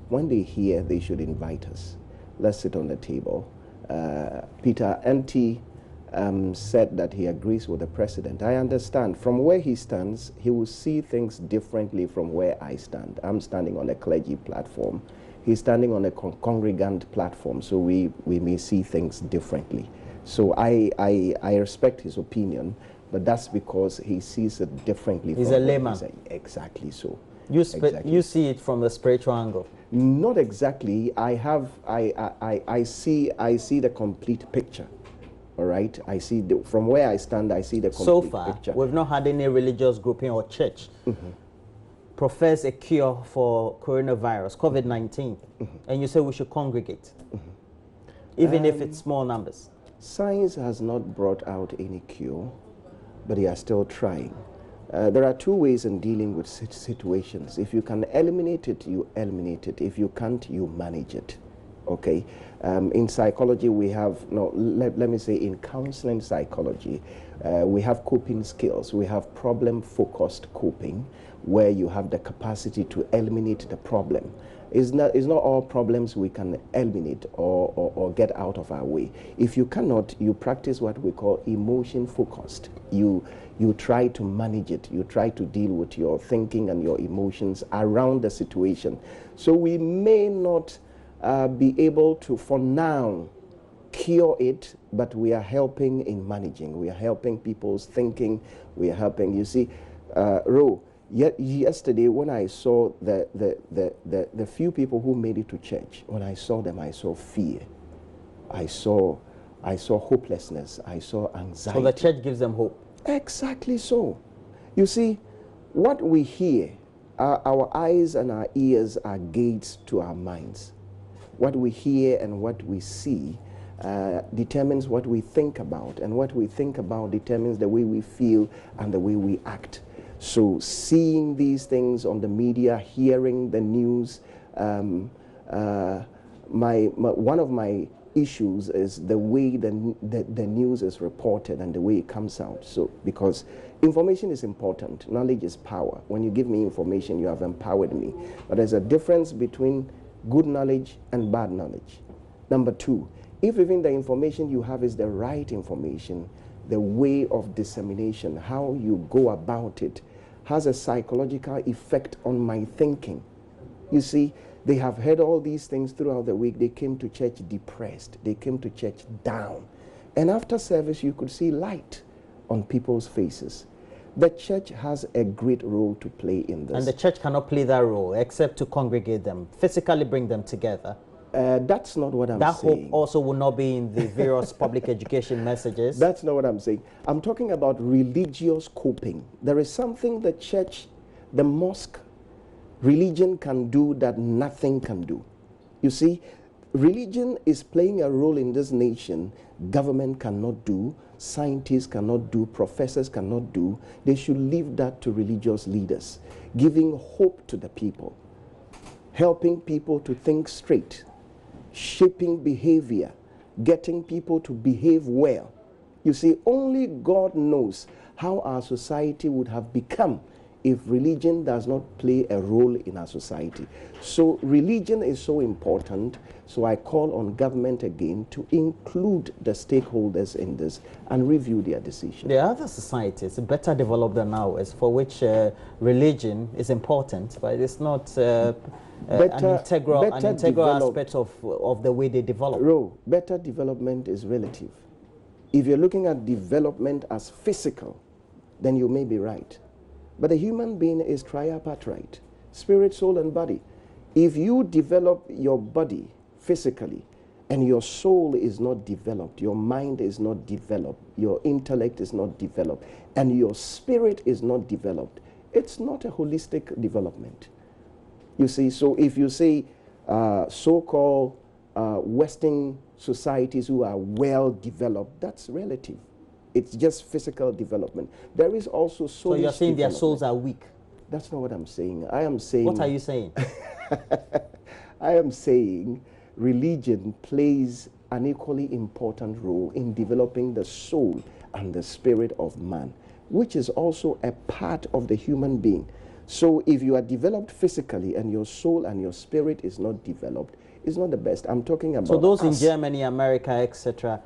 When they hear, they should invite us. Let's sit on the table. Peter Enti said that he agrees with the president. I understand. From where he stands, he will see things differently from where I stand. I'm standing on a clergy platform. He's standing on a congregant platform, so we may see things differently. So I respect his opinion, but that's because he sees it differently. He's a layman. Exactly so. You see it from the spiritual angle. Not exactly. I see the complete picture. All right. I see from where I stand. I see the complete picture. We've not had any religious grouping or church profess a cure for coronavirus, COVID-19, and you say we should congregate, even if it's small numbers. Science has not brought out any cure, but they are still trying. There are two ways in dealing with situations. If you can eliminate it, you eliminate it. If you can't, you manage it. Okay? In psychology, we have, let me say in counseling psychology, we have coping skills. We have problem-focused coping, where you have the capacity to eliminate the problem. It's not all problems we can eliminate or get out of our way. If you cannot, you practice what we call emotion-focused. You try to manage it. You try to deal with your thinking and your emotions around the situation. So we may not be able to, for now, cure it, but we are helping in managing. We are helping people's thinking. We are helping. You see, Ro, yesterday when I saw the few people who made it to church, when I saw them, I saw fear. I saw hopelessness. I saw anxiety. So the church gives them hope. Exactly so. You see, what we hear, our eyes and our ears are gates to our minds. What we hear and what we see determines what we think about, and what we think about determines the way we feel and the way we act. So seeing these things on the media, hearing the news, one of my issues is the way the news is reported and the way it comes out. So because information is important, knowledge is power. When you give me information, you have empowered me. But there's a difference between good knowledge and bad knowledge. Number two, if even the information you have is the right information, the way of dissemination, how you go about it, has a psychological effect on my thinking. You see, they have heard all these things throughout the week. They came to church depressed. They came to church down. And after service, you could see light on people's faces. The church has a great role to play in this. And the church cannot play that role except to congregate them, physically bring them together. That's not what I'm saying. That hope also will not be in the various public education messages. That's not what I'm saying. I'm talking about religious coping. There is something the church, the mosque, religion can do that nothing can do. You see, religion is playing a role in this nation government cannot do, scientists cannot do, professors cannot do. They should leave that to religious leaders, giving hope to the people, helping people to think straight, shaping behavior, getting people to behave well. You see, only God knows how our society would have become if religion does not play a role in our society. So religion is so important, so I call on government again to include the stakeholders in this and review their decisions. There are other societies better developed than ours for which religion is important, but it's not an integral aspect of the way they develop. Better development is relative. If you're looking at development as physical, then you may be right. But a human being is tripartite, spirit, soul, and body. If you develop your body physically and your soul is not developed, your mind is not developed, your intellect is not developed, and your spirit is not developed, it's not a holistic development. You see, so if you say so-called Western societies who are well developed, that's relative. It's just physical development. There is also soulish. So you're saying their souls are weak? That's not what I'm saying. I am saying... What are you saying? I am saying religion plays an equally important role in developing the soul and the spirit of man, which is also a part of the human being. So if you are developed physically and your soul and your spirit is not developed, it's not the best. I'm talking about So those us. in Germany, America, etc.,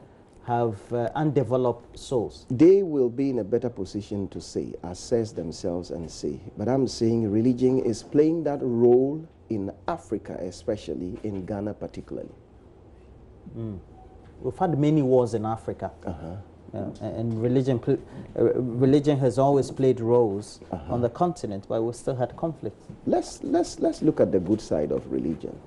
have undeveloped souls. They will be in a better position to say, assess themselves and say. But I'm saying religion is playing that role in Africa, especially in Ghana particularly. We've had many wars in Africa. And religion has always played roles on the continent, but we still had conflict. Let's look at the good side of religion.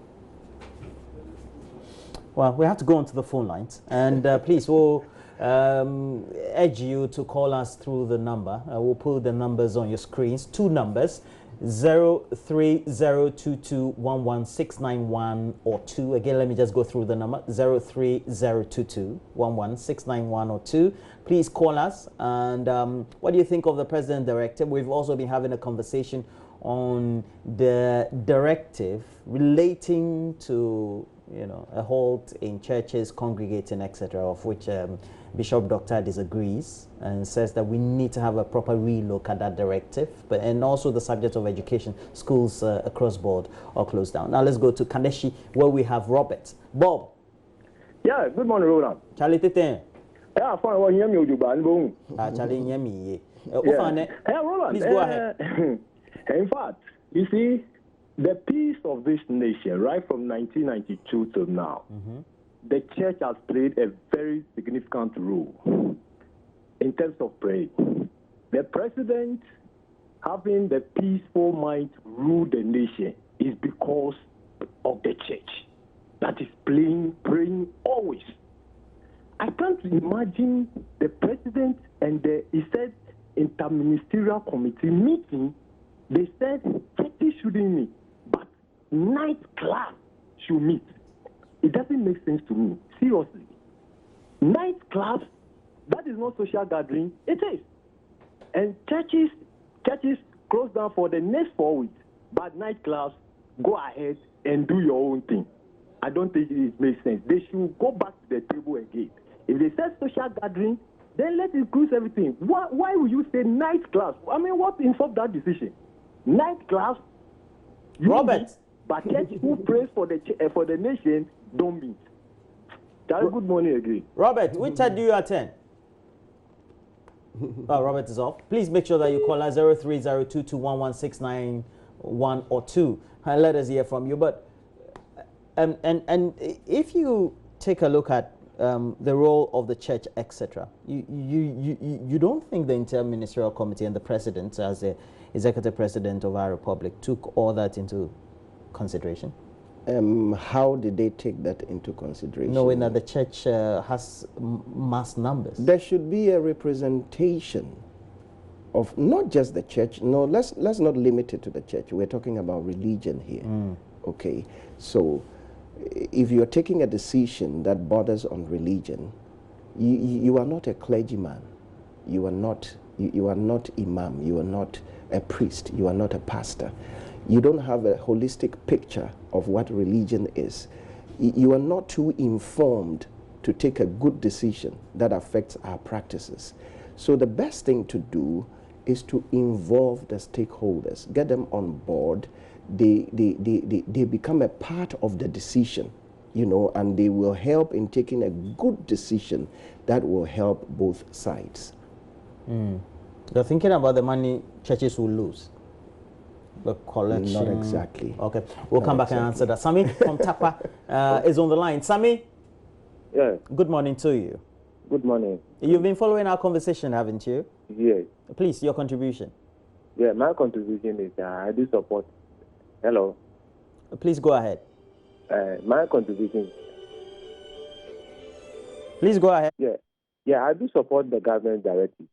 Well, we have to go onto the phone lines, and please, we'll urge you to call us through the number. We'll put the numbers on your screens. Two numbers, 03022116991 or 2. Again, let me just go through the number, 03022116991 or 2. Please call us. And what do you think of the President Directive? We've also been having a conversation on the directive relating to, you know, a halt in churches, congregating, etc., of which Bishop Doctor disagrees and says that we need to have a proper relook at that directive, and also the subject of education. Schools across board are closed down. Now let's go to Kaneshie, where we have Robert. Bob. Yeah, good morning, Roland. Charlie Tete. Yeah, fine. Well, you know, Charlie Nyami. Hey, Roland. Please go ahead. In fact, you see, the peace of this nation, right from 1992 till now, the church has played a very significant role in terms of prayer. The president having the peaceful mind rule the nation is because of the church that is praying always. I can't imagine the president and he said interministerial committee meeting, they said churches shouldn't meet, but night class should meet. It doesn't make sense to me, seriously. Night clubs, that is not social gathering, it is. And churches close down for the next 4 weeks, but night clubs, go ahead and do your own thing. I don't think it makes sense. They should go back to the table again. If they said social gathering, then let's include everything. Why would you say night class? I mean, what informed that decision? Night class, Robert. But church who prays for the nation don't meet. Good morning again. Robert, which church do you attend? Oh, Robert is off. Please make sure that you call us 03022116991 or 2 and let us hear from you. But and if you take a look at the role of the church, etc., you don't think the Interministerial Committee and the President, as the Executive President of our Republic, took all that into consideration? How did they take that into consideration? Knowing that the church has mass numbers. There should be a representation of not just the church. No, let's not limit it to the church. We're talking about religion here. Okay, so if you're taking a decision that borders on religion, you are not a clergyman. You are not imam. You are not a priest. You are not a pastor. You don't have a holistic picture of what religion is. You are not too informed to take a good decision that affects our practices. So the best thing to do is to involve the stakeholders, get them on board. They become a part of the decision, you know, and they will help in taking a good decision that will help both sides. You're thinking about the money churches will lose? The collection? Not exactly. Okay, we'll come back and answer that. Sammy from Tapa is on the line. Sammy? Yeah. Good morning to you. Good morning. You've been following our conversation, haven't you? Yes. Please, your contribution. Yeah, my contribution is I do support. Hello. Please go ahead. My contribution. Please go ahead. Yeah, I do support the government directive.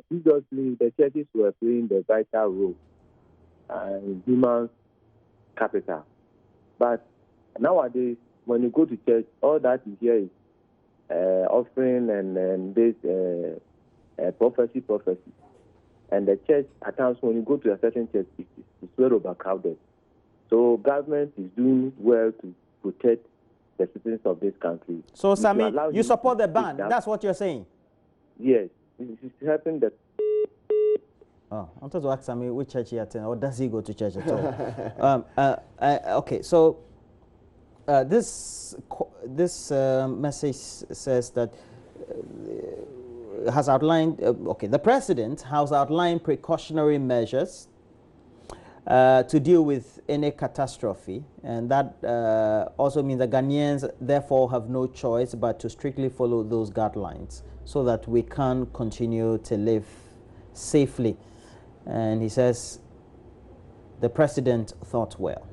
Previously, the churches were playing the vital role in human capital. But nowadays, when you go to church, all that you hear is offering and this prophecy. And the church, at times, when you go to a certain church, it's well overcrowded. So government is doing well to protect the citizens of this country. So, We should Sami, allow you him support to the ban? speak that. That's what you're saying? Yes, it's helping the. Oh, I wanted to ask Sami which church he attends, or does he go to church at all? Okay, so this message says that has outlined. Okay, the president has outlined precautionary measures to deal with any catastrophe, and that also means that Ghanaians therefore have no choice but to strictly follow those guidelines so that we can continue to live safely. And he says the president thought well.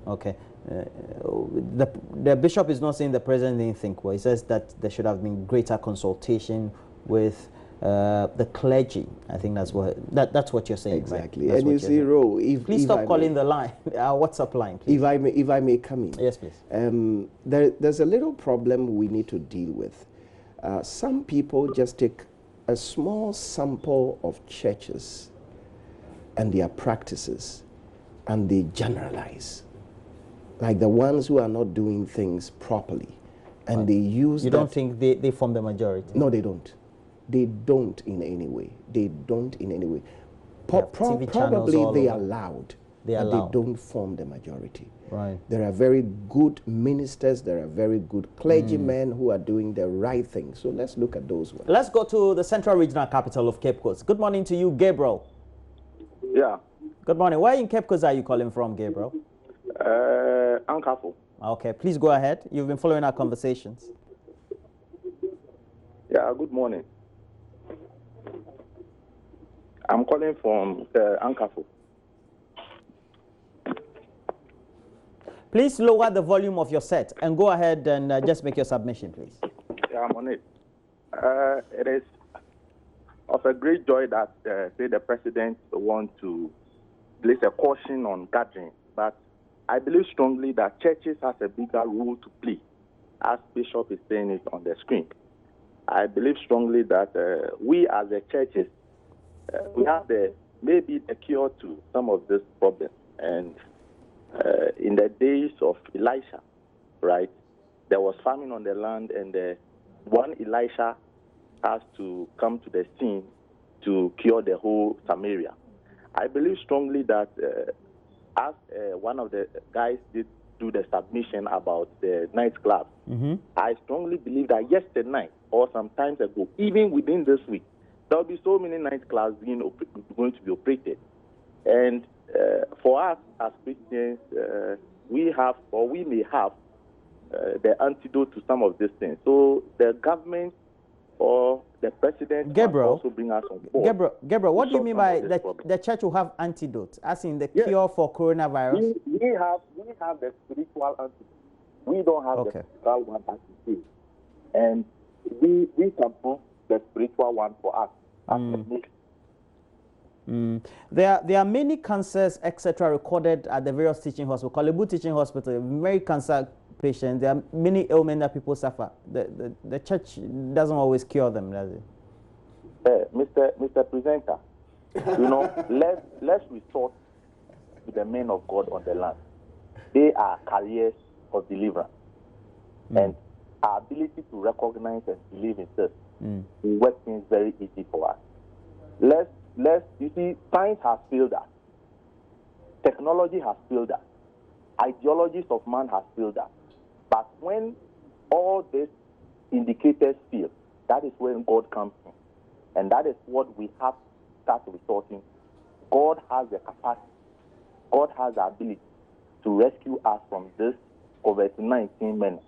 Okay. The bishop is not saying the president didn't think well. He says that there should have been greater consultation with the clergy. I think that's what you're saying. Exactly. Right? And you see, Ro, please stop calling the line, our WhatsApp line, please. If I may come in. Yes, please. There's a little problem we need to deal with. Some people just take a small sample of churches and their practices and they generalize. Like the ones who are not doing things properly. And Right. they use You don't think they form the majority? No, they don't. They don't in any way. They don't in any way. Probably they are loud. They are but loud. They don't form the majority. Right. There are very good ministers, there are very good clergymen who are doing the right thing. So let's look at those ones. Let's go to the central regional capital of Cape Coast. Good morning to you, Gabriel. Yeah. Good morning. Where in Cape Coast are you calling from, Gabriel? Ankafo. Okay, please go ahead. You've been following our conversations. Yeah, good morning. I'm calling from Ankafo. Please lower the volume of your set and go ahead and just make your submission, please. Yeah, I'm on it. It is of a great joy that say the president wants to place a caution on gathering, but I believe strongly that churches has a bigger role to play, as Bishop is saying it on the screen. I believe strongly that we as the churches, we have maybe a cure to some of this problem. And in the days of Elisha, right, there was famine on the land, and one Elisha has to come to the scene to cure the whole Samaria. I believe strongly that as one of the guys did do the submission about the nightclubs, I strongly believe that yesterday night or some time ago, even within this week, there will be so many nightclubs going to be operated. And for us as Christians, we have, or we may have, the antidote to some of these things. So the government or the president must also bring us on board. Gabriel, what do you mean by the church will have antidote, as in the cure for coronavirus? We have the spiritual antidote. We don't have the physical one, as you say. And we can prove the spiritual one for us as a nation. There are many cancers, etc., recorded at the various teaching hospitals. Kolebu Teaching Hospital, many cancer patients. There are many ailments that people suffer. The church doesn't always cure them, does it? Mr. Presenter, let's resort to the men of God on the land. They are carriers of deliverance, and our ability to recognize and believe in this will work things very easy for us. You see, science has failed us. Technology has failed us. Ideologies of man has failed us. But when all these indicators fail, that is when God comes in. And that is what we have to start resorting. God has the capacity, God has the ability to rescue us from this COVID-19 menace.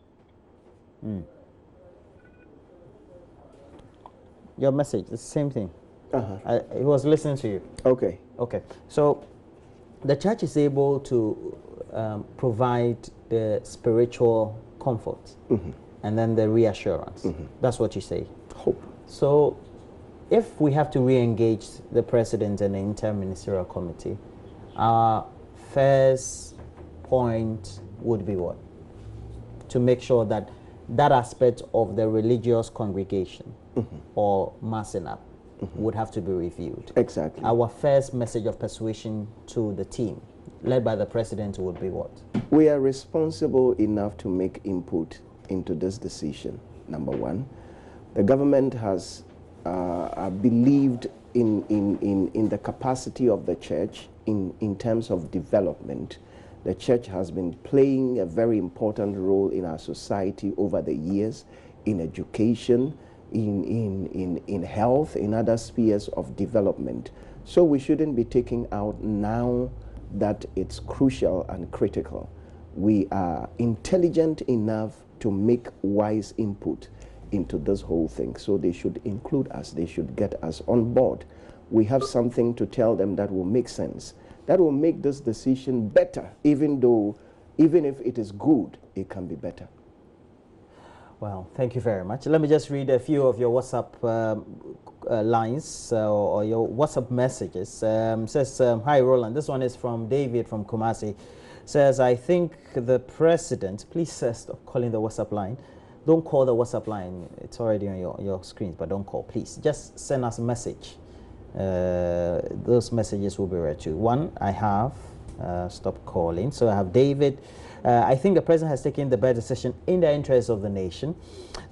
Your message, the same thing. I was listening to you. Okay. Okay. So the church is able to provide the spiritual comfort and then the reassurance. That's what you say. Hope. So if we have to re-engage the president and the interministerial committee, our first point would be what? To make sure that that aspect of the religious congregation or massing up would have to be reviewed. Exactly. Our first message of persuasion to the team led by the president would be what? We are responsible enough to make input into this decision, number one. The government has believed in the capacity of the church in terms of development. The church has been playing a very important role in our society over the years, in education, in health, in other spheres of development. So we shouldn't be taking out now that it's crucial and critical. We are intelligent enough to make wise input into this whole thing. So they should include us. They should get us on board. We have something to tell them that will make sense. That will make this decision better, even if it is good, it can be better. Well, thank you very much. Let me just read a few of your WhatsApp lines or your WhatsApp messages. Says, hi Roland, this one is from David from Kumasi. Says, I think the president, please stop calling the WhatsApp line. Don't call the WhatsApp line. It's already on your screens, but don't call, please. Just send us a message. Those messages will be read to. One, I have, stop calling. So I have David. I think the president has taken the better decision in the interest of the nation.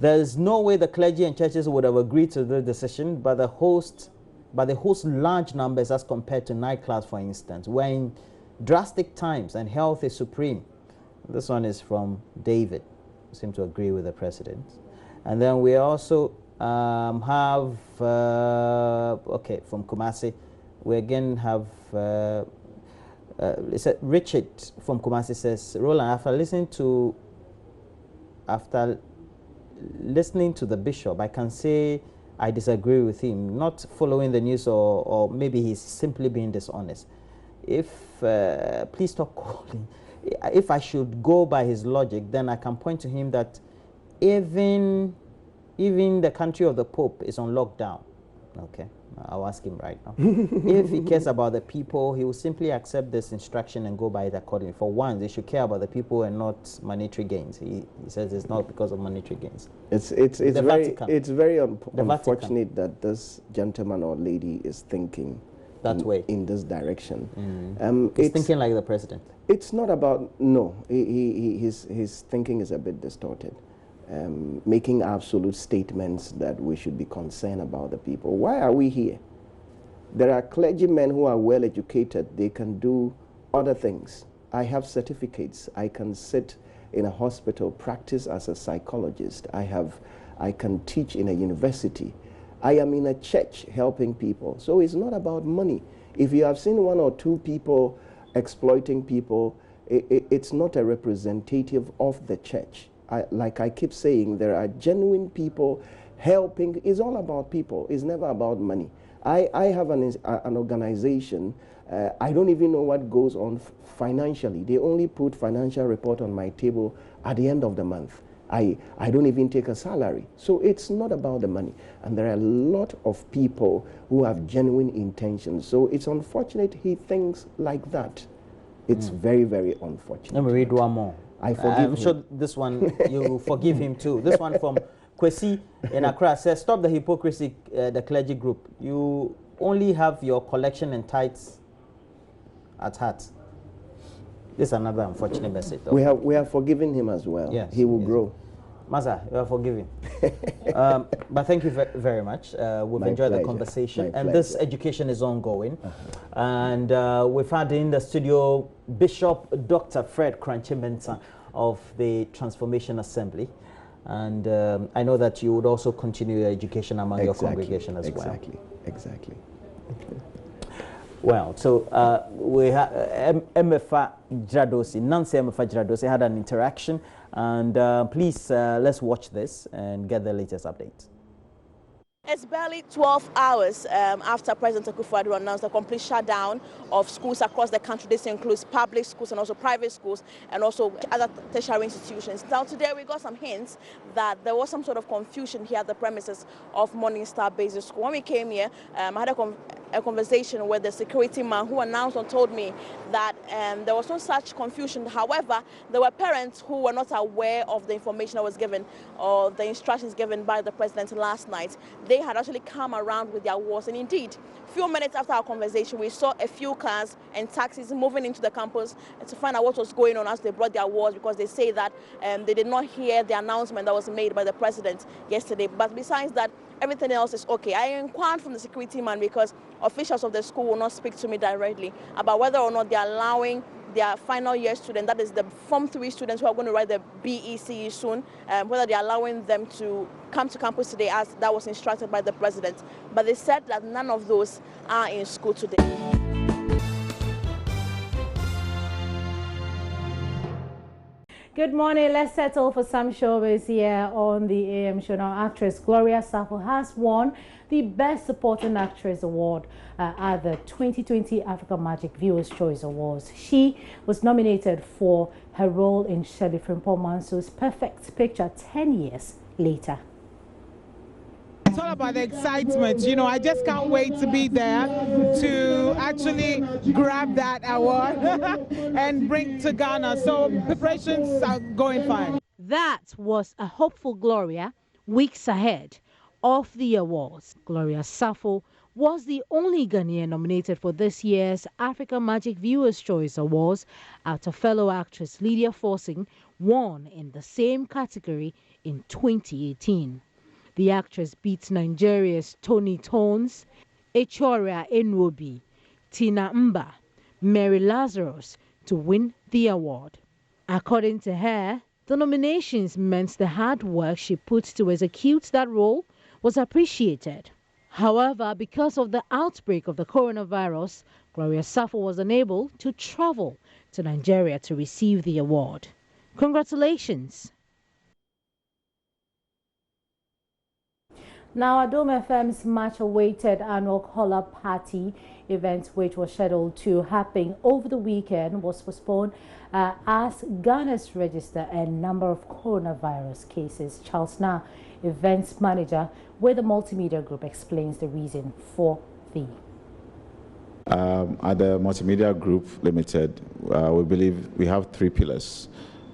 There is no way the clergy and churches would have agreed to the decision, but they host large numbers as compared to nightclubs, for instance. We're in drastic times and health is supreme. This one is from David. Seem to agree with the president. And then we also have, okay, from Kumasi, we again have, Richard from Kumasi says, Roland, after listening to the bishop, I can say I disagree with him, not following the news or maybe he's simply being dishonest. If, please stop calling. If I should go by his logic, then I can point to him that even the country of the Pope is on lockdown. Okay, I'll ask him right now. If he cares about the people, he will simply accept this instruction and go by it accordingly. For once, they should care about the people and not monetary gains. He says it's not because of monetary gains. It's very unfortunate that this gentleman or lady is thinking that way, in this direction. He's thinking like the president. It's not about, no, his thinking is a bit distorted. Making absolute statements that we should be concerned about the people. Why are we here? There are clergymen who are well educated. They can do other things. I have certificates. I can sit in a hospital, practice as a psychologist. I can teach in a university. I am in a church helping people. So it's not about money. If you have seen one or two people exploiting people, it's not a representative of the church. Like I keep saying, there are genuine people helping. It's all about people. It's never about money. I have an organization. I don't even know what goes on financially. They only put financial report on my table at the end of the month. I don't even take a salary. So it's not about the money. And there are a lot of people who have genuine intentions. So it's unfortunate he thinks like that. It's very, very unfortunate. Let me read one more. I forgive him. I'm sure this one, you forgive him too. This one from Kwesi in Accra says, stop the hypocrisy, the clergy group. You only have your collection and tithes at heart. This is another unfortunate message. Though. We have forgiven him as well. Yes, he will grow. Maza, you are forgiven. But thank you very much. We've enjoyed the conversation. And this education is ongoing. And we've had in the studio Bishop Dr. Fred Kranchi-Mensah of the Transformation Assembly. And I know that you would also continue your education among your congregation as well. Exactly. Well, so we have MFA Jiradosi, Nancy MFA Jiradosi had an interaction, and please let's watch this and get the latest update. It's barely 12 hours after President Akufo-Addo announced the complete shutdown of schools across the country. This includes public schools and also private schools and also other tertiary institutions. Now today we got some hints that there was some sort of confusion here at the premises of Morning Star Basic School. When we came here, I had a conversation with the security man who announced and told me that there was no such confusion. However, there were parents who were not aware of the information that was given or the instructions given by the president last night. They they had actually come around with their awards. And indeed, a few minutes after our conversation, we saw a few cars and taxis moving into the campus to find out what was going on as they brought their awards, because they say that they did not hear the announcement that was made by the president yesterday. But besides that, everything else is okay. I inquired from the security man, because officials of the school will not speak to me directly about whether or not they are allowing their final year student, that is the Form 3 students who are going to write the BECE soon, whether they are allowing them to come to campus today as that was instructed by the president. But they said that none of those are in school today. Good morning. Let's settle for some showbiz here on the AM show. Now, actress Gloria Sappho has won the Best Supporting Actress Award at the 2020 Africa Magic Viewers' Choice Awards. She was nominated for her role in Shirley Frimpong Manso's Perfect Picture 10 years later. It's all about the excitement. You know, I just can't wait to be there to actually grab that award and bring to Ghana. So preparations are going fine. That was a hopeful Gloria weeks ahead of the awards. Gloria Sappho was the only Ghanaian nominated for this year's Africa Magic Viewers' Choice Awards after fellow actress Lydia Forsing won in the same category in 2018. The actress beat Nigeria's Tony Tones, Echoria Enwobi, Tina Mba, Mary Lazarus to win the award. According to her, the nominations meant the hard work she put to execute that role was appreciated. However, because of the outbreak of the coronavirus, Gloria Sappho was unable to travel to Nigeria to receive the award. Congratulations! Now, Adom FM's much-awaited annual Color Party event, which was scheduled to happen over the weekend, was postponed as Ghana's register a number of coronavirus cases. Charles Na, events manager with the Multimedia Group, explains the reason for the. At the Multimedia Group Limited, we believe we have three pillars.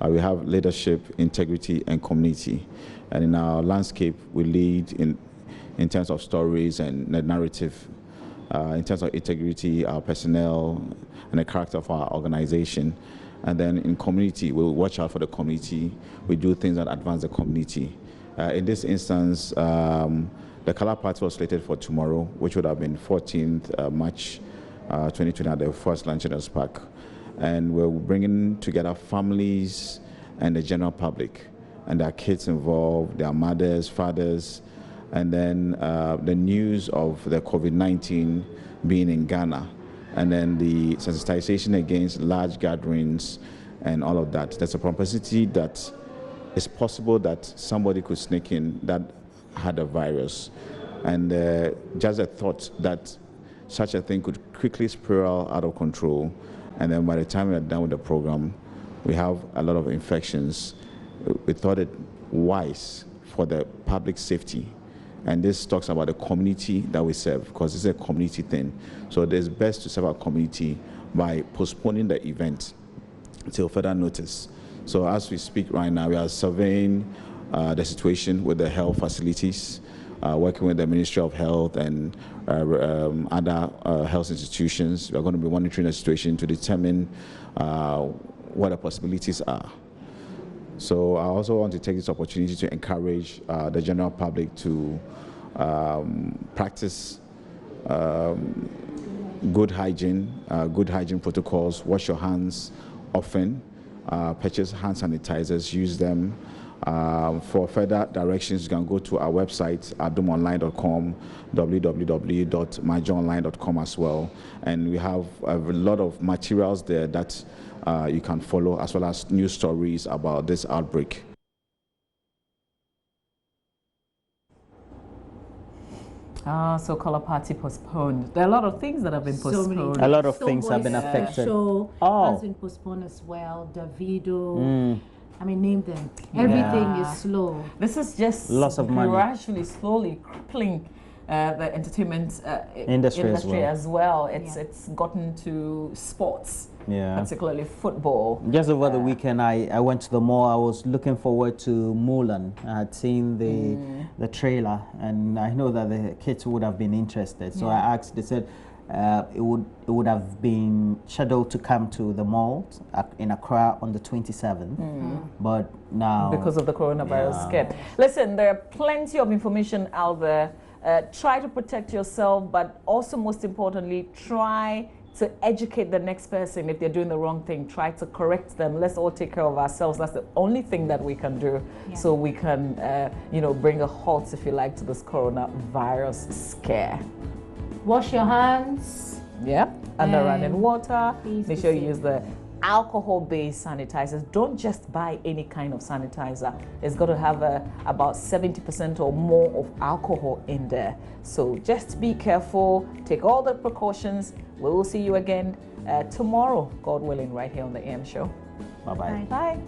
We have leadership, integrity, and community. And in our landscape, we lead in terms of stories and the narrative. In terms of integrity, our personnel, and the character of our organization. And then in community, we'll watch out for the community. We do things that advance the community. In this instance, the Color Party was slated for tomorrow, which would have been 14th March 2020 at the First Lancheders Park. And we're bringing together families and the general public, and their kids involved, their mothers, fathers, and then the news of the COVID-19 being in Ghana, and then the sensitization against large gatherings and all of that. There's a propensity that it's possible that somebody could sneak in that had a virus, and just a thought that such a thing could quickly spiral out of control, and then by the time we are done with the program, we have a lot of infections. We thought it wise for the public safety. And this talks about the community that we serve, because it's a community thing. So it's best to serve our community by postponing the event until further notice. So as we speak right now, we are surveying the situation with the health facilities, working with the Ministry of Health and other health institutions. We are going to be monitoring the situation to determine what the possibilities are. So I also want to take this opportunity to encourage the general public to practice good hygiene protocols, wash your hands often, purchase hand sanitizers, use them. For further directions, you can go to our website, adomonline.com, www.myjohnonline.com as well. And we have a lot of materials there that you can follow, as well as news stories about this outbreak. So Color Party postponed. There are a lot of things that have been postponed. A lot of things have been affected. Show has been postponed as well. Davido. I mean, name them. Everything is slow. This is just lots of money. Gradually, slowly crippling the entertainment industry as well. It's gotten to sports, particularly football. Just over the weekend, I went to the mall. I was looking forward to Mulan. I had seen the trailer, and I know that the kids would have been interested. So I asked. They said it would have been scheduled to come to the mall in Accra on the 27th, but now because of the coronavirus scare. Listen, there are plenty of information out there. Try to protect yourself, but also most importantly, try to educate the next person. If they're doing the wrong thing, try to correct them. Let's all take care of ourselves. That's the only thing that we can do, so we can, bring a halt, if you like, to this coronavirus scare. Wash your hands. Under running water. Make sure you use the alcohol-based sanitizers. Don't just buy any kind of sanitizer. It's got to have about 70% or more of alcohol in there. So just be careful. Take all the precautions. We will see you again tomorrow, God willing, right here on the AM Show. Bye-bye. Bye.